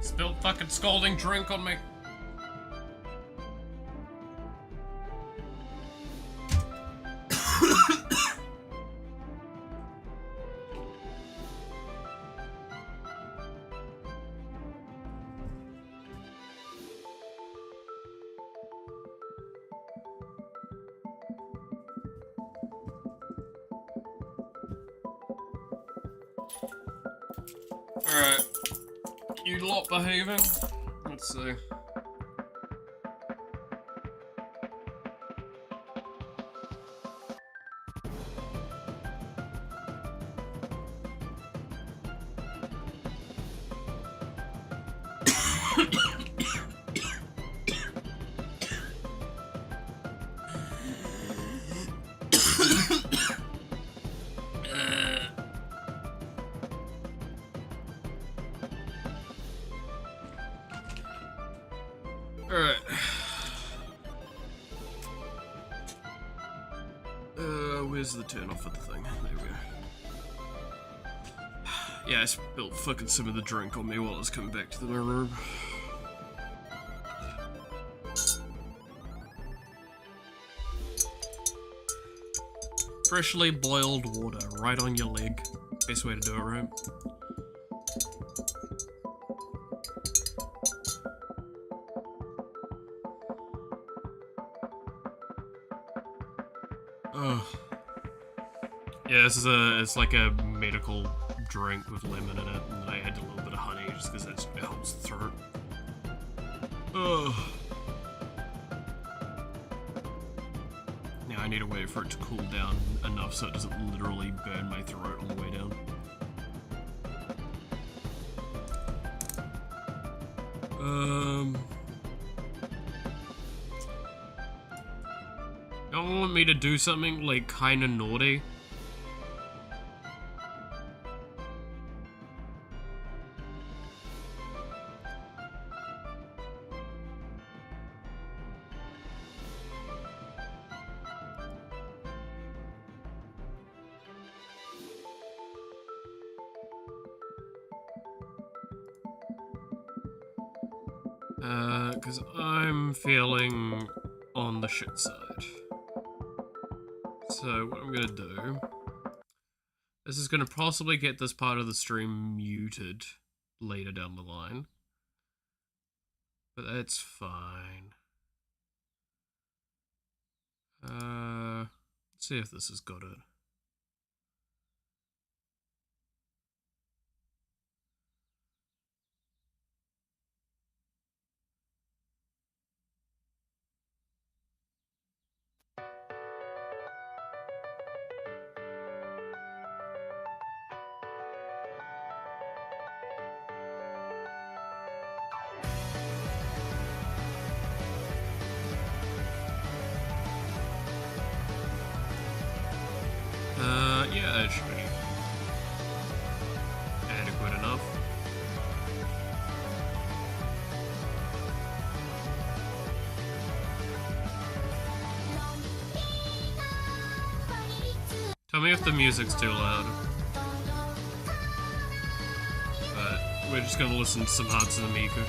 Spilled fucking scalding drink on me. Alright. You lot behaving? Let's see. Alright. Where's the turn off of the thing? There we go. Yeah, I spilled fucking some of the drink on me while I was coming back to my room. Freshly boiled water right on your leg. Best way to do it, right? Yeah, it's like a medical drink with lemon in it, and I add a little bit of honey just because it helps the throat. Ugh. Now I need to wait for it to cool down enough so it doesn't literally burn my throat on the way down. Y'all want me to do something like kinda naughty? Because I'm feeling on the shit side. So what I'm gonna do, this is gonna possibly get this part of the stream muted later down the line. But that's fine. Let's see if this has got it. Yeah, that should be adequate enough. Tell me if the music's too loud. But we're just gonna listen to some Hatsune Miku.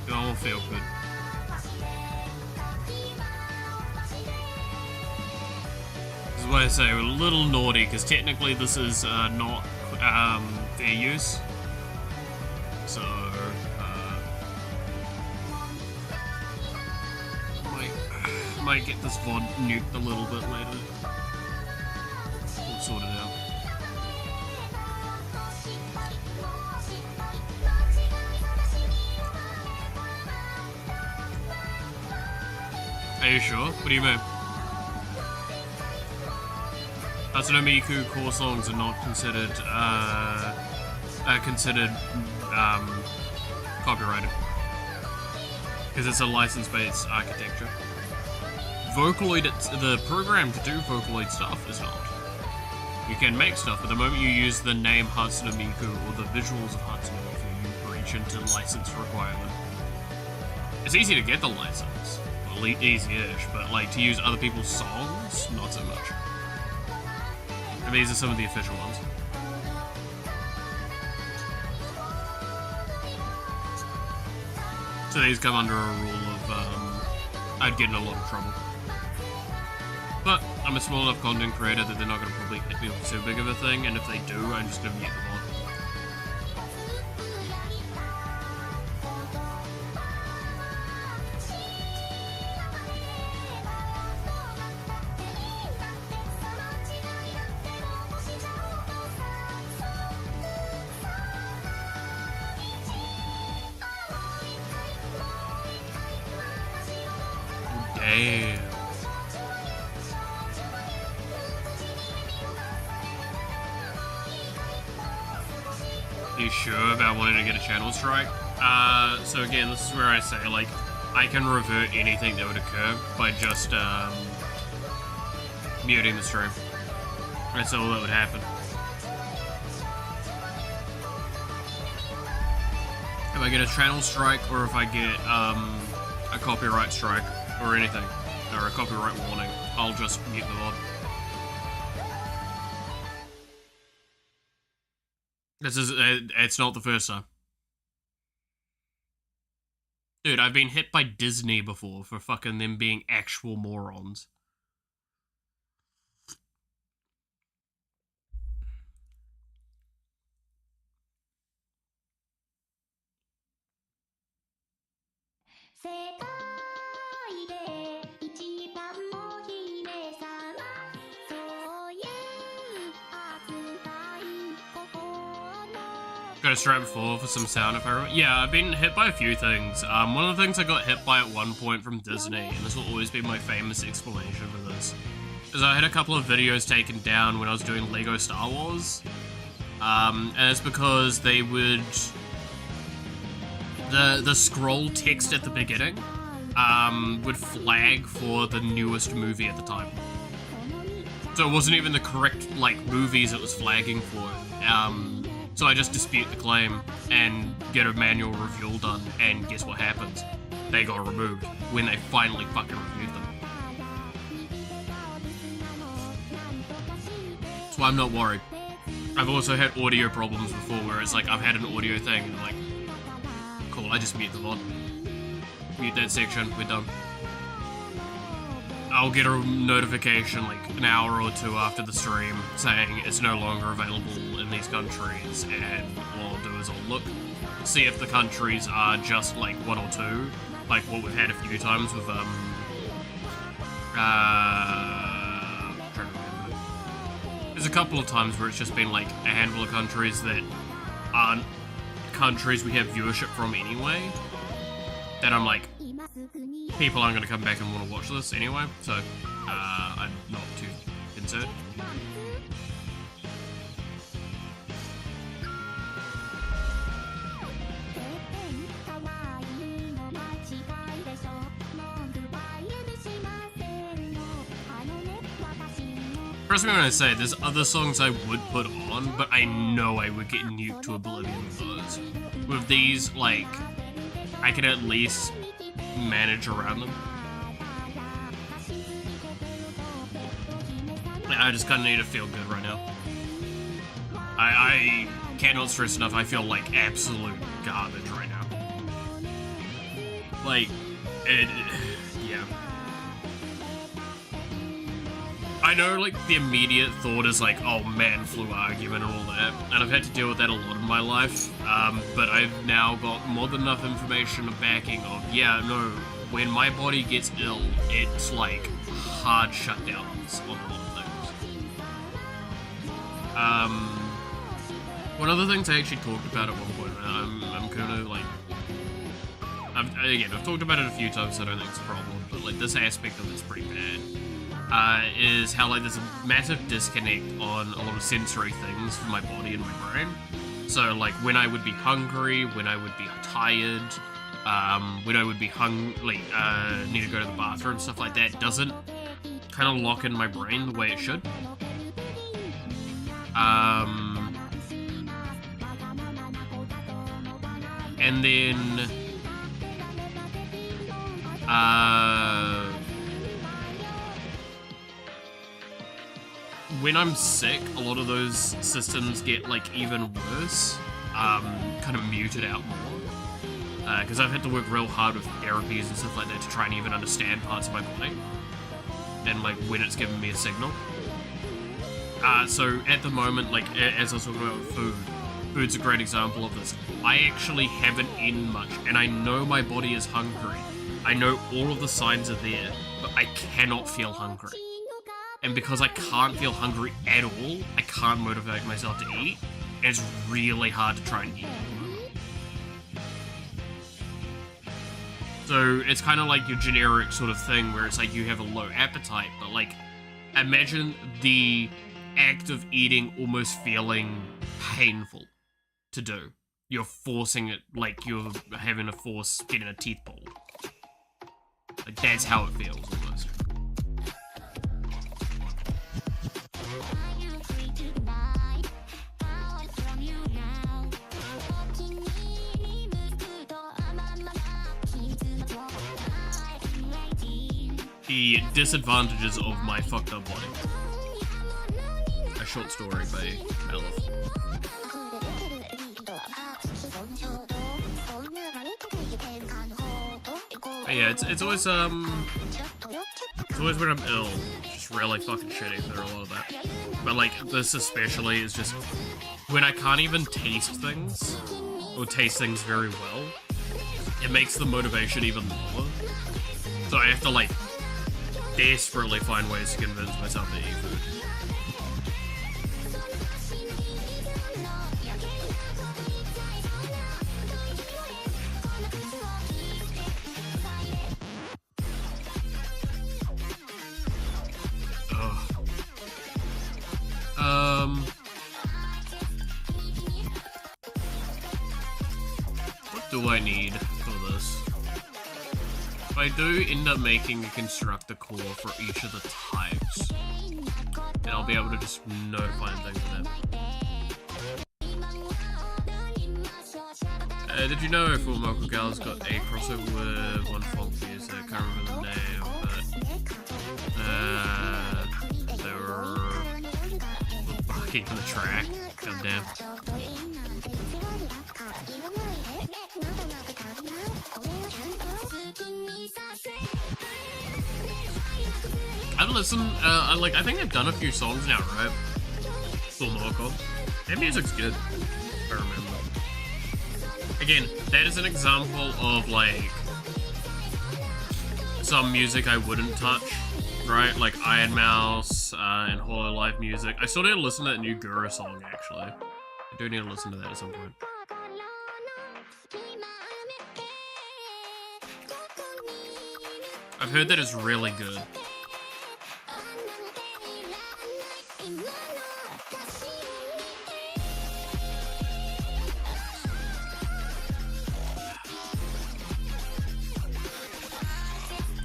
It all feel good. This is why I say we're a little naughty, because technically this is not fair use. So, might get this VOD nuked a little bit later. We'll sort it out. Are you sure? What do you mean? Hatsune Miku core songs are not considered copyrighted because it's a license-based architecture. Vocaloid, the program to do Vocaloid stuff is not. You can make stuff, but the moment you use the name Hatsune Miku or the visuals of Hatsune Miku, you breach into license requirement. It's easy to get the license, well, easy-ish, but like to use other people's songs, not so much. And these are some of the official ones. So these come under a rule of, I'd get in a lot of trouble. But I'm a small enough content creator that they're not going to probably hit me with too big of a thing, and if they do, I'm just going to mute them on. Damn. You sure about wanting to get a channel strike? So again, this is where I say, like, I can revert anything that would occur by just, muting the stream. That's all that would happen. If I get a channel strike, or if I get, a copyright strike, or anything, or a copyright warning, I'll just mute the mod. It's not the first time. Dude, I've been hit by Disney before for fucking them being actual morons. Got a strap before for some sound if I remember. Yeah, I've been hit by a few things. One of the things I got hit by at one point from Disney, and this will always be my famous explanation for this, is I had a couple of videos taken down when I was doing Lego Star Wars. And it's because they would... The scroll text at the beginning would flag for the newest movie at the time. So it wasn't even the correct, like, movies it was flagging for. So I just dispute the claim and get a manual review done, and guess what happens? They got removed when they finally fucking reviewed them. So I'm not worried. I've also had audio problems before where it's like, I've had an audio thing and like, cool, I just mute the mod. Mute that section, we're done. I'll get a notification like an hour or two after the stream saying it's no longer available in these countries, and what I'll do is I'll look, see if the countries are just like one or two, like what we've had a few times with, I'm trying to remember. There's a couple of times where it's just been like a handful of countries that aren't countries we have viewership from anyway, that I'm like, people aren't going to come back and want to watch this anyway, so I'm not too concerned. Trust me when I say, there's other songs I would put on, but I know I would get nuked to oblivion with those. With these, like, I can at least manage around them. I just kinda need to feel good right now. I cannot stress enough, I feel like absolute garbage right now. Like, yeah. I know, like, the immediate thought is like, oh man, flu argument and all that, and I've had to deal with that a lot in my life, but I've now got more than enough information of backing of, yeah, no, when my body gets ill, it's like hard shutdowns on a lot of things. One of the things I actually talked about at one point, I'm kind of like, I've talked about it a few times, so I don't think it's a problem, but like this aspect of it's pretty bad, is how like there's a massive disconnect on a lot of sensory things for my body and my brain. So like when I would be hungry, when I would be tired, when I would be need to go to the bathroom, stuff like that doesn't kind of lock in my brain the way it should. And then, when I'm sick, a lot of those systems get like even worse, kind of muted out more. Because I've had to work real hard with therapies and stuff like that to try and even understand parts of my body and like when it's giving me a signal. So at the moment, like as I was talking about food's a great example of this. I actually haven't eaten much, and I know my body is hungry. I know all of the signs are there, but I cannot feel hungry. And because I can't feel hungry at all, I can't motivate myself to eat, and it's really hard to try and eat. So it's kind of like your generic sort of thing where it's like you have a low appetite, but like imagine the act of eating almost feeling painful to do. You're forcing it, like you're having to force getting a teeth pulled. Like that's how it feels almost. The disadvantages of my fucked up body. A short story by Melif. But yeah, it's always when I'm ill, just really fucking shitty through a lot of that. But like this especially is just when I can't even taste things or taste things very well, it makes the motivation even lower. So I have to like desperately find ways to convince myself to eat food. What do I need for this? If I do end up making a constructor core for each of the types, then I'll be able to just notify and things like that. Did you know Full Moco Gal's got a crossover with one folk music? I can't remember the name, but they were barking on the track. God damn. I've listened, I think they've done a few songs now, right? Full Moco. That music's good, if I remember. Again, that is an example of, like, some music I wouldn't touch, right? Like Iron Mouse, and Hololive music. I still need to listen to that new Gura song, actually. I do need to listen to that at some point. I've heard that it's really good.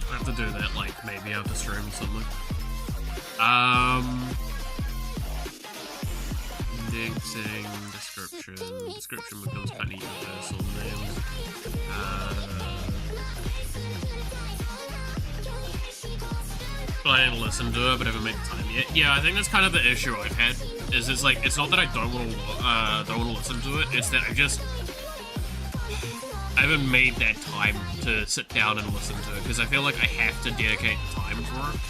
I have to do that, like, maybe after stream or something. Indexing, description. Description becomes kind of universal now. But I didn't listen to it, but I haven't made the time yet. Yeah, I think that's kind of the issue I've had. Is it's like, it's not that I don't want to listen to it, it's that I haven't made that time to sit down and listen to it, because I feel like I have to dedicate the time for it.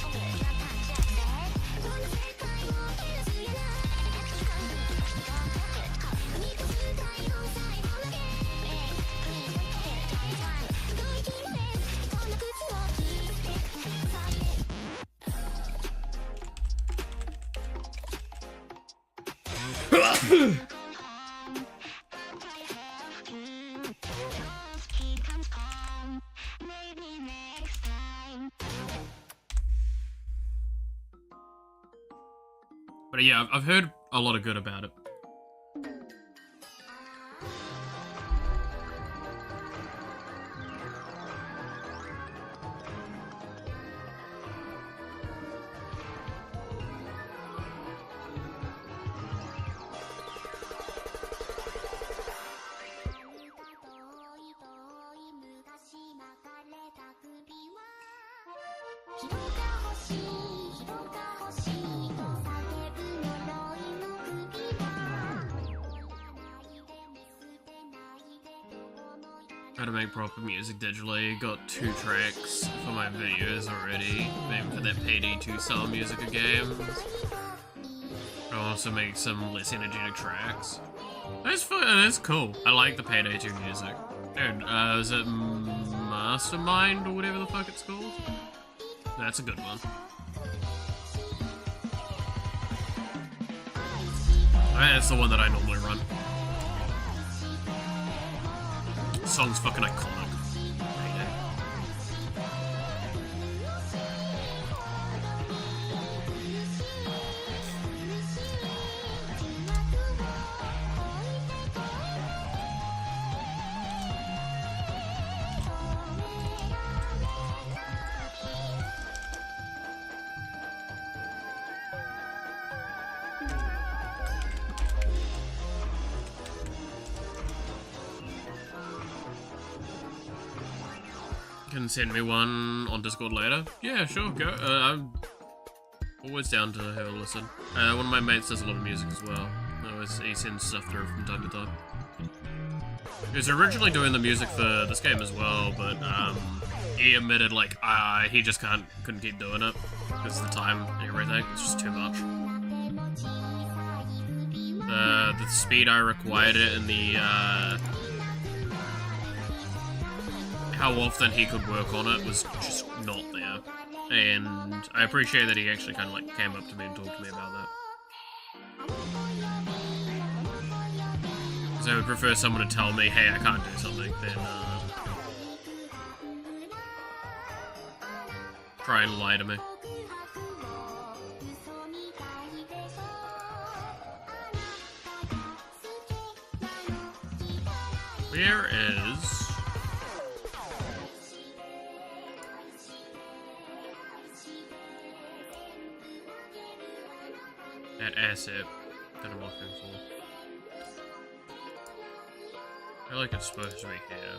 But yeah, I've heard a lot of good about it. how to make proper music digitally. Got 2 tracks for my videos already. Maybe for that PD2 style music of games. I'll also make some less energetic tracks. That's fun. That's cool. I like the Payday 2 music. Dude, is it Mastermind or whatever the fuck it's called? That's a good one. That's the one that I normally run. The song's fucking iconic. Can send me one on Discord later. Yeah, sure, go. I'm always down to have a listen. One of my mates does a lot of music as well. He sends stuff through from time to time. He was originally doing the music for this game as well, but he admitted like he just couldn't keep doing it because of the time and everything. It's just too much. The speed I required it and the how often he could work on it was just not there. And I appreciate that he actually kind of like came up to me and talked to me about that. Because I would prefer someone to tell me, hey, I can't do something, than try and lie to me. Where is... that asset that I'm looking for? I feel like it's supposed to be here.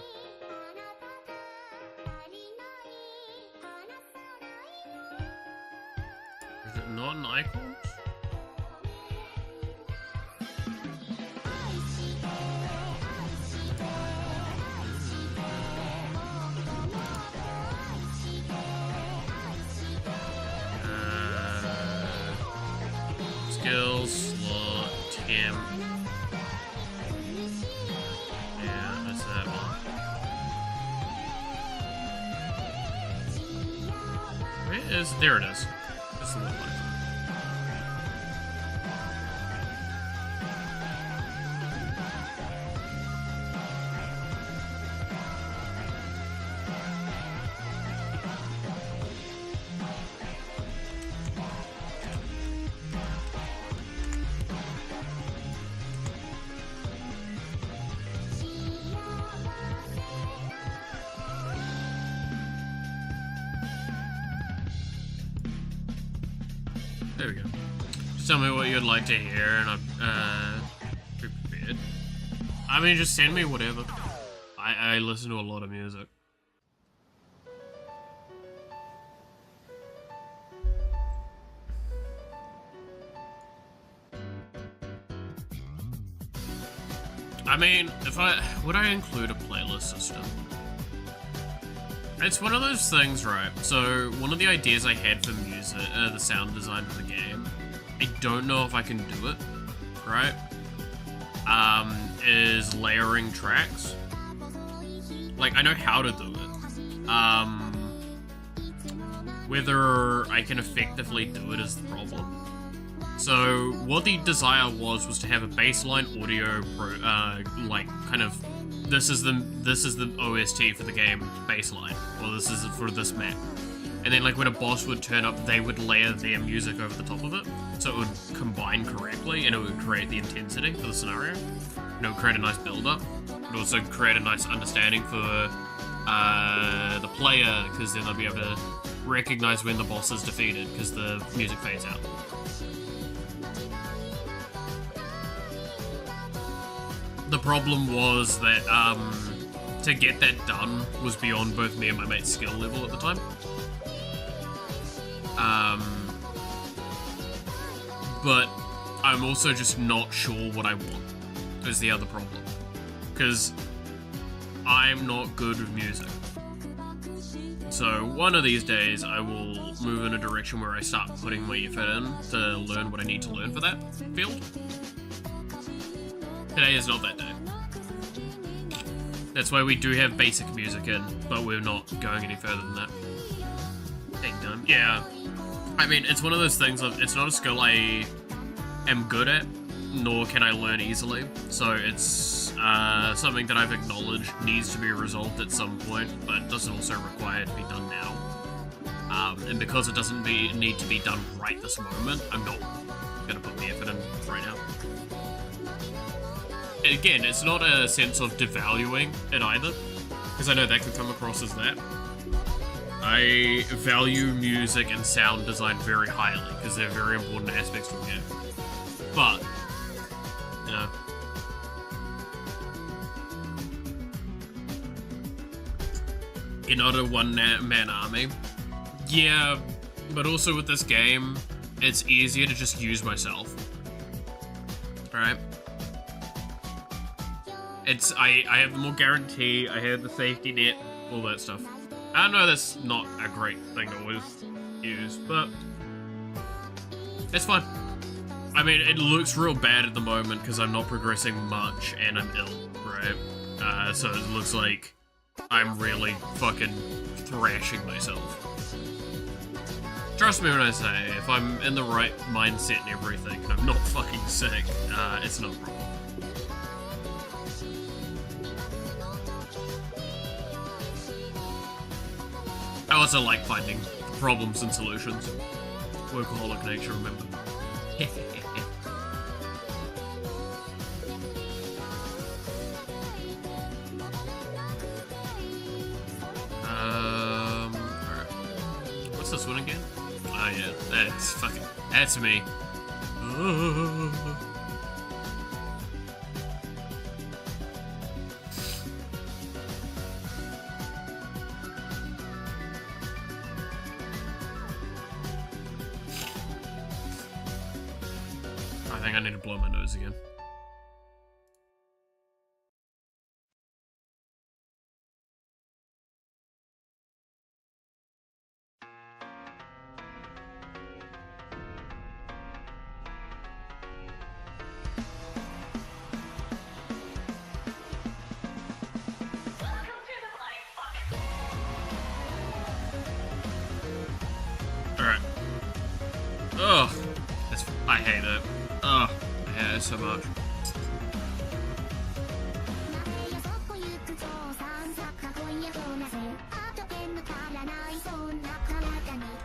Is it not an icon? Skills, slot, temp. Yeah, that's that one. Where is... there it is. That's the one. There we go. Just tell me what you'd like to hear, and I'd be prepared. I mean, just send me whatever. I listen to a lot of music. I mean, would I include a playlist system? It's one of those things, right? So, one of the ideas I had for music, the sound design for the game, I don't know if I can do it, right? Is layering tracks. Like, I know how to do it. Whether I can effectively do it is the problem. So, what the desire was to have a baseline audio, like, kind of, this is the OST for the game baseline, or this is for this map. And then, like, when a boss would turn up, they would layer their music over the top of it, so it would combine correctly, and it would create the intensity for the scenario. And it would create a nice build-up. It would also create a nice understanding for the player, because then they'll be able to recognize when the boss is defeated, because the music fades out. The problem was that, to get that done was beyond both me and my mate's skill level at the time. But I'm also just not sure what I want, is the other problem. Because I'm not good with music. So one of these days I will move in a direction where I start putting my effort in to learn what I need to learn for that field. Today is not that day. That's why we do have basic music in, but we're not going any further than that. Done. Yeah. I mean, it's one of those things of, it's not a skill I am good at, nor can I learn easily. So it's something that I've acknowledged needs to be resolved at some point, but doesn't also require to be done now. And because it doesn't need to be done right this moment, I'm not gonna put the effort in right now. Again, it's not a sense of devaluing it either, because I know that could come across as that. I value music and sound design very highly, because they're very important aspects from here. But, you know, you're not a one-man army. Yeah, but also with this game, it's easier to just use myself. Alright? I have the more guarantee, I have the safety net, all that stuff. I know that's not a great thing to always use, but it's fine. I mean, it looks real bad at the moment because I'm not progressing much and I'm ill, right? So it looks like I'm really fucking thrashing myself. Trust me when I say, if I'm in the right mindset and everything, and I'm not fucking sick, it's not a problem. I also like finding problems and solutions. Workaholic nature, remember. Alright. What's this one again? Oh yeah, that's me. I think I need to blow my nose again. Alright. Ugh. I hate it. Ugh. I hate it so much.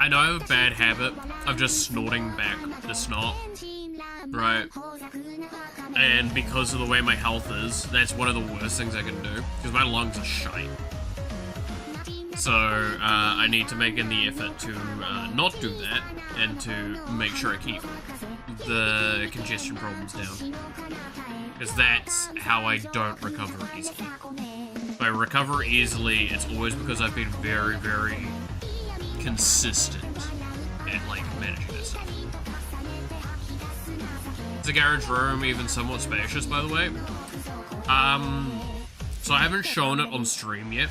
I know I have a bad habit of just snorting back the snot, right? And because of the way my health is, that's one of the worst things I can do, because my lungs are shite. So, I need to make in the effort to not do that, and to make sure I keep the congestion problems down. Because that's how I don't recover easily. If I recover easily, it's always because I've been very, very consistent at, like, managing this stuff. Is the garage room even somewhat spacious, by the way? So I haven't shown it on stream yet,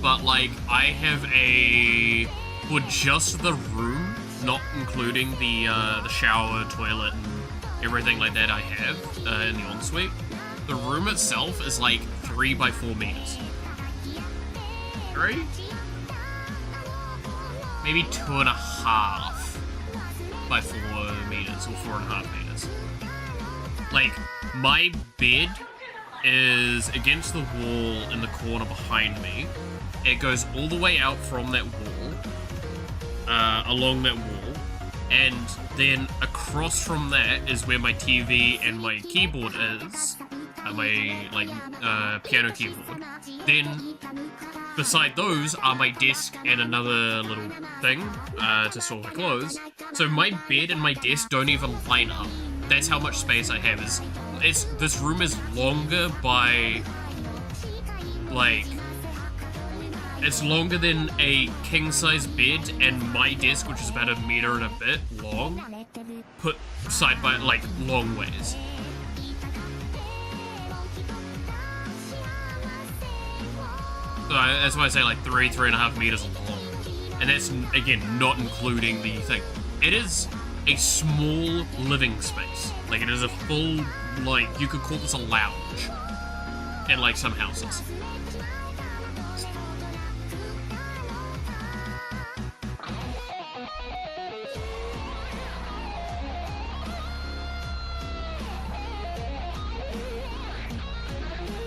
but, like, I have for just the room, not including the shower, toilet, and everything like that I have in the ensuite, the room itself is, like, 3 by 4 meters. 3? Maybe 2.5 by 4 meters, or 4.5 meters. Like, my bed is against the wall in the corner behind me. It goes all the way out from that wall, along that wall, and then across from that is where my TV and my keyboard is, my, like, piano keyboard. Then, beside those are my desk and another little thing, to store my clothes. So my bed and my desk don't even line up. That's how much space I have. This room is longer by, like, it's longer than a king-size bed and my desk, which is about 1 meter and a bit long, put side by, like, long ways. So that's why I say like 3.5 meters long. And that's, again, not including the thing. It is a small living space. Like, it is a full, like, you could call this a lounge in, like, some houses.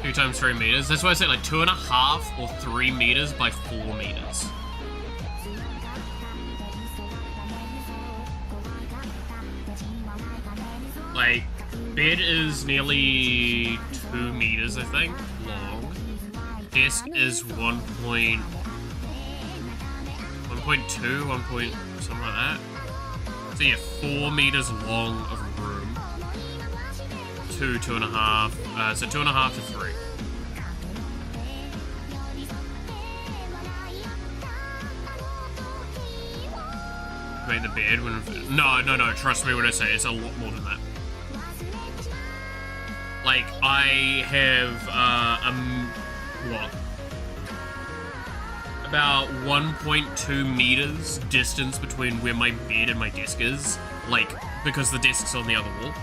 Two times 3 meters. That's why I say like 2.5 or 3 meters by 4 meters. Like, bed is nearly 2 meters, I think, long. Desk is 1.2, 1 point, something like that. So yeah, 4 meters long of a room. 2.5, so 2.5 to 3. Make the bed when... No, trust me when I say it's a lot more than that. Like, I have, what? About 1.2 meters distance between where my bed and my desk is. Like, because the desk's on the other wall.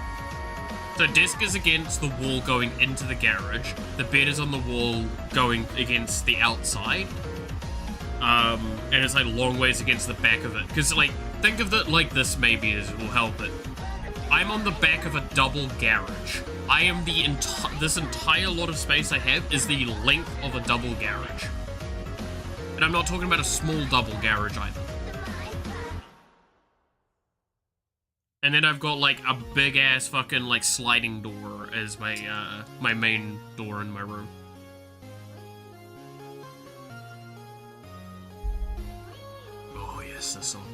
So desk is against the wall going into the garage. The bed is on the wall going against the outside. And it's like long ways against the back of it. Because, like, think of it like this maybe, as it will help it. I'm on the back of a double garage. I am this entire lot of space I have is the length of a double garage. And I'm not talking about a small double garage either. And then I've got like a big ass fucking like sliding door as my my main door in my room. Oh yes, this song.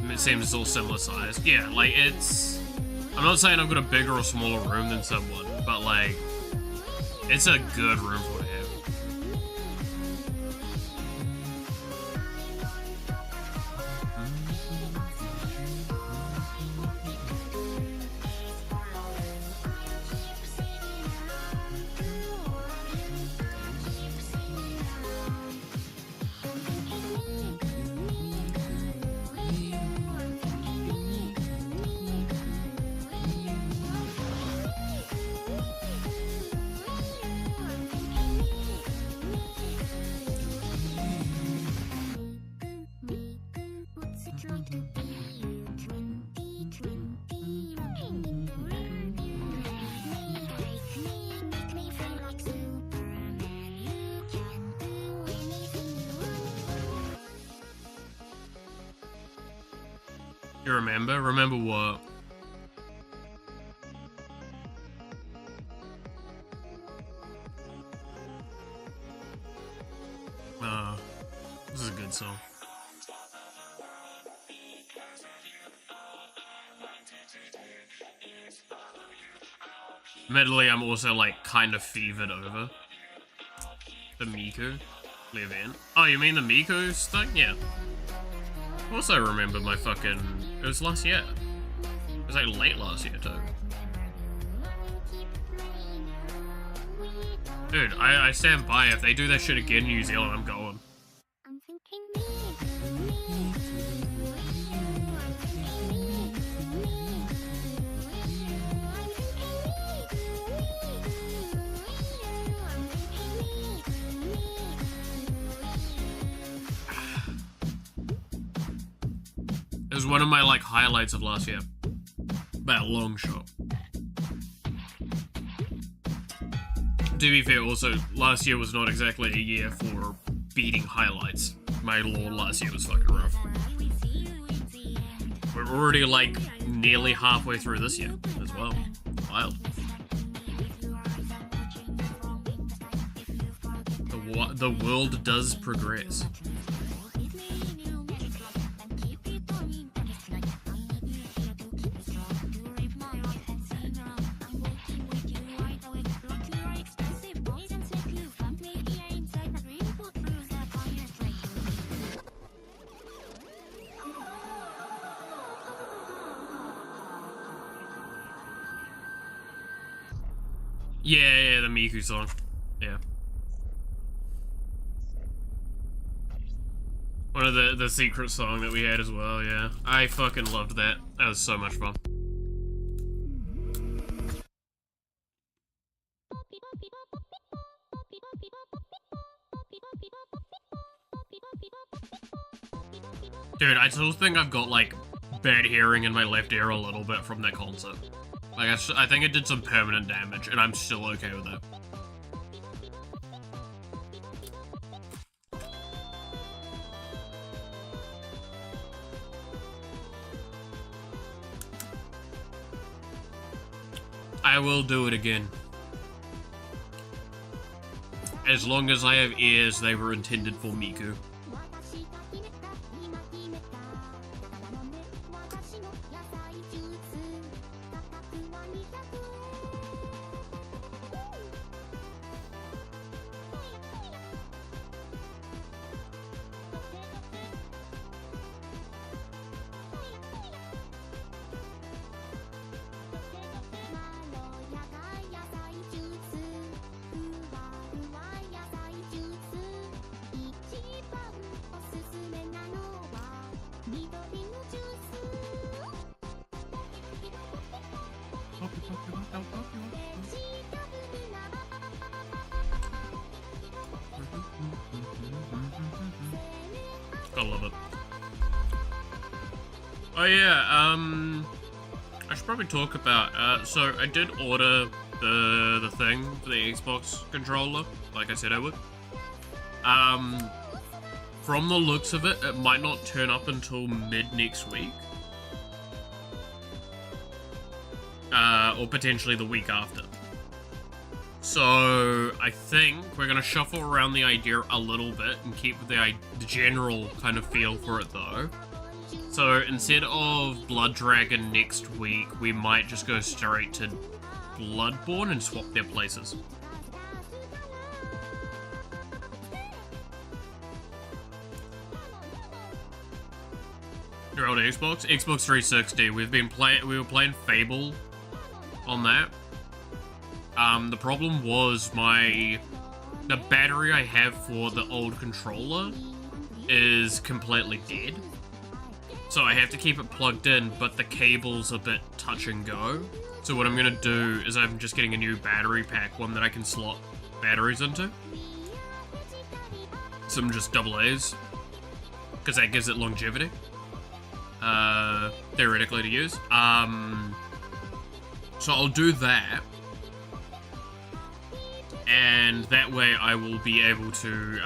It seems it's all similar size. Yeah, like it's... I'm not saying I've got a bigger or smaller room than someone, but like, it's a good room for what I have. You remember? Remember what? This is a good song. Admittedly, I'm also like kind of fevered over the Miku event. Oh, you mean the Miku's thing? Yeah. Also remember my fucking... It was last year. It was like late last year too. Dude, I stand by. If they do that shit again in New Zealand, I'm going. It was one of my like highlights of last year. By a long shot. To be fair, also, last year was not exactly a year for beating highlights. My lore last year was fucking rough. We're already like nearly halfway through this year as well. Wild. The world does progress. Yeah, the Miku song. Yeah. One of the secret song that we had as well, yeah. I fucking loved that. That was so much fun. Dude, I still think I've got, like, bad hearing in my left ear a little bit from that concert. Like, I think it did some permanent damage, and I'm still okay with that. I will do it again. As long as I have ears, they were intended for Miku. Gotta love it. Oh yeah, I should probably talk about, so I did order the thing for the Xbox controller, like I said I would. From the looks of it, it might not turn up until mid next week. Or potentially the week after. So, I think we're gonna shuffle around the idea a little bit and keep the general kind of feel for it though. So, instead of Blood Dragon next week, we might just go straight to Bloodborne and swap their places. Your old Xbox? Xbox 360. We were playing Fable on that. The problem was the battery I have for the old controller is completely dead. So I have to keep it plugged in, but the cable's a bit touch and go. So what I'm gonna do is I'm just getting a new battery pack, one that I can slot batteries into. Some just AA's, because that gives it longevity. Theoretically to use. So I'll do that. And that way I will be able to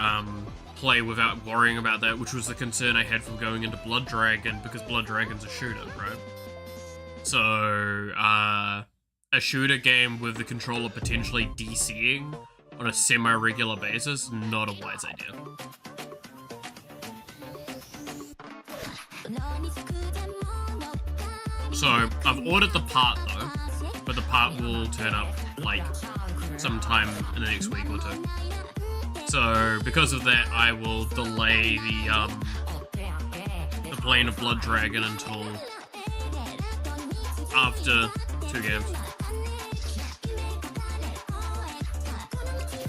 play without worrying about that, which was the concern I had from going into Blood Dragon, because Blood Dragon's a shooter, right? So, a shooter game with the controller potentially DCing on a semi-regular basis, not a wise idea. So, I've ordered the part though, but the part will turn up, like, sometime in the next week or two. So, because of that, I will delay the playing of Blood Dragon until after 2 games.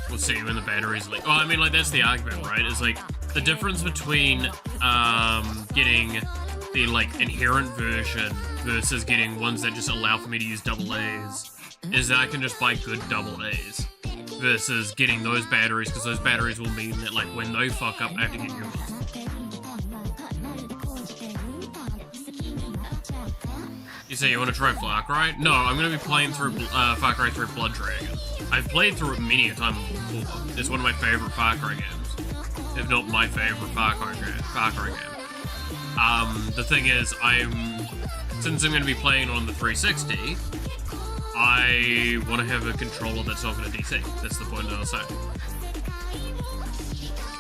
We'll see when the batteries leak. Oh, I mean, like, that's the argument, right? It's like, the difference between getting the, like, inherent version versus getting ones that just allow for me to use AA's is that I can just buy good AA's versus getting those batteries, because those batteries will mean that, like, when they fuck up, I have to get new ones. You say you want to try Far Cry? No, I'm going to be playing through Far Cry 3 Blood Dragon. I've played through it many a time before. It's one of my favorite Far Cry games, if not my favorite Far Cry game. The thing is, since I'm going to be playing on the 360, I want to have a controller that's not going to DC. That's the point that I was saying.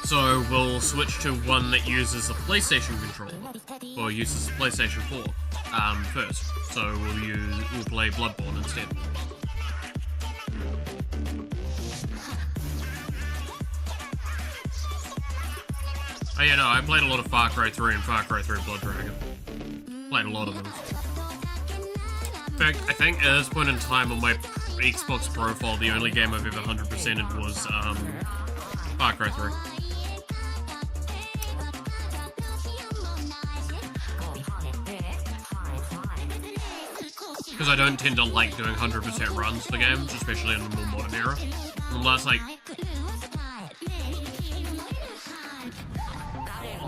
So we'll switch to one that uses the PlayStation controller, or uses the PlayStation 4 first. So we'll play Bloodborne instead. Oh yeah, no, I played a lot of Far Cry 3 and Far Cry 3 Blood Dragon. Played a lot of those. In fact, I think at this point in time on my Xbox profile, the only game I've ever 100%ed was Far Cry 3. Because I don't tend to like doing 100% runs for games, especially in the more modern era. Unless, like,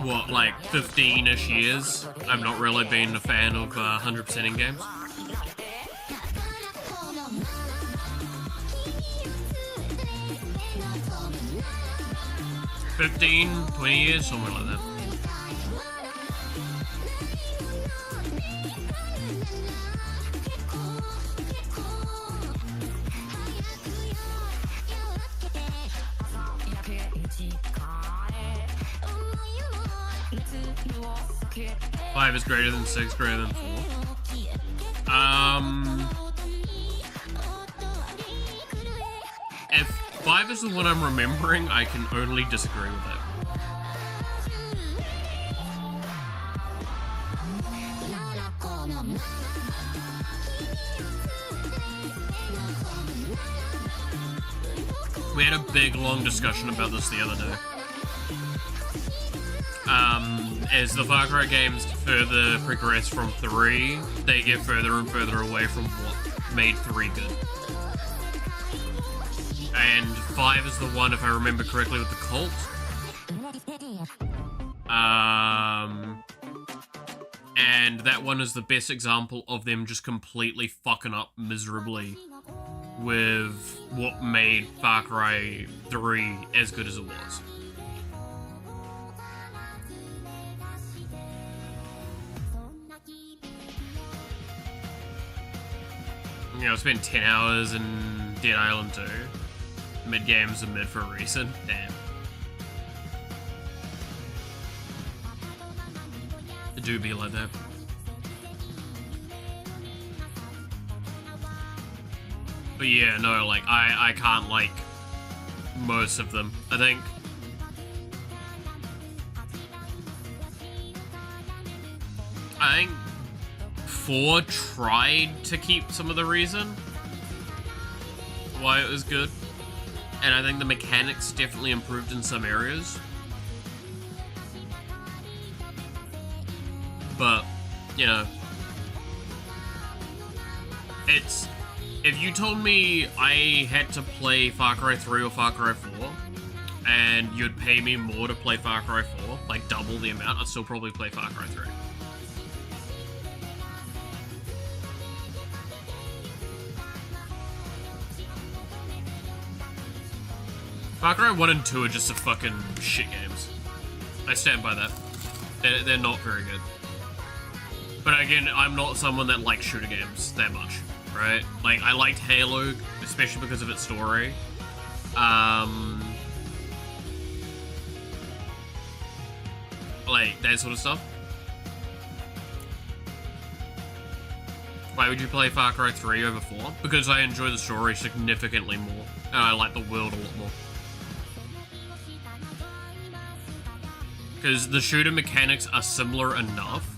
what, like 15-ish years, I've not really been a fan of 100%ing games. 15, 20 years, somewhere like that. Five is greater than 6, greater than 4. If 5 is the one I'm remembering, I can only disagree with it. We had a big, long discussion about this the other day. As the Far Cry games further progress from 3, they get further and further away from what made 3 good. And 5 is the one, if I remember correctly, with the cult. And that one is the best example of them just completely fucking up miserably with what made Far Cry 3 as good as it was. You know, I spent 10 hours in Dead Island 2. Mid-games are mid for a reason. Damn. It do be like that. But yeah, no, like, I can't like most of them. I think 4 tried to keep some of the reason why it was good. And I think the mechanics definitely improved in some areas. But, you know, it's... If you told me I had to play Far Cry 3 or Far Cry 4, and you'd pay me more to play Far Cry 4, like double the amount, I'd still probably play Far Cry 3. Far Cry 1 and 2 are just a fucking shit games. I stand by that. They're not very good. But again, I'm not someone that likes shooter games that much, right? Like, I liked Halo, especially because of its story. Like, that sort of stuff. Why would you play Far Cry 3 over 4? Because I enjoy the story significantly more, and I like the world a lot more. Because the shooter mechanics are similar enough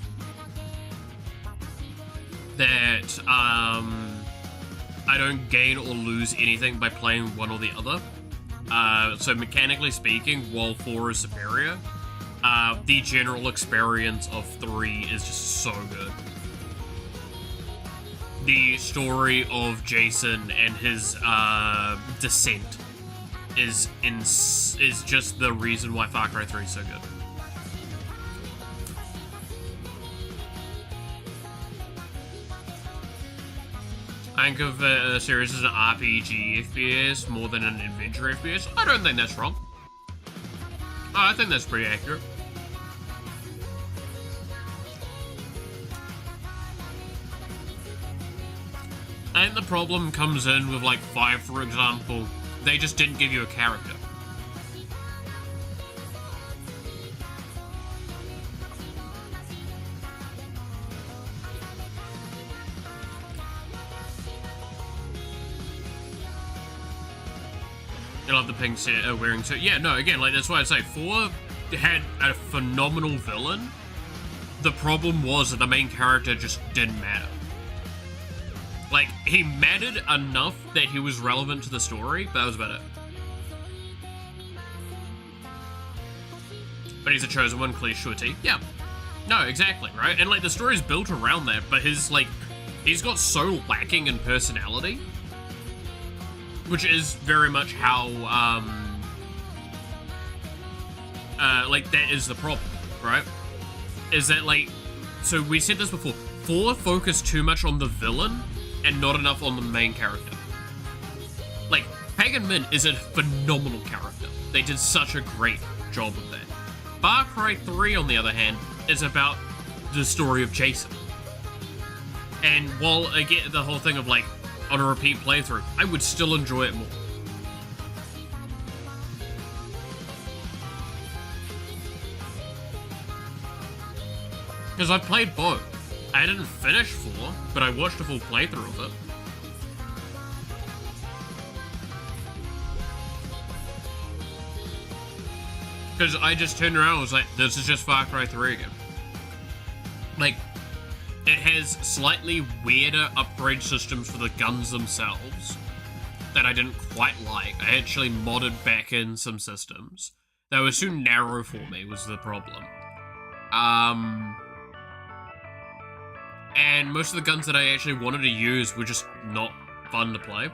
that I don't gain or lose anything by playing one or the other. So mechanically speaking, while 4 is superior, the general experience of 3 is just so good. The story of Jason and his descent is just the reason why Far Cry 3 is so good. I think of a series as an RPG FPS more than an adventure FPS. I don't think that's wrong. I think that's pretty accurate. I think the problem comes in with, like, 5, for example. They just didn't give you a character. I love the pink set wearing suit. Yeah, no, again, like, that's why I say 4 had a phenomenal villain. The problem was that the main character just didn't matter. Like, he mattered enough that he was relevant to the story, but that was about it. But he's a chosen one, cliche. Yeah. No, exactly, right? And, like, the story's built around that, but his, like, he's got so lacking in personality, which is very much how, like, that is the problem, right? Is that, like, so we said this before, 4 focused too much on the villain and not enough on the main character. Like, Pagan Min is a phenomenal character. They did such a great job of that. Far Cry 3, on the other hand, is about the story of Jason. And while I get the whole thing of, like, on a repeat playthrough, I would still enjoy it more. Because I played both. I didn't finish 4, but I watched a full playthrough of it. Because I just turned around and was like, this is just Far Cry 3 again. Like, it has slightly weirder upgrade systems for the guns themselves that I didn't quite like. I actually modded back in some systems. They were too narrow for me, was the problem. And most of the guns that I actually wanted to use were just not fun to play.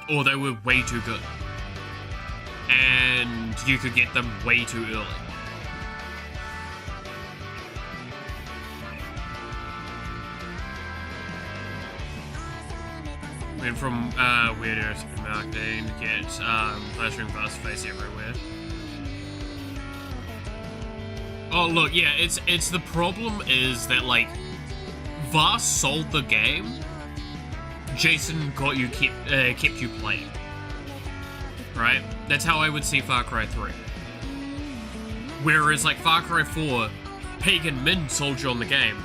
Or they were way too good. And you could get them way too early. Went from weirdo marketing to get classroom fast face everywhere. Oh look, yeah, it's the problem is that, like, Vast sold the game, Jason got you kept you playing. Right? That's how I would see Far Cry 3. Whereas, like, Far Cry 4, Pagan Min sold you on the game,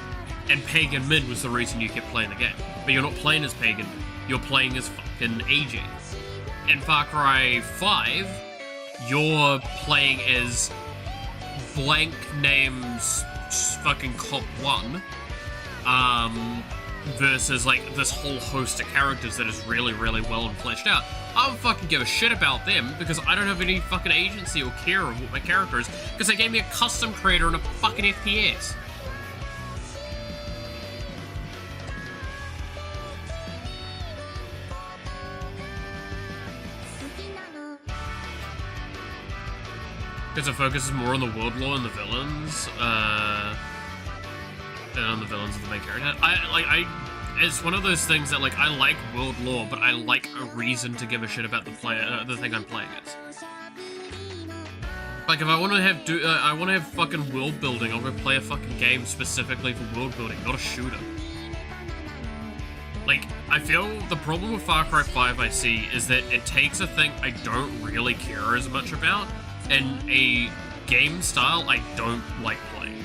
and Pagan Min was the reason you kept playing the game. But you're not playing as Pagan Min, you're playing as fucking AJ. In Far Cry 5, you're playing as blank names fucking Cop 1, versus, like, this whole host of characters that is really, really well and fleshed out. I don't fucking give a shit about them because I don't have any fucking agency or care of what my character is because they gave me a custom creator and a fucking FPS. Because it focuses more on the world lore and the villains, than on the villains of the main character. It's one of those things that, like, I like world lore, but I like a reason to give a shit about the thing I'm playing as. Like, if I want to have fucking world building, I'll go play a fucking game specifically for world building, not a shooter. Like, I feel the problem with Far Cry 5 I see is that it takes a thing I don't really care as much about, and a game style I don't like playing.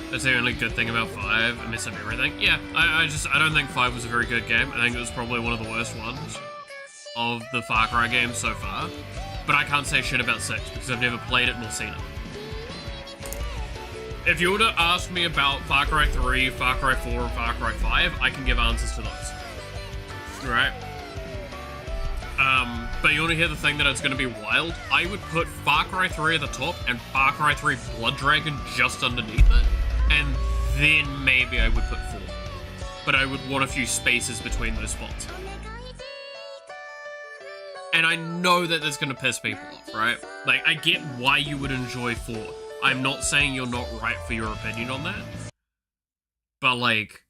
That's the only good thing about 5. I mess up everything. Yeah, I don't think 5 was a very good game. I think it was probably one of the worst ones of the Far Cry games so far. But I can't say shit about 6 because I've never played it nor seen it. If you were to ask me about Far Cry 3, Far Cry 4, and Far Cry 5, I can give answers to those. Right? But you want to hear the thing that it's going to be wild? I would put Far Cry 3 at the top and Far Cry 3 Blood Dragon just underneath it. And then maybe I would put 4. But I would want a few spaces between those spots. And I know that that's going to piss people off, right? Like, I get why you would enjoy 4. I'm not saying you're not right for your opinion on that. But, like...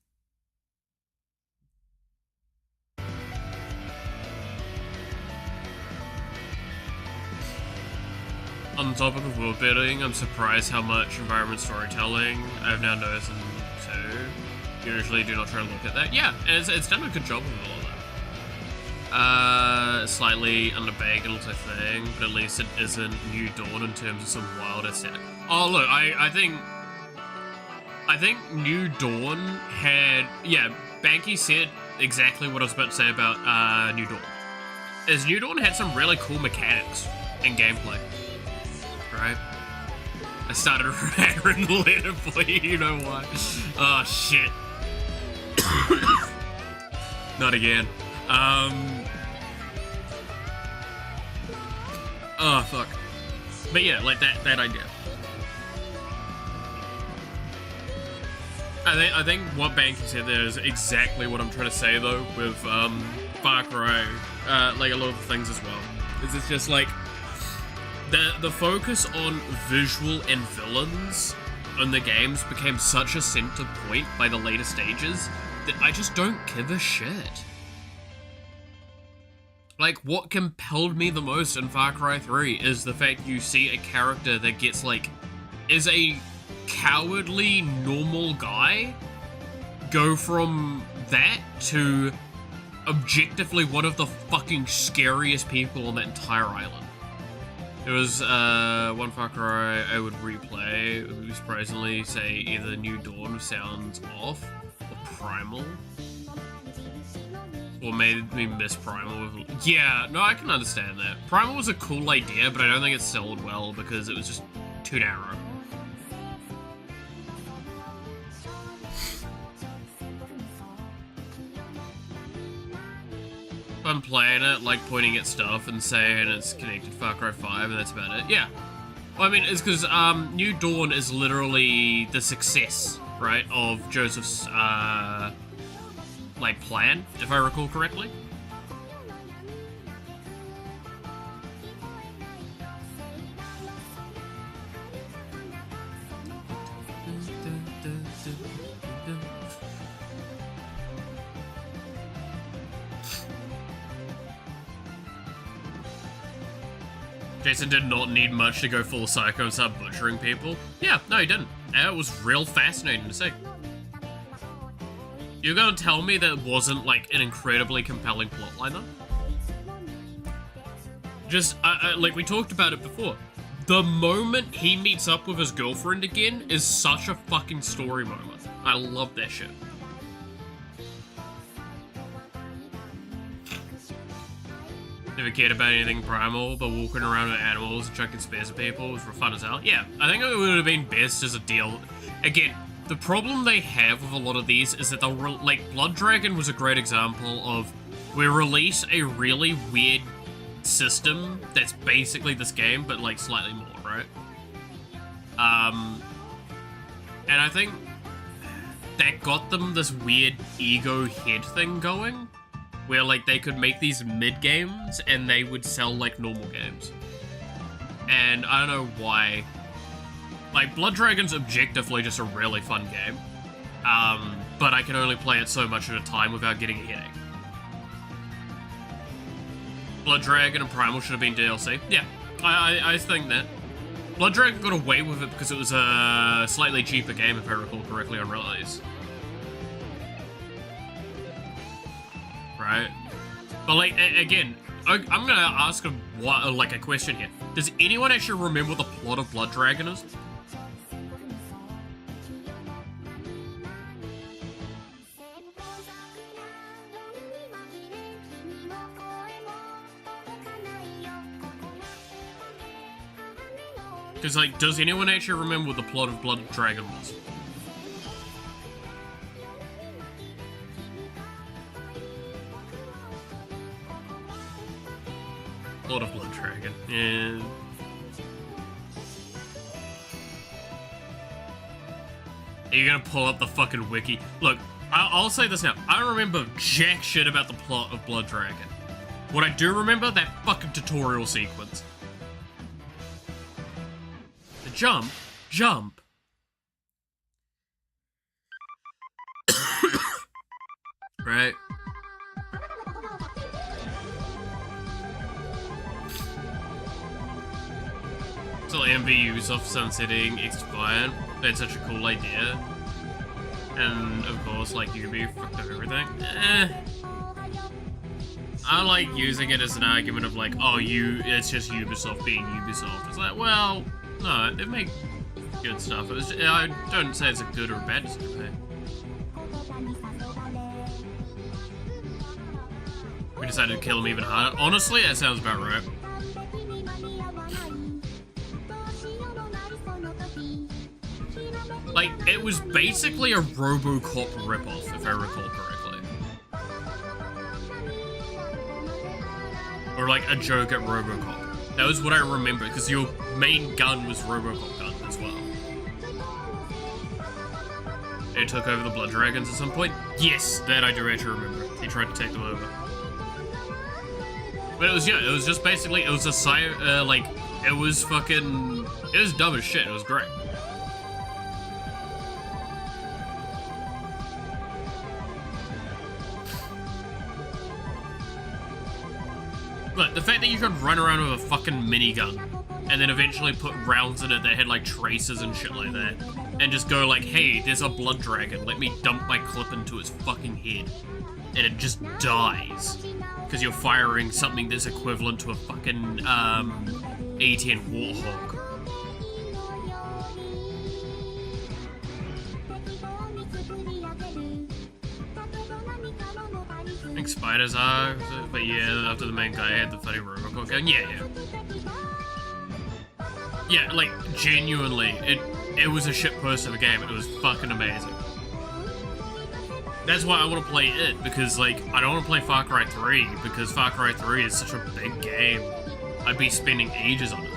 On the topic of world building, I'm surprised how much environment storytelling I've now noticed in 2. Usually do not try to look at that. Yeah, and it's done a good job with all of that. Slightly underbaked, it looks like a thing, but at least it isn't New Dawn in terms of some wild aesthetic. Oh look, I think New Dawn had, yeah, Banky said exactly what I was about to say about New Dawn. Is New Dawn had some really cool mechanics and gameplay. Right? I started writing the letter for you, you know why. Oh, shit. Not again. Oh, fuck. But yeah, like that idea. I think what Banky said there is exactly what I'm trying to say, though, with Far Cry, like a lot of the things as well. Is it's just like, the focus on visual and villains in the games became such a center point by the later stages that I just don't give a shit. Like, what compelled me the most in Far Cry 3 is the fact you see a character that gets, like, is a cowardly, normal guy, go from that to objectively one of the fucking scariest people on that entire island. It was, one Far Cry I would replay, it would surprisingly say either New Dawn sounds off, or Primal. Or made me miss Primal with... Yeah, no, I can understand that. Primal was a cool idea, but I don't think it sold well because it was just too narrow. I'm playing it, like pointing at stuff and saying it's connected to Far Cry 5 and that's about it. Yeah. Well, I mean, it's because New Dawn is literally the success, right, of Joseph's, like, plan, if I recall correctly. Jason did not need much to go full psycho and start butchering people. Yeah, no, he didn't. And it was real fascinating to see. You're gonna tell me that wasn't, like, an incredibly compelling plotline, though? Just, like, we talked about it before. The moment he meets up with his girlfriend again is such a fucking story moment. I love that shit. Never cared about anything primal, but walking around with animals and chucking spears at people was for fun as hell. Yeah, I think it would have been best as a deal. Again, the problem they have with a lot of these is that they'll, like, Blood Dragon was a great example of, we release a really weird system that's basically this game, but, like, slightly more, right? And I think that got them this weird ego head thing going, where, like, they could make these mid-games and they would sell like normal games. And I don't know why. Like, Blood Dragon's objectively just a really fun game. But I can only play it so much at a time without getting a headache. Blood Dragon and Primal should have been DLC. Yeah, I think that. Blood Dragon got away with it because it was a slightly cheaper game, if I recall correctly, on release. Right? But, like, again, I'm gonna ask a question here. Does anyone actually remember what the plot of Blood Dragon is? Because, like, does anyone actually remember what the plot of Blood Dragon was? Plot of Blood Dragon. Yeah. Are you gonna pull up the fucking wiki? Look, I'll say this now. I don't remember jack shit about the plot of Blood Dragon. What I do remember, that fucking tutorial sequence. Jump. Right. Still envy Ubisoft sunsetting Expired. That's such a cool idea. And of course, like, Ubi fucked up everything. I like using it as an argument of like, oh, it's just Ubisoft being Ubisoft. It's like, well, no, they make good stuff. I don't say it's a good or a bad decision. We decided to kill him even harder. Honestly, that sounds about right. It was basically a RoboCop ripoff, if I recall correctly. Or like a joke at RoboCop. That was what I remember, because your main gun was RoboCop gun as well. It took over the Blood Dragons at some point? Yes, that I do actually remember. He tried to take them over. But it was, yeah, it was just basically, it was a like, it was fucking, it was dumb as shit, it was great. Look, the fact that you could run around with a fucking minigun and then eventually put rounds in it that had like traces and shit like that, and just go like, hey, there's a blood dragon, let me dump my clip into its fucking head, and it just dies because you're firing something that's equivalent to a fucking A10 Warthog. I think spiders are, but yeah, after the main guy had the funny RoboCop gun, yeah. Yeah, like, genuinely, it was a shitpost of a game, it was fucking amazing. That's why I want to play it, because, like, I don't want to play Far Cry 3, because Far Cry 3 is such a big game. I'd be spending ages on it.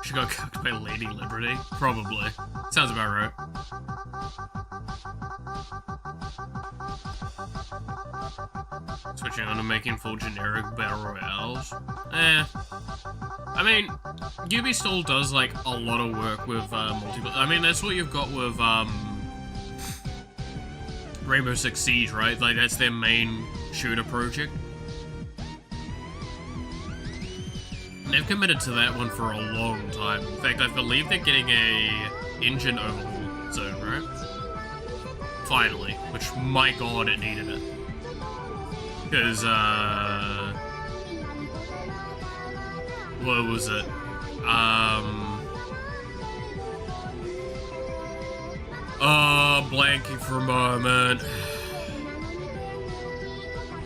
She got cooked by Lady Liberty? Probably. Sounds about right. Switching on to making full generic battle royales. I mean, Ubi still does like a lot of work with multiplayer. I mean, that's what you've got with Rainbow Six Siege, right? Like that's their main shooter project. They've committed to that one for a long time. In fact, I believe they're getting a engine overhaul soon, right? Finally, which, my god, it needed it. Because, what was it? Blanking for a moment.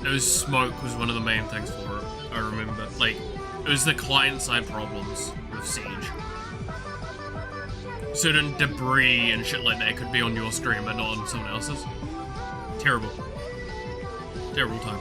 It was smoke was one of the main things for it, I remember. Like, it was the client-side problems with Siege. Certain debris and shit like that could be on your stream but not on someone else's. Terrible. Terrible time.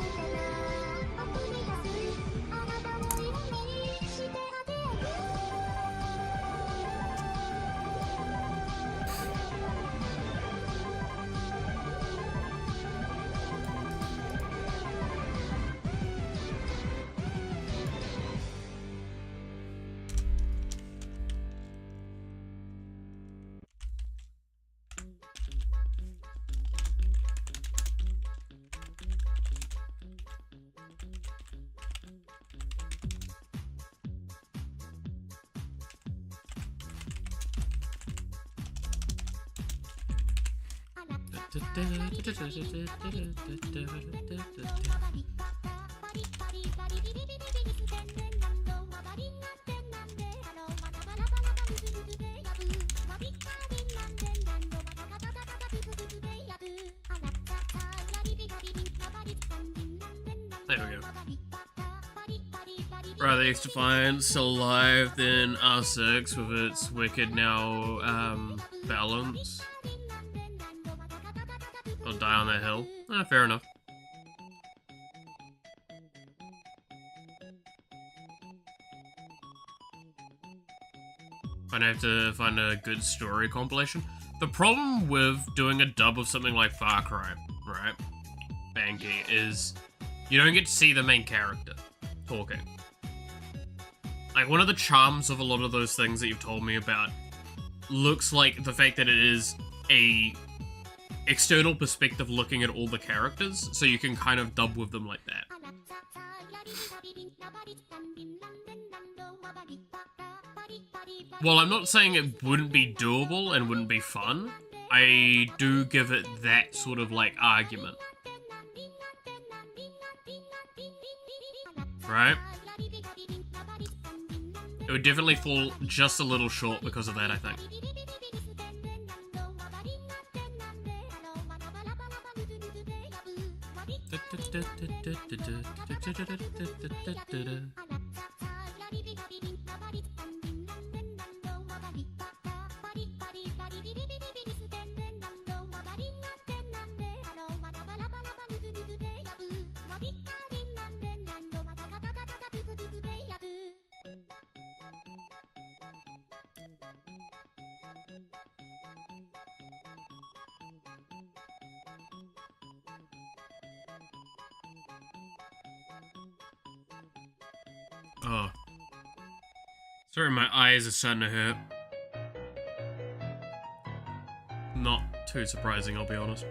There we go. Rather used to find still alive than R6 with its wicked now balance. I'll die on that hill. Fair enough. I'd have to find a good story compilation. The problem with doing a dub of something like Far Cry, right, Banky, is you don't get to see the main character talking. Like, one of the charms of a lot of those things that you've told me about looks like the fact that it is a external perspective looking at all the characters, so you can kind of dub with them like that. While I'm not saying it wouldn't be doable and wouldn't be fun, I do give it that sort of, like, argument. Right? It would definitely fall just a little short because of that, I think. Oh. Sorry, my eyes are starting to hurt. Not too surprising, I'll be honest.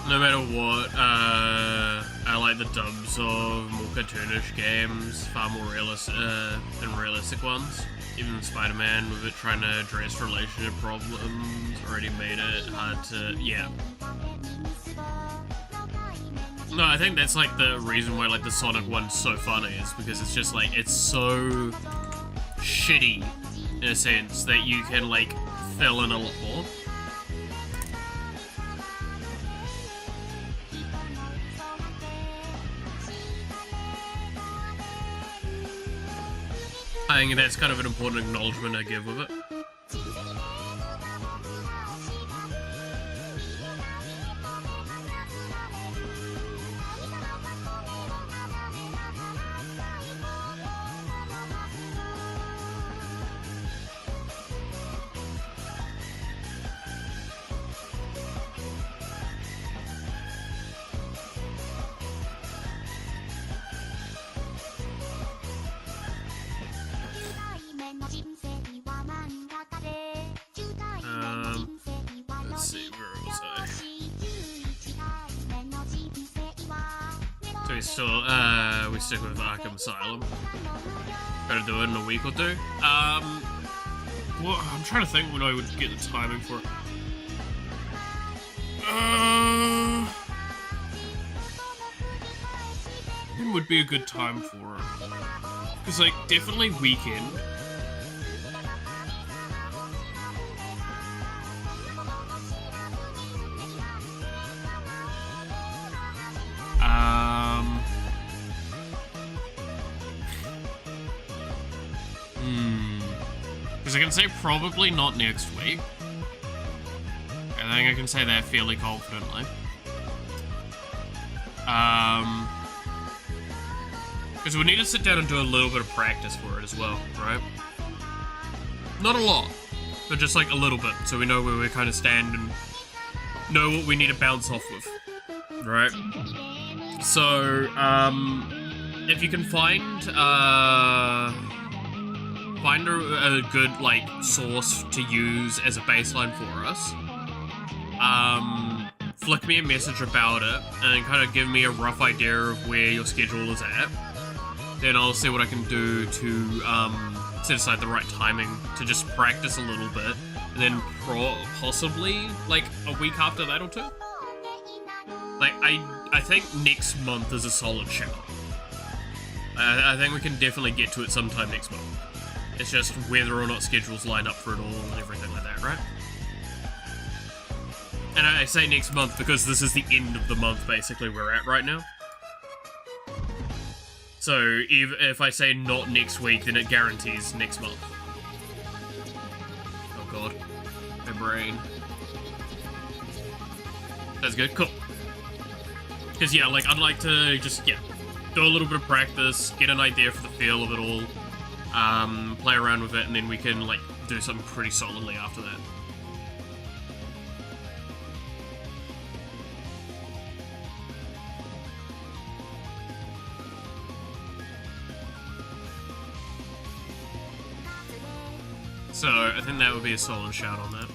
No matter what, I like the dubs of more cartoonish games, far more realistic than realistic ones. Even Spider-Man, with it trying to address relationship problems, already made it hard to, yeah. No, I think that's like the reason why like the Sonic one's so funny, is because it's just like, it's so shitty in a sense that you can like fill in a lot more. I think that's kind of an important acknowledgement I give with it. Let's see, where was I? So we stick with Arkham Asylum. Gotta do it in a week or two. Well, I'm trying to think when I would get the timing for it. When would be a good time for it? Because, like, definitely weekend. Because I can say probably not next week. I think I can say that fairly confidently. Because we need to sit down and do a little bit of practice for it as well, right? Not a lot, but just like a little bit, so we know where we kind of stand and know what we need to bounce off with, right? So, if you can find a good, like, source to use as a baseline for us, flick me a message about it, and kind of give me a rough idea of where your schedule is at. Then I'll see what I can do to, set aside the right timing to just practice a little bit, and then possibly, like, a week after that or two? Like, I think next month is a solid shout. I think we can definitely get to it sometime next month. It's just whether or not schedules line up for it all and everything like that, right? And I say next month because this is the end of the month, basically, we're at right now. So, if I say not next week, then it guarantees next month. Oh god. My brain. That's good, cool. Because, yeah, like, I'd like to just, yeah, do a little bit of practice, get an idea for the feel of it all, play around with it, and then we can, like, do something pretty solidly after that. So, I think that would be a solid shout on that.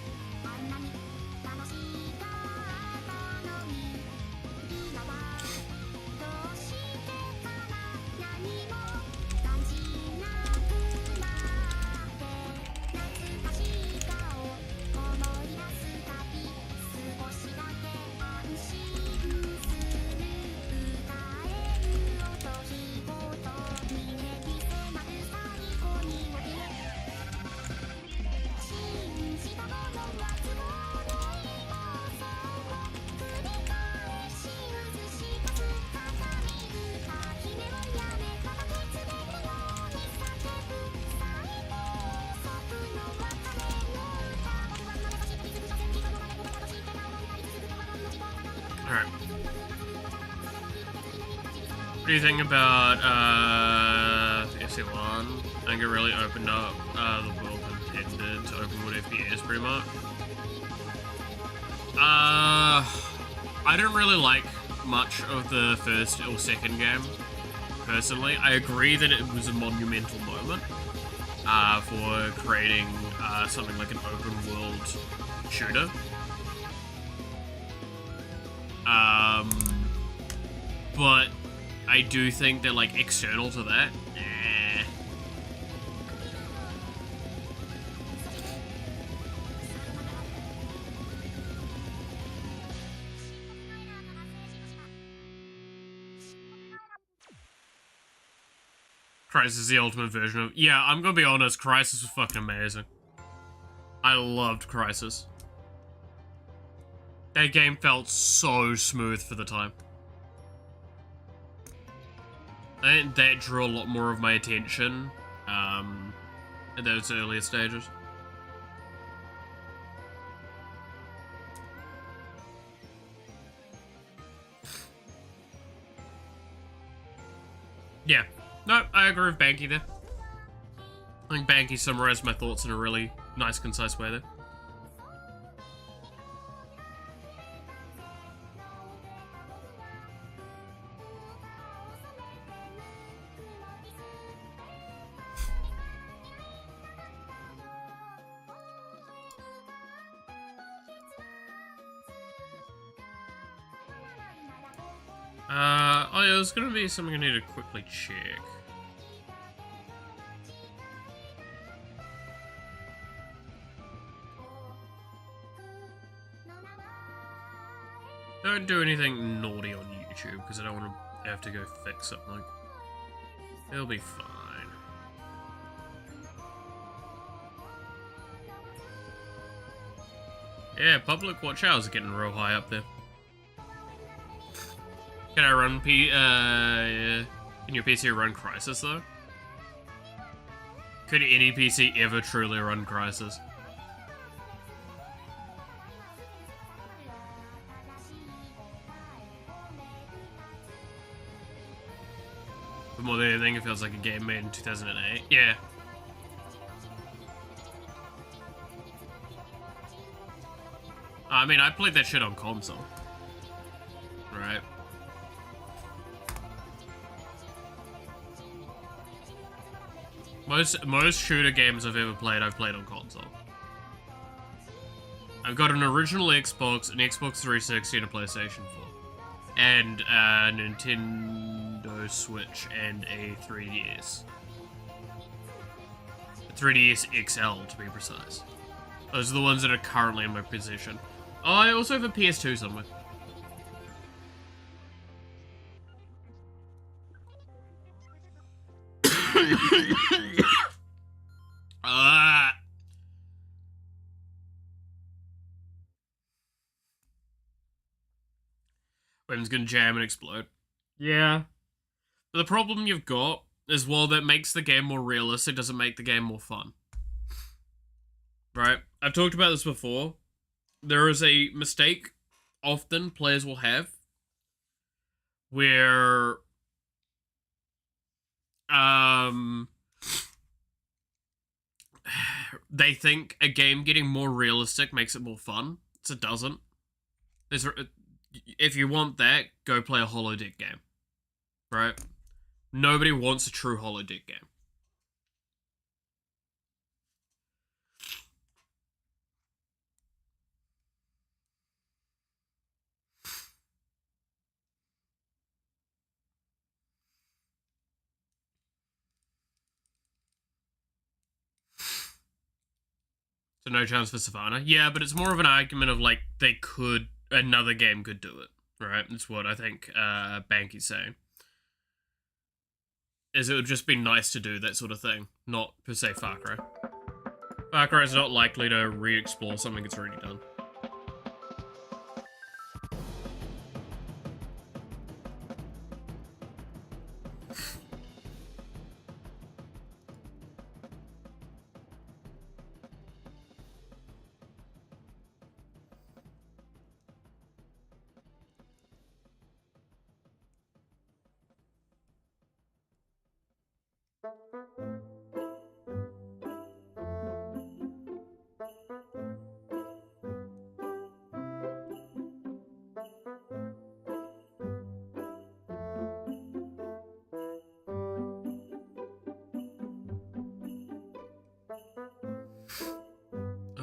What do you think about SE1? I think it really opened up the world intended to open world FPS pretty much. I didn't really like much of the first or second game, personally. I agree that it was a monumental moment for creating something like an open world shooter. But I do think that, like, external to that, Crysis is the ultimate version of... Yeah, I'm gonna be honest, Crysis was fucking amazing. I loved Crysis. That game felt so smooth for the time. I think that drew a lot more of my attention at those earlier stages. Yeah. No, I agree with Banky there. I think Banky summarized my thoughts in a really nice, concise way there. Oh yeah, there's gonna be something I need to quickly check. Don't do anything naughty on YouTube, because I don't want to have to go fix something. It'll be fine. Yeah, public watch hours are getting real high up there. Can I run can your PC run Crysis though? Could any PC ever truly run Crysis? But more than anything, it feels like a game made in 2008. Yeah. I mean, I played that shit on console. Right. Most shooter games I've ever played, I've played on console. I've got an original Xbox, an Xbox 360, and a PlayStation 4. And a Nintendo Switch and a 3DS. A 3DS XL, to be precise. Those are the ones that are currently in my possession. Oh, I also have a PS2 somewhere. Weapons gonna jam and explode. Yeah. But the problem you've got is, while that makes the game more realistic, doesn't make the game more fun. Right? I've talked about this before. There is a mistake often players will have where they think a game getting more realistic makes it more fun. So it doesn't. If you want that, go play a holodeck game. Right? Nobody wants a true holodeck game. So no chance for Savannah? Yeah, but it's more of an argument of, like, another game could do it, right? That's what I think Banky's saying. Is it would just be nice to do that sort of thing, not per se Far Cry. Far Cry is not likely to re-explore something it's already done.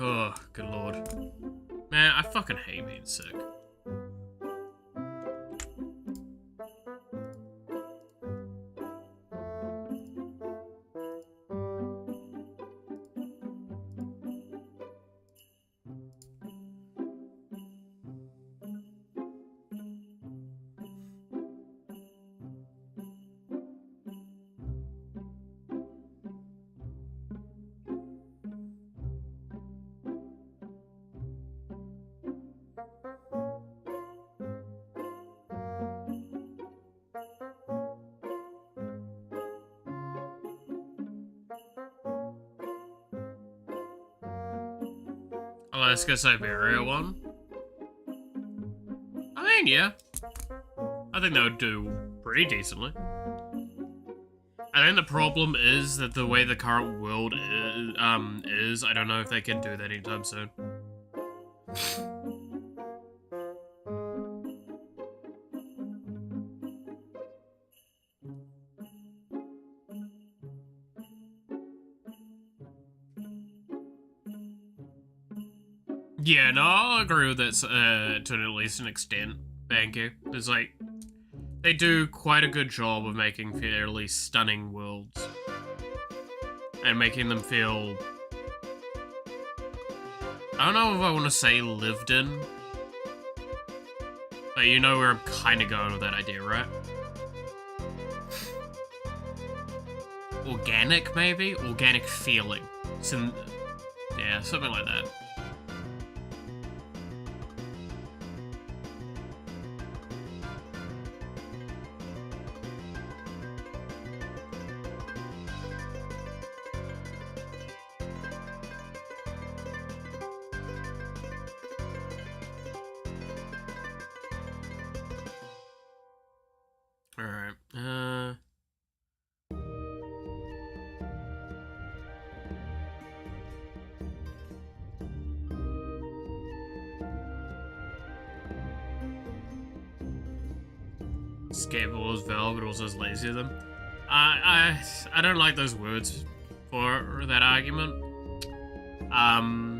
Oh, good lord. Man, I fucking hate being sick. Alaska Siberia one? I mean, yeah. I think they would do pretty decently. I think the problem is that the way the current world is, I don't know if they can do that anytime soon. Yeah, no, I'll agree with that to at least an extent. Thank you. It's like, they do quite a good job of making fairly stunning worlds. And making them feel... I don't know if I want to say lived in. But you know where I'm kind of going with that idea, right? Organic, maybe? Organic feeling. Yeah, something like that. Alright, Skateboarders, Valve, but also as lazy as them. I don't like those words for that argument. I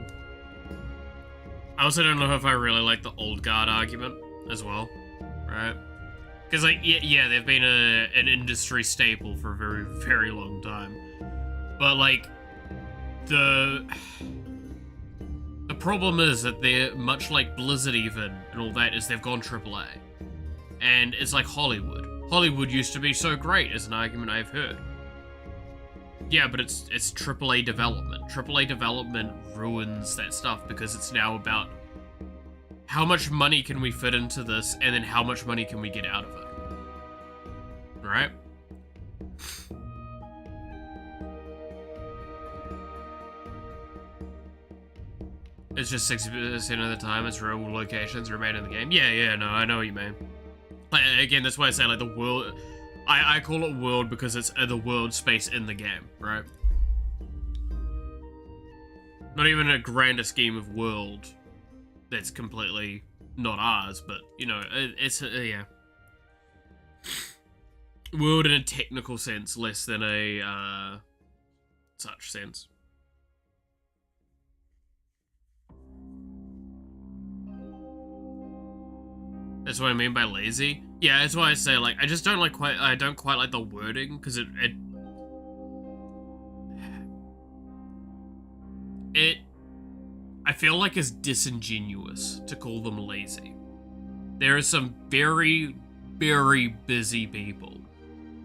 also don't know if I really like the old guard argument as well, right? Because, like, yeah, they've been an industry staple for a very, very long time. But, like, the problem is that they're, much like Blizzard even, and all that, is they've gone AAA. And it's like Hollywood. Hollywood used to be so great, is an argument I've heard. Yeah, but it's AAA development. AAA development ruins that stuff because it's now about how much money can we fit into this, and then how much money can we get out of it. Right? It's just 60% of the time it's real locations remain in the game. Yeah, no, I know what you mean. Like, again, that's why I say, like, the world... I call it world because it's the world space in the game, right? Not even a grander scheme of world that's completely not ours, but, you know, it's, yeah. World in a technical sense, less than a, such sense. That's what I mean by lazy. Yeah, that's why I say, like, I just don't like I don't quite like the wording, because it I feel like it's disingenuous to call them lazy. There are some very, very busy people,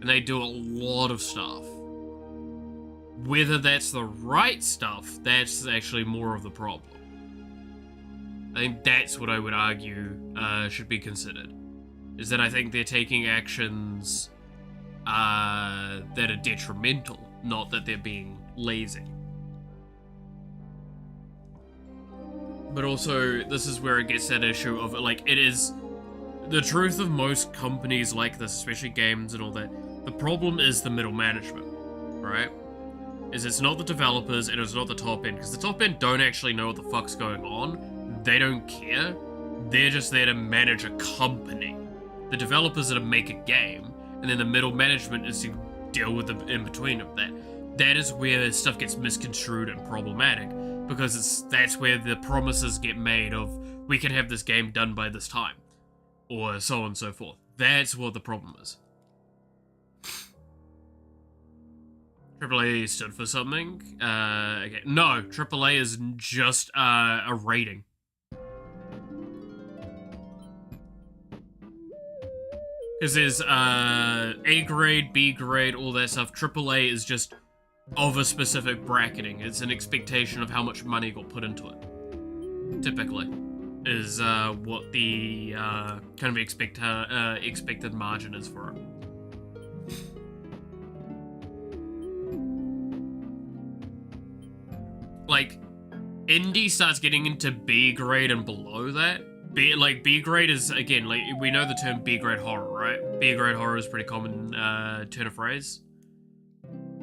and they do a lot of stuff. Whether that's the right stuff, that's actually more of the problem. I think that's what I would argue should be considered. Is that I think they're taking actions that are detrimental, not that they're being lazy. But also, this is where it gets that issue of, like, it is the truth of most companies like this, especially games and all that. The problem is the middle management, right, is it's not the developers and it's not the top end, because the top end don't actually know what the fuck's going on. They don't care. They're just there to manage a company. The developers are to make a game, and then the middle management is to deal with the in-between of that. That is where stuff gets misconstrued and problematic, because that's where the promises get made of, we can have this game done by this time, or so on and so forth. That's what the problem is. AAA stood for something. Okay. No, AAA is just a rating. Because there's A grade, B grade, all that stuff. AAA is just of a specific bracketing. It's an expectation of how much money got put into it. Typically, is what the kind of expected margin is for it. Like, indie starts getting into B grade and below that. B grade is, again, like, we know the term B grade horror, right? B grade horror is a pretty common turn of phrase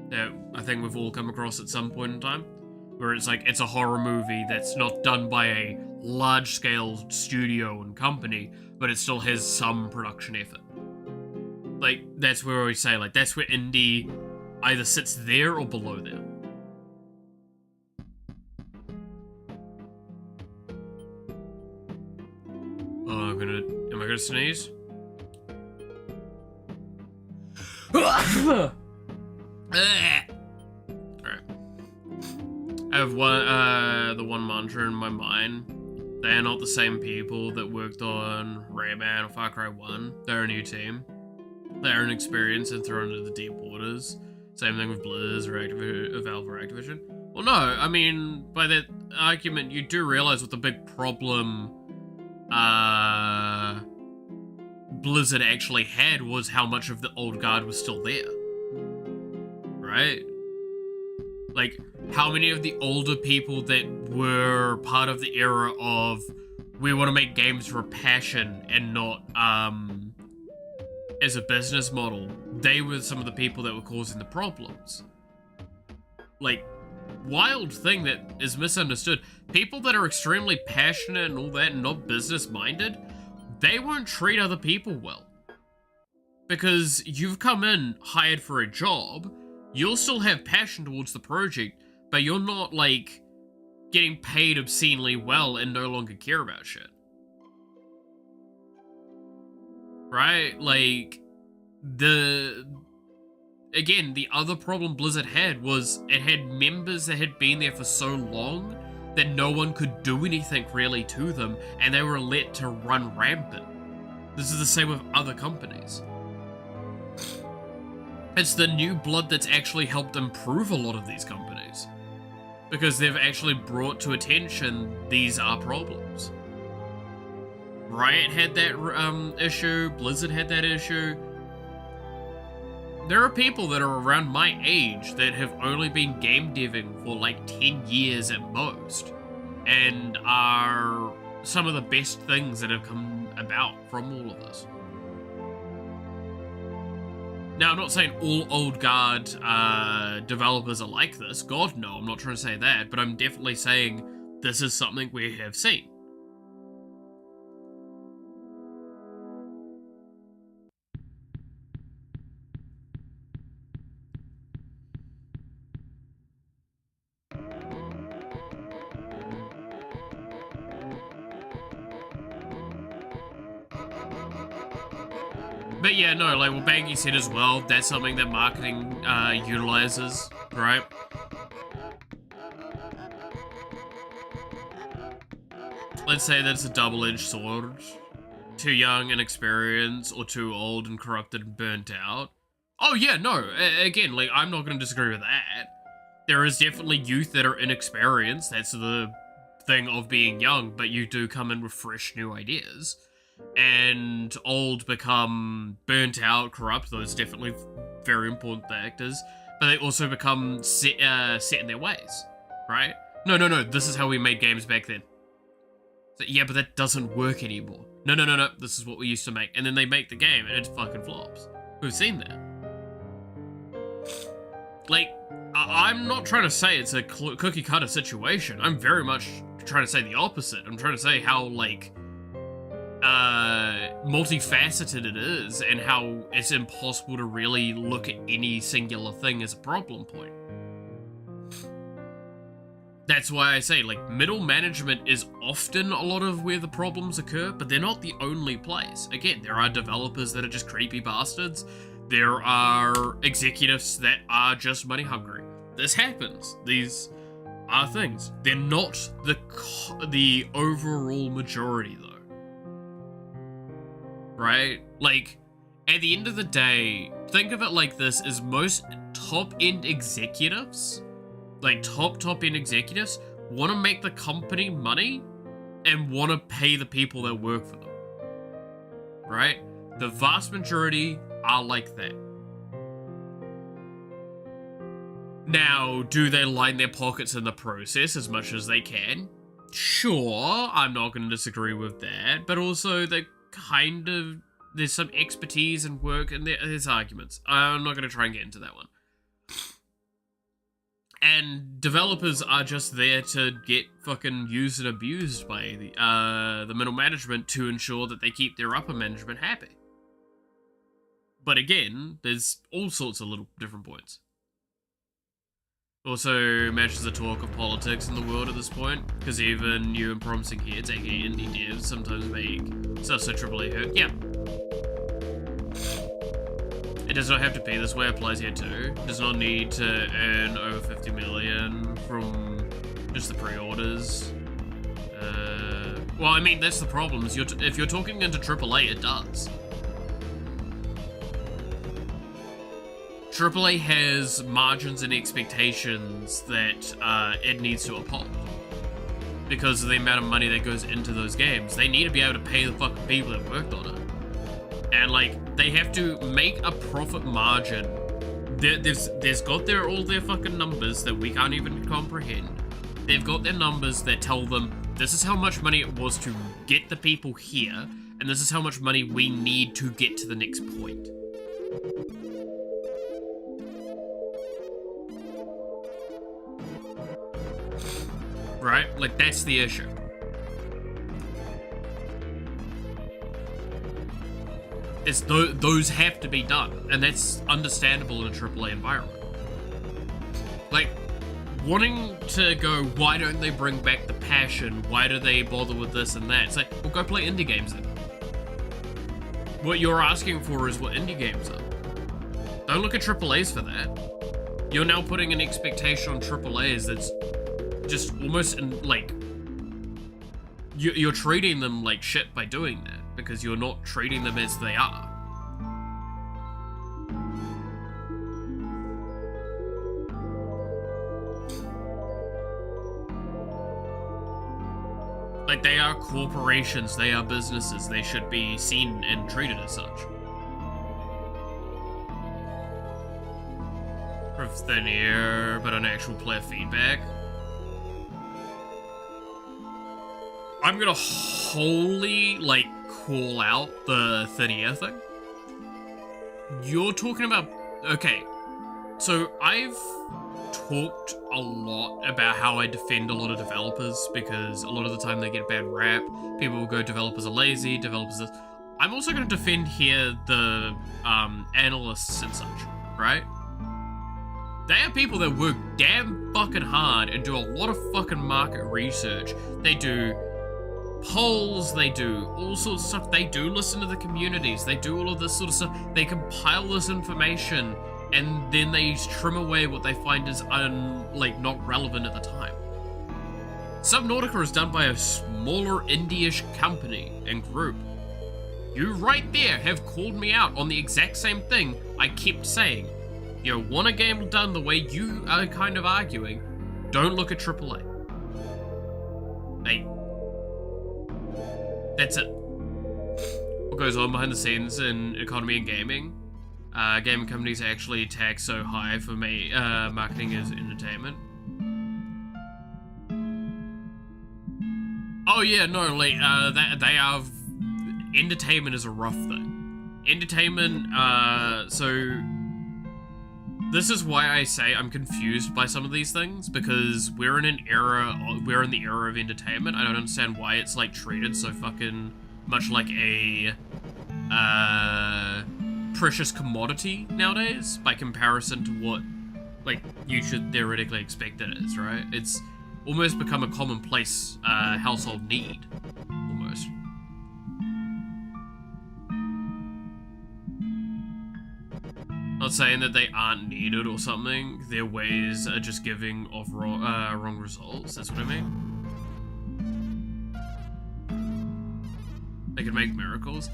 that I think we've all come across at some point in time, where it's like, it's a horror movie that's not done by a large-scale studio and company, but it still has some production effort. Like, that's where we say, like, that's where indie either sits there or below there. Oh, am I gonna sneeze? Alright. I have the one mantra in my mind. They are not the same people that worked on Rayman or Far Cry 1. They're a new team. They're inexperienced and thrown into the deep waters. Same thing with Blizz or Valve or Activision. Well, no, I mean, by that argument, you do realize what the big problem Blizzard actually had was how much of the old guard was still there. Right? Like, how many of the older people that were part of the era of, we want to make games for passion and not, as a business model, they were some of the people that were causing the problems. Like, wild thing that is misunderstood. People that are extremely passionate and all that and not business-minded, they won't treat other people well. Because you've come in, hired for a job, you'll still have passion towards the project, but you're not, like, getting paid obscenely well and no longer care about shit. Right? Like, again, the other problem Blizzard had was it had members that had been there for so long that no one could do anything really to them, and they were let to run rampant. This is the same with other companies. It's the new blood that's actually helped improve a lot of these companies, because they've actually brought to attention these are problems. Riot had that issue, Blizzard had that issue. There are people that are around my age that have only been game deving for like 10 years at most, and are some of the best things that have come about from all of this. Now, I'm not saying all old guard developers are like this. God, no, I'm not trying to say that, but I'm definitely saying this is something we have seen. But yeah, no, like what Baggy said as well, that's something that marketing utilizes, right? Let's say that it's a double-edged sword. Too young, inexperienced, or too old and corrupted and burnt out. Oh yeah, no, again, like, I'm not going to disagree with that. There is definitely youth that are inexperienced, that's the thing of being young, but you do come in with fresh new ideas. And old become burnt out, corrupt, those are definitely very important factors, but they also become set in their ways, right? No, this is how we made games back then. So, yeah, but that doesn't work anymore. No, this is what we used to make. And then they make the game and it fucking flops. We've seen that. Like, I'm not trying to say it's a cookie cutter situation. I'm very much trying to say the opposite. I'm trying to say how, like, multifaceted it is and how it's impossible to really look at any singular thing as a problem point. That's why I say, like, middle management is often a lot of where the problems occur, but they're not the only place. Again, there are developers that are just creepy bastards. There are executives that are just money hungry. This happens. These are things. They're not the overall majority, though. Right? Like, at the end of the day, think of it like this, is most top-end executives, like top-end executives, want to make the company money and want to pay the people that work for them. Right? The vast majority are like that. Now, do they line their pockets in the process as much as they can? Sure, I'm not going to disagree with that, but also they kind of, there's some expertise and work and there's arguments. I'm not going to try and get into that one. And developers are just there to get fucking used and abused by the middle management to ensure that they keep their upper management happy. But again, there's all sorts of little different points. Also matches the talk of politics in the world at this point, because even new and promising heads, aka indie devs, sometimes make stuff so AAA hurt. Yeah. It does not have to be this way, applies here too. It does not need to earn over 50 million from just the pre-orders. Well, I mean, that's the problem, is if you're talking into AAA, it does. AAA has margins and expectations that it needs to uphold. Because of the amount of money that goes into those games. They need to be able to pay the fucking people that worked on it. And, like, they have to make a profit margin. There's got all their fucking numbers that we can't even comprehend. They've got their numbers that tell them, this is how much money it was to get the people here, and this is how much money we need to get to the next point. Right? Like, that's the issue. It's those have to be done, and that's understandable in a AAA environment. Like, wanting to go, why don't they bring back the passion? Why do they bother with this and that? It's like, well, go play indie games then. What you're asking for is what indie games are. Don't look at AAAs for that. You're now putting an expectation on AAAs that's just almost like you're treating them like shit by doing that, because you're not treating them as they are. Like, they are corporations, they are businesses, they should be seen and treated as such. Of thin air, but on actual player feedback. I'm gonna wholly, like, call out the thin air thing. You're talking about... Okay, so I've talked a lot about how I defend a lot of developers, because a lot of the time they get a bad rap. People will go, developers are lazy, developers this. I'm also gonna defend here the analysts and such, right? They are people that work damn fucking hard and do a lot of fucking market research. They do polls, they do all sorts of stuff. They do listen to the communities. They do all of this sort of stuff. They compile this information and then they trim away what they find is not relevant at the time. Subnautica is done by a smaller indie-ish company and group. You right there have called me out on the exact same thing I kept saying. You want a game done the way you are kind of arguing, don't look at AAA. Hey. That's it. What goes on behind the scenes in economy and gaming? Gaming companies actually tax so high for marketing as entertainment. Oh yeah, no, like, they are... Entertainment is a rough thing. Entertainment, so... This is why I say I'm confused by some of these things, because we're in the era of entertainment. I don't understand why it's like treated so fucking much like a precious commodity nowadays by comparison to what like you should theoretically expect it is, right? It's almost become a commonplace household need, almost. Not saying that they aren't needed or something. Their ways are just giving off wrong results. That's what I mean. They can make miracles.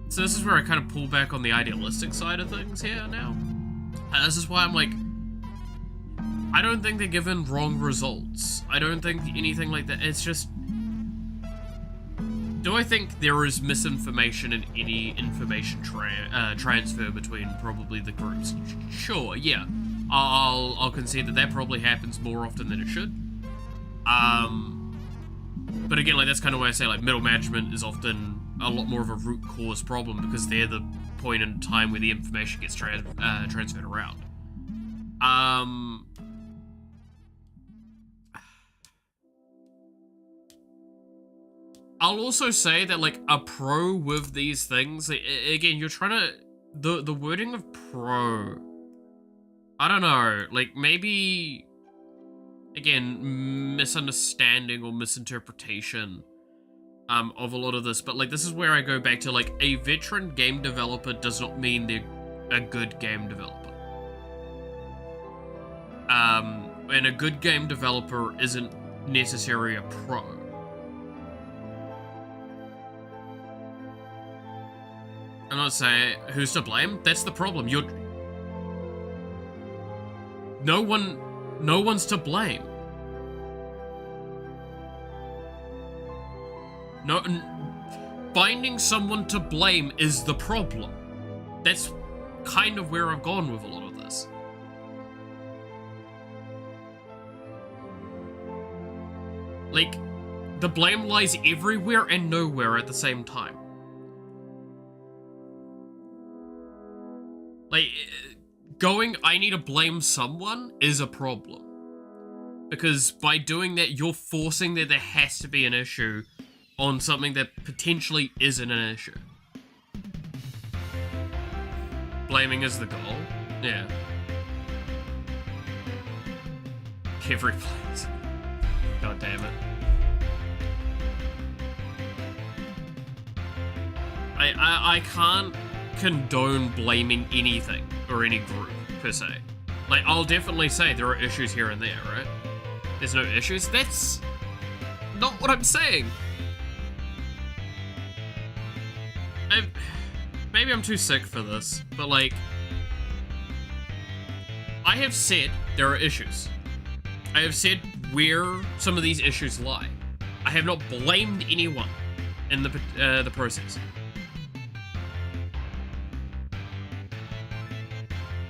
So this is where I kind of pull back on the idealistic side of things here now. This is why I'm like, I don't think they're given wrong results. I don't think anything like that. It's just, do I think there is misinformation in any information transfer between probably the groups? Sure, yeah. I'll concede that that probably happens more often than it should. But again, like that's kind of why I say like middle management is often a lot more of a root cause problem, because they're the point in time where the information gets transferred around. I'll also say that, like, a pro with these things, again, you're trying to, the wording of pro, I don't know, like, maybe, again, misunderstanding or misinterpretation of a lot of this, but, like, this is where I go back to, like, a veteran game developer does not mean they're a good game developer. And a good game developer isn't necessarily a pro. I'm not saying who's to blame. That's the problem. No one's to blame. Finding someone to blame is the problem. That's kind of where I've gone with a lot of this. Like, the blame lies everywhere and nowhere at the same time. Like, going, I need to blame someone is a problem. Because by doing that, you're forcing that there has to be an issue on something that potentially isn't an issue. Blaming is the goal. Yeah. Every place. God damn it. I can't condone blaming anything or any group per se. Like, I'll definitely say there are issues here and there, right? There's no issues. That's not what I'm saying. Maybe I'm too sick for this, but like, I have said there are issues. I have said where some of these issues lie. I have not blamed anyone in the process.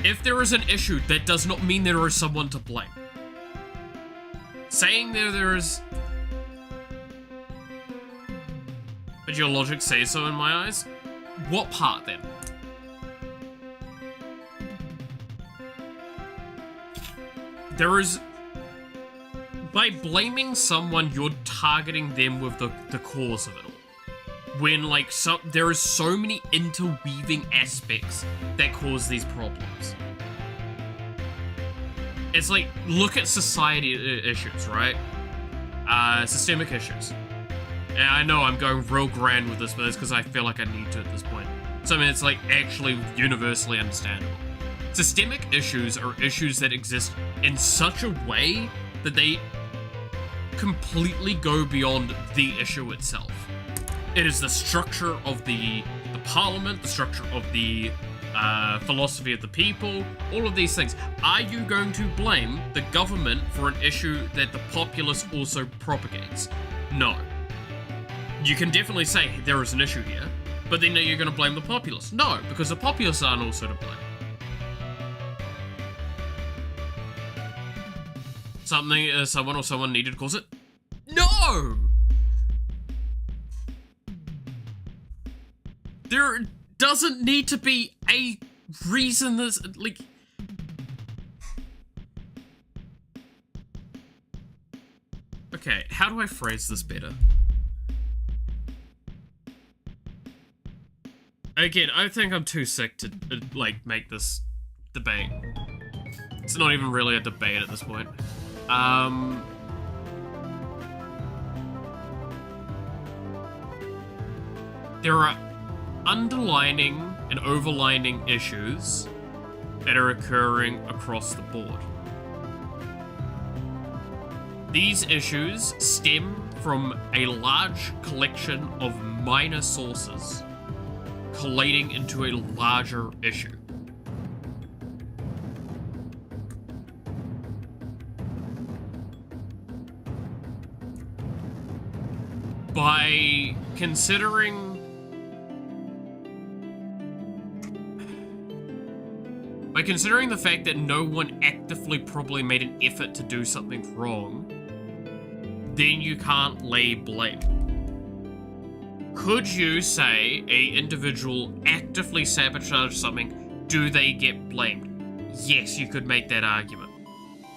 If there is an issue, that does not mean there is someone to blame. Saying there is... But your logic says so in my eyes? What part, then? There is... By blaming someone, you're targeting them with the cause of it all. When, like, there is so many interweaving aspects that cause these problems. It's like, look at society issues, right? Systemic issues. And I know I'm going real grand with this, but it's because I feel like I need to at this point. So, I mean, it's, like, actually universally understandable. Systemic issues are issues that exist in such a way that they completely go beyond the issue itself. It is the structure of the parliament, the structure of the philosophy of the people, all of these things. Are you going to blame the government for an issue that the populace also propagates? No. You can definitely say there is an issue here, but then you're going to blame the populace. No, because the populace aren't also to blame. Someone needed to cause it? No! doesn't need to be a reason that's, like... Okay, how do I phrase this better? Again, I think I'm too sick to, like, make this debate. It's not even really a debate at this point. There are underlining and overlining issues that are occurring across the board. These issues stem from a large collection of minor sources collating into a larger issue. By considering the fact that no one actively probably made an effort to do something wrong, then you can't lay blame. Could you say a individual actively sabotaged something, do they get blamed? Yes, you could make that argument.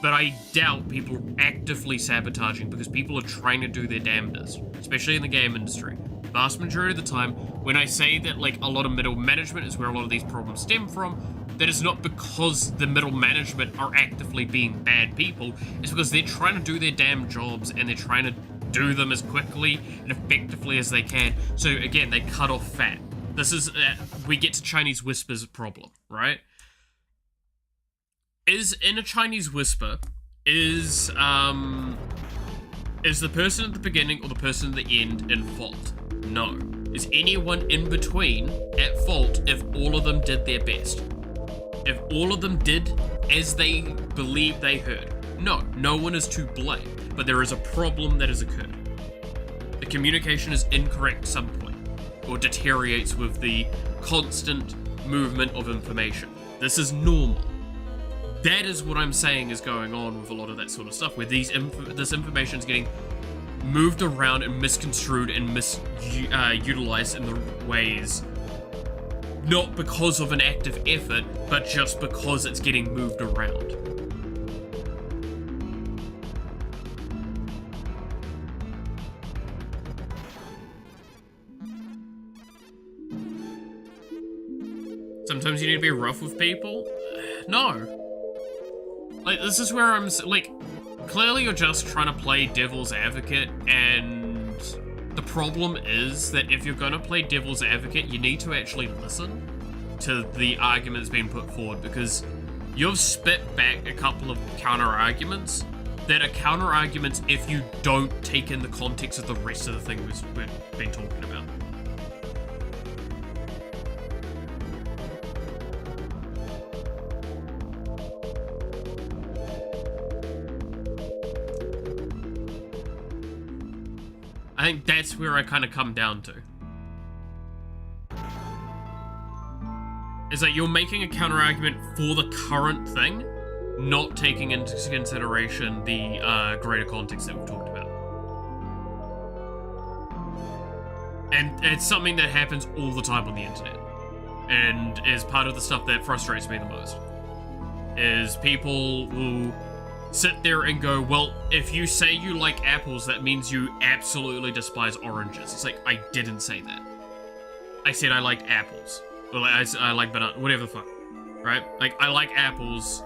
But I doubt people are actively sabotaging because people are trying to do their damnedest, especially in the game industry. Vast majority of the time, when I say that like a lot of middle management is where a lot of these problems stem from, that is not because the middle management are actively being bad people, it's because they're trying to do their damn jobs and they're trying to do them as quickly and effectively as they can. So again, they cut off fat. This is, we get to Chinese whispers problem, right? Is in a Chinese whisper, is the person at the beginning or the person at the end in fault? No. Is anyone in between at fault if all of them did their best? If all of them did as they believed they heard? No, no one is to blame, but there is a problem that has occurred. The communication is incorrect at some point, or deteriorates with the constant movement of information. This is normal. That is what I'm saying is going on with a lot of that sort of stuff, where this information is getting moved around and misconstrued and utilized in the ways, not because of an active effort, but just because it's getting moved around. Sometimes you need to be rough with people? No. Like, this is where I'm, like, clearly you're just trying to play devil's advocate, and the problem is that if you're gonna play devil's advocate, you need to actually listen to the arguments being put forward, because you've spit back a couple of counter-arguments that are counter-arguments if you don't take in the context of the rest of the thing we've been talking about. I think that's where I kind of come down to. Is that you're making a counter-argument for the current thing, not taking into consideration the greater context that we've talked about. And it's something that happens all the time on the internet. And is part of the stuff that frustrates me the most. Is people will sit there and go, well, if you say you like apples, that means you absolutely despise oranges. It's like, I didn't say that. I said I like apples. Or like, I like banana, whatever the fuck. Right? Like, I like apples.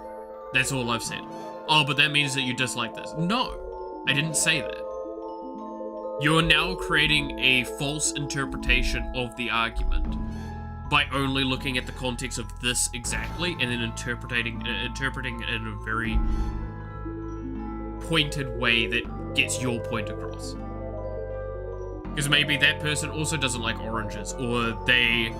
That's all I've said. Oh, but that means that you dislike this. No, I didn't say that. You're now creating a false interpretation of the argument by only looking at the context of this exactly and then interpreting it in a very pointed way that gets your point across. Because maybe that person also doesn't like oranges, or they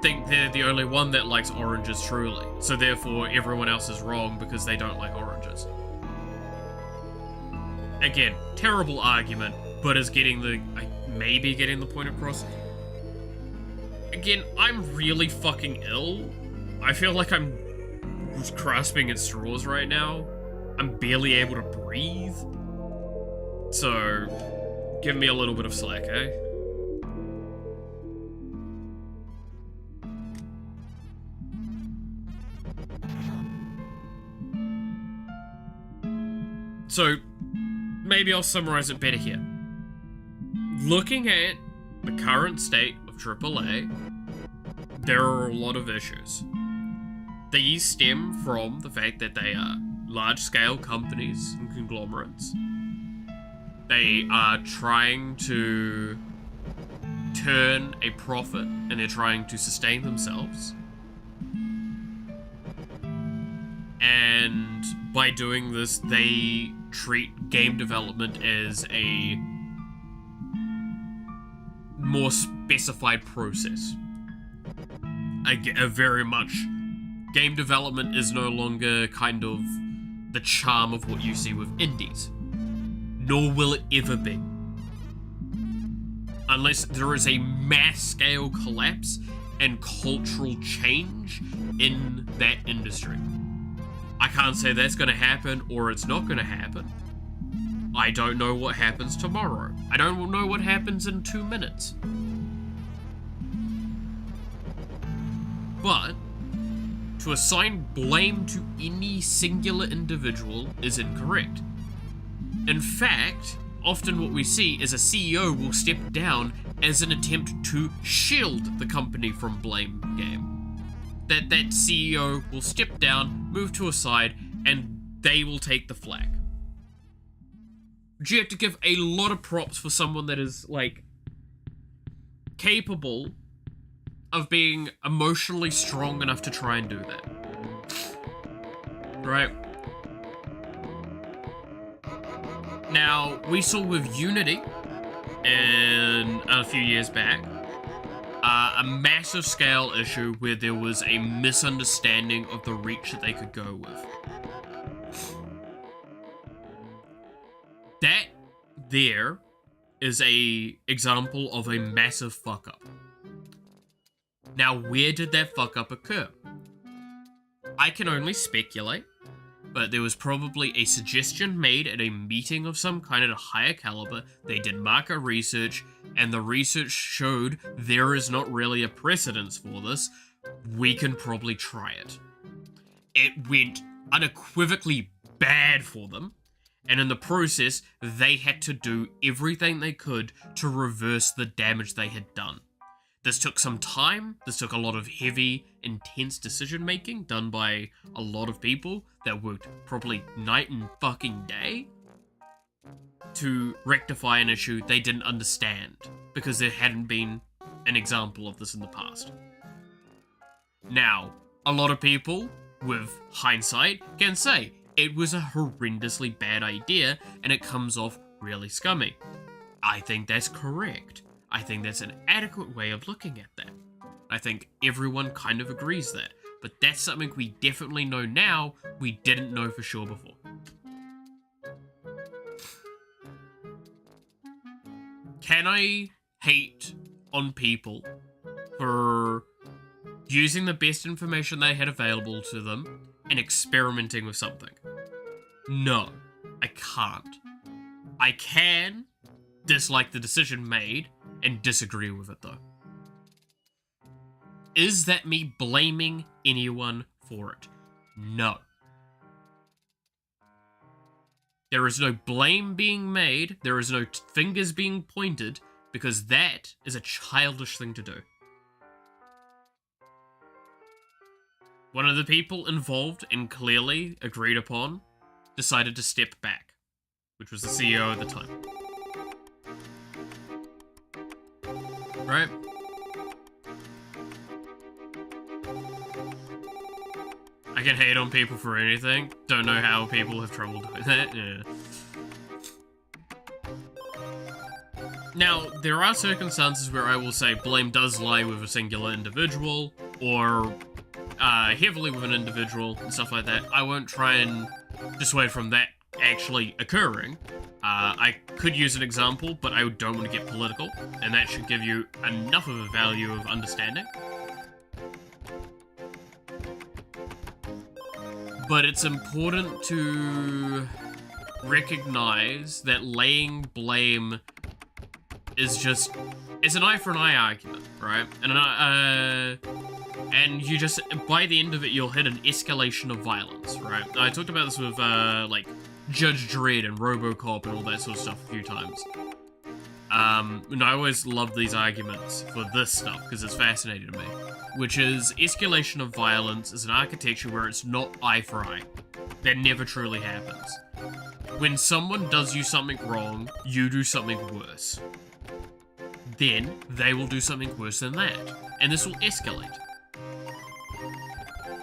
think they're the only one that likes oranges truly, so therefore everyone else is wrong because they don't like oranges. Again, terrible argument, but is maybe getting the point across. Again, I'm really fucking ill. I feel like I'm grasping at straws right now. I'm barely able to breathe. So, give me a little bit of slack, eh? So, maybe I'll summarize it better here. Looking at the current state of AAA, there are a lot of issues. These stem from the fact that they are large-scale companies and conglomerates. They are trying to turn a profit, and they're trying to sustain themselves. And by doing this, they treat game development as a more specified process. A very much, game development is no longer kind of the charm of what you see with indies. Nor will it ever be. Unless there is a mass-scale collapse and cultural change in that industry. I can't say that's going to happen or it's not going to happen. I don't know what happens tomorrow. I don't know what happens in 2 minutes. But to assign blame to any singular individual is incorrect. In fact, often what we see is a CEO will step down as an attempt to shield the company from blame game. That CEO will step down, move to a side, and they will take the flag. But you have to give a lot of props for someone that is, like, capable of being emotionally strong enough to try and do that. Right? Now, we saw with Unity in a few years back, a massive scale issue where there was a misunderstanding of the reach that they could go with. That there is a example of a massive fuck up. Now, where did that fuck up occur? I can only speculate, but there was probably a suggestion made at a meeting of some kind at a higher caliber. They did market research, and the research showed there is not really a precedence for this. We can probably try it. It went unequivocally bad for them, and in the process, they had to do everything they could to reverse the damage they had done. This took some time. This took a lot of heavy, intense decision making done by a lot of people that worked probably night and fucking day to rectify an issue they didn't understand because there hadn't been an example of this in the past. Now, a lot of people with hindsight can say it was a horrendously bad idea and it comes off really scummy. I think that's correct. I think that's an adequate way of looking at that. I think everyone kind of agrees that. But that's something we definitely know now, we didn't know for sure before. Can I hate on people for using the best information they had available to them and experimenting with something? No, I can't. I can dislike the decision made and disagree with it though. Is that me blaming anyone for it? No. There is no blame being made, there is no fingers being pointed, because that is a childish thing to do. One of the people involved and clearly agreed upon decided to step back, which was the CEO at the time. Right? I can hate on people for anything. Don't know how people have trouble doing that. Yeah. Now, there are circumstances where I will say blame does lie with a singular individual, or heavily with an individual, and stuff like that. I won't try and dissuade from that actually occurring. I could use an example, but I don't want to get political, and that should give you enough of a value of understanding. But it's important to recognize that laying blame is just, it's an eye for an eye argument, right? And you just, by the end of it, you'll hit an escalation of violence, right? I talked about this with, like, Judge Dredd and RoboCop and all that sort of stuff a few times. And I always love these arguments for this stuff because it's fascinating to me, which is escalation of violence is an architecture where it's not eye for eye. That never truly happens. When someone does you something wrong, you do something worse. Then they will do something worse than that, and this will escalate.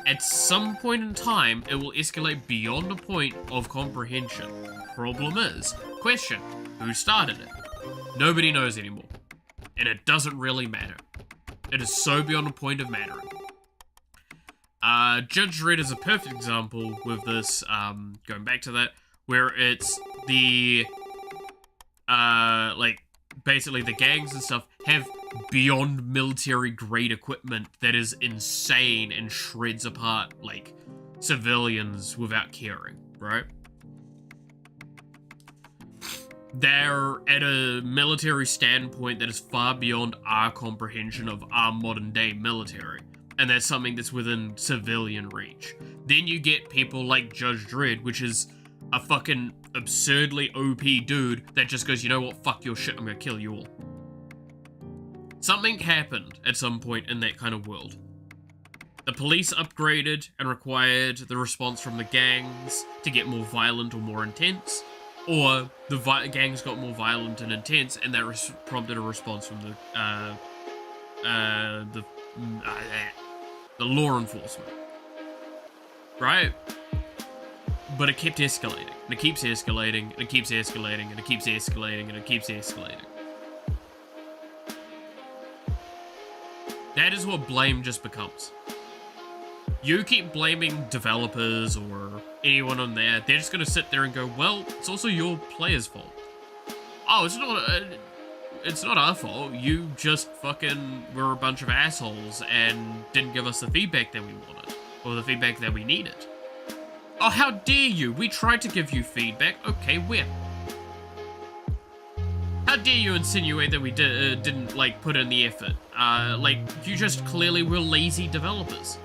At some point in time, it will escalate beyond a point of comprehension. Problem is, question, who started it? Nobody knows anymore. And it doesn't really matter. It is so beyond a point of mattering. Judge Dredd is a perfect example with this, going back to that, where it's the, basically the gangs and stuff have beyond military grade equipment that is insane and shreds apart, like, civilians without caring, right? They're at a military standpoint that is far beyond our comprehension of our modern day military. And that's something that's within civilian reach. Then you get people like Judge Dredd, which is a fucking absurdly OP dude that just goes, you know what, fuck your shit, I'm gonna kill you all. Something happened at some point in that kind of world. The police upgraded and required the response from the gangs to get more violent or more intense, or the gangs got more violent and intense, and that prompted a response from the law enforcement, right? But it kept escalating, and it keeps escalating, and it keeps escalating, and it keeps escalating, and it keeps escalating. That is what blame just becomes. You keep blaming developers or anyone on there, they're just gonna sit there and go, well, it's also your player's fault. Oh, it's not our fault. You just fucking were a bunch of assholes and didn't give us the feedback that we wanted, or the feedback that we needed. Oh, how dare you? We tried to give you feedback. Okay, where? How dare you insinuate that we didn't, like, put in the effort? You just clearly were lazy developers.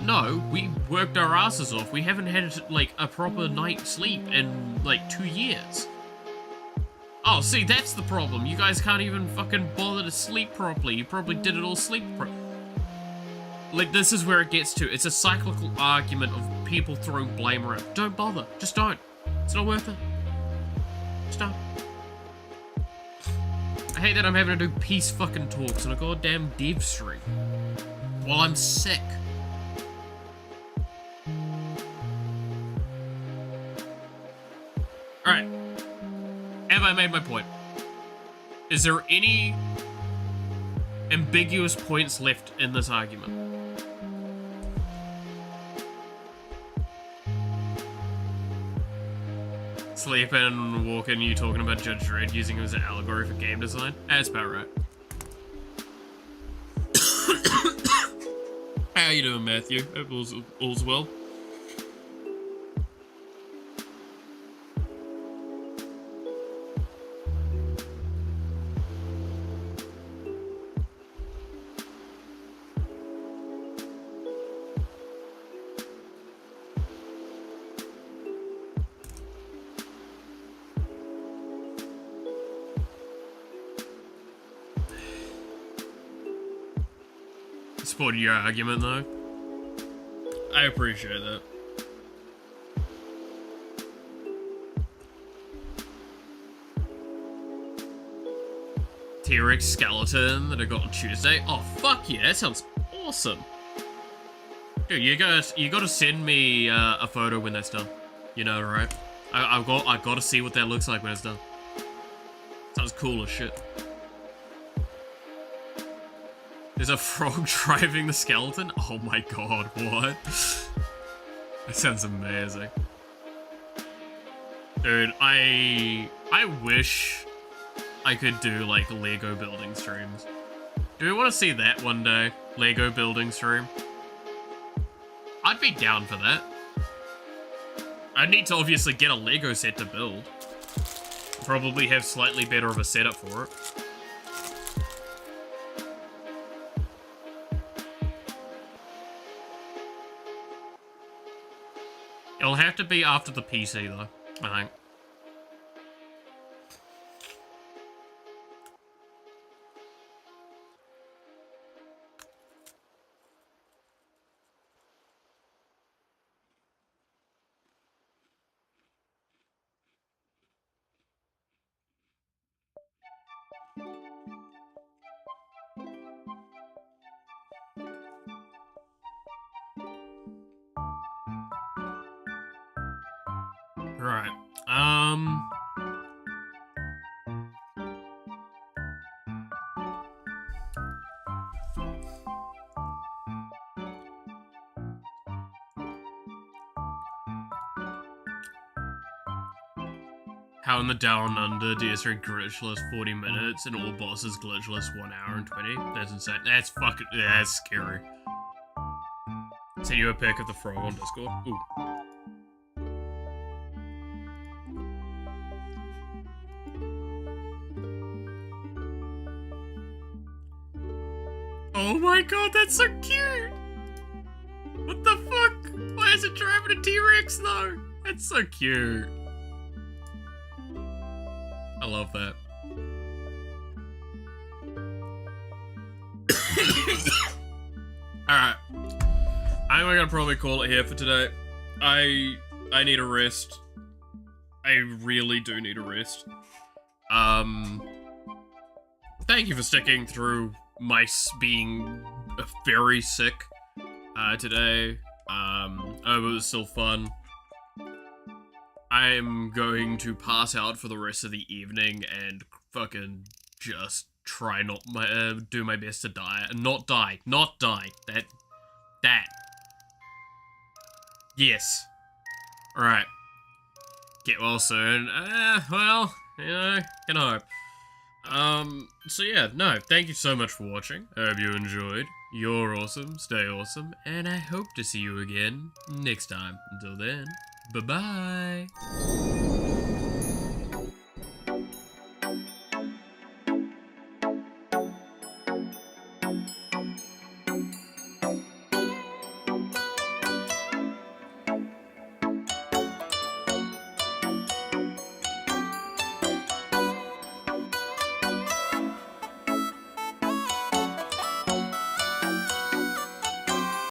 No, we worked our asses off. We haven't had, like, a proper night's sleep in, like, 2 years. Oh, see, that's the problem. You guys can't even fucking bother to sleep properly. You probably did it all Like, this is where it gets to. It's a cyclical argument of people throwing blame around. Don't bother. Just don't. It's not worth it. Just don't. I hate that I'm having to do peace fucking talks on a goddamn dev stream while I'm sick. Alright. Have I made my point? Is there any ambiguous points left in this argument? Sleeping, walking, you talking about Judge Dredd using him as an allegory for game design? That's about right. How you doing, Matthew? Hope all's well. Supported your argument, though. I appreciate that. T-Rex skeleton that I got on Tuesday. Oh, fuck yeah, that sounds awesome. Dude, you gotta send me a photo when that's done. You know, right? I gotta see what that looks like when it's done. Sounds cool as shit. There's a frog driving the skeleton? Oh my god, what? That sounds amazing. Dude, I wish I could do, like, Lego building streams. Do we want to see that one day? Lego building stream? I'd be down for that. I'd need to obviously get a Lego set to build. Probably have slightly better of a setup for it. It'll have to be after the PC, though, I think. Right. How in the Down Under DS3 glitchless 40 minutes and all bosses glitchless 1 hour and 20? That's insane. That's fucking, that's scary. Send you a pic of the frog on Discord. Ooh. Oh my god, that's so cute! What the fuck? Why is it driving a T-Rex though? That's so cute. I love that. Alright. I think we're gonna probably call it here for today. I need a rest. I really do need a rest. Thank you for sticking through my being very sick today. It was still fun. I'm going to pass out for the rest of the evening and fucking just try not do my best to die. Not die. That. Yes. Alright. Get well soon. Well, you know, can hope. So yeah, no, thank you so much for watching. I hope you enjoyed. You're awesome, stay awesome, and I hope to see you again next time. Until then, bye-bye.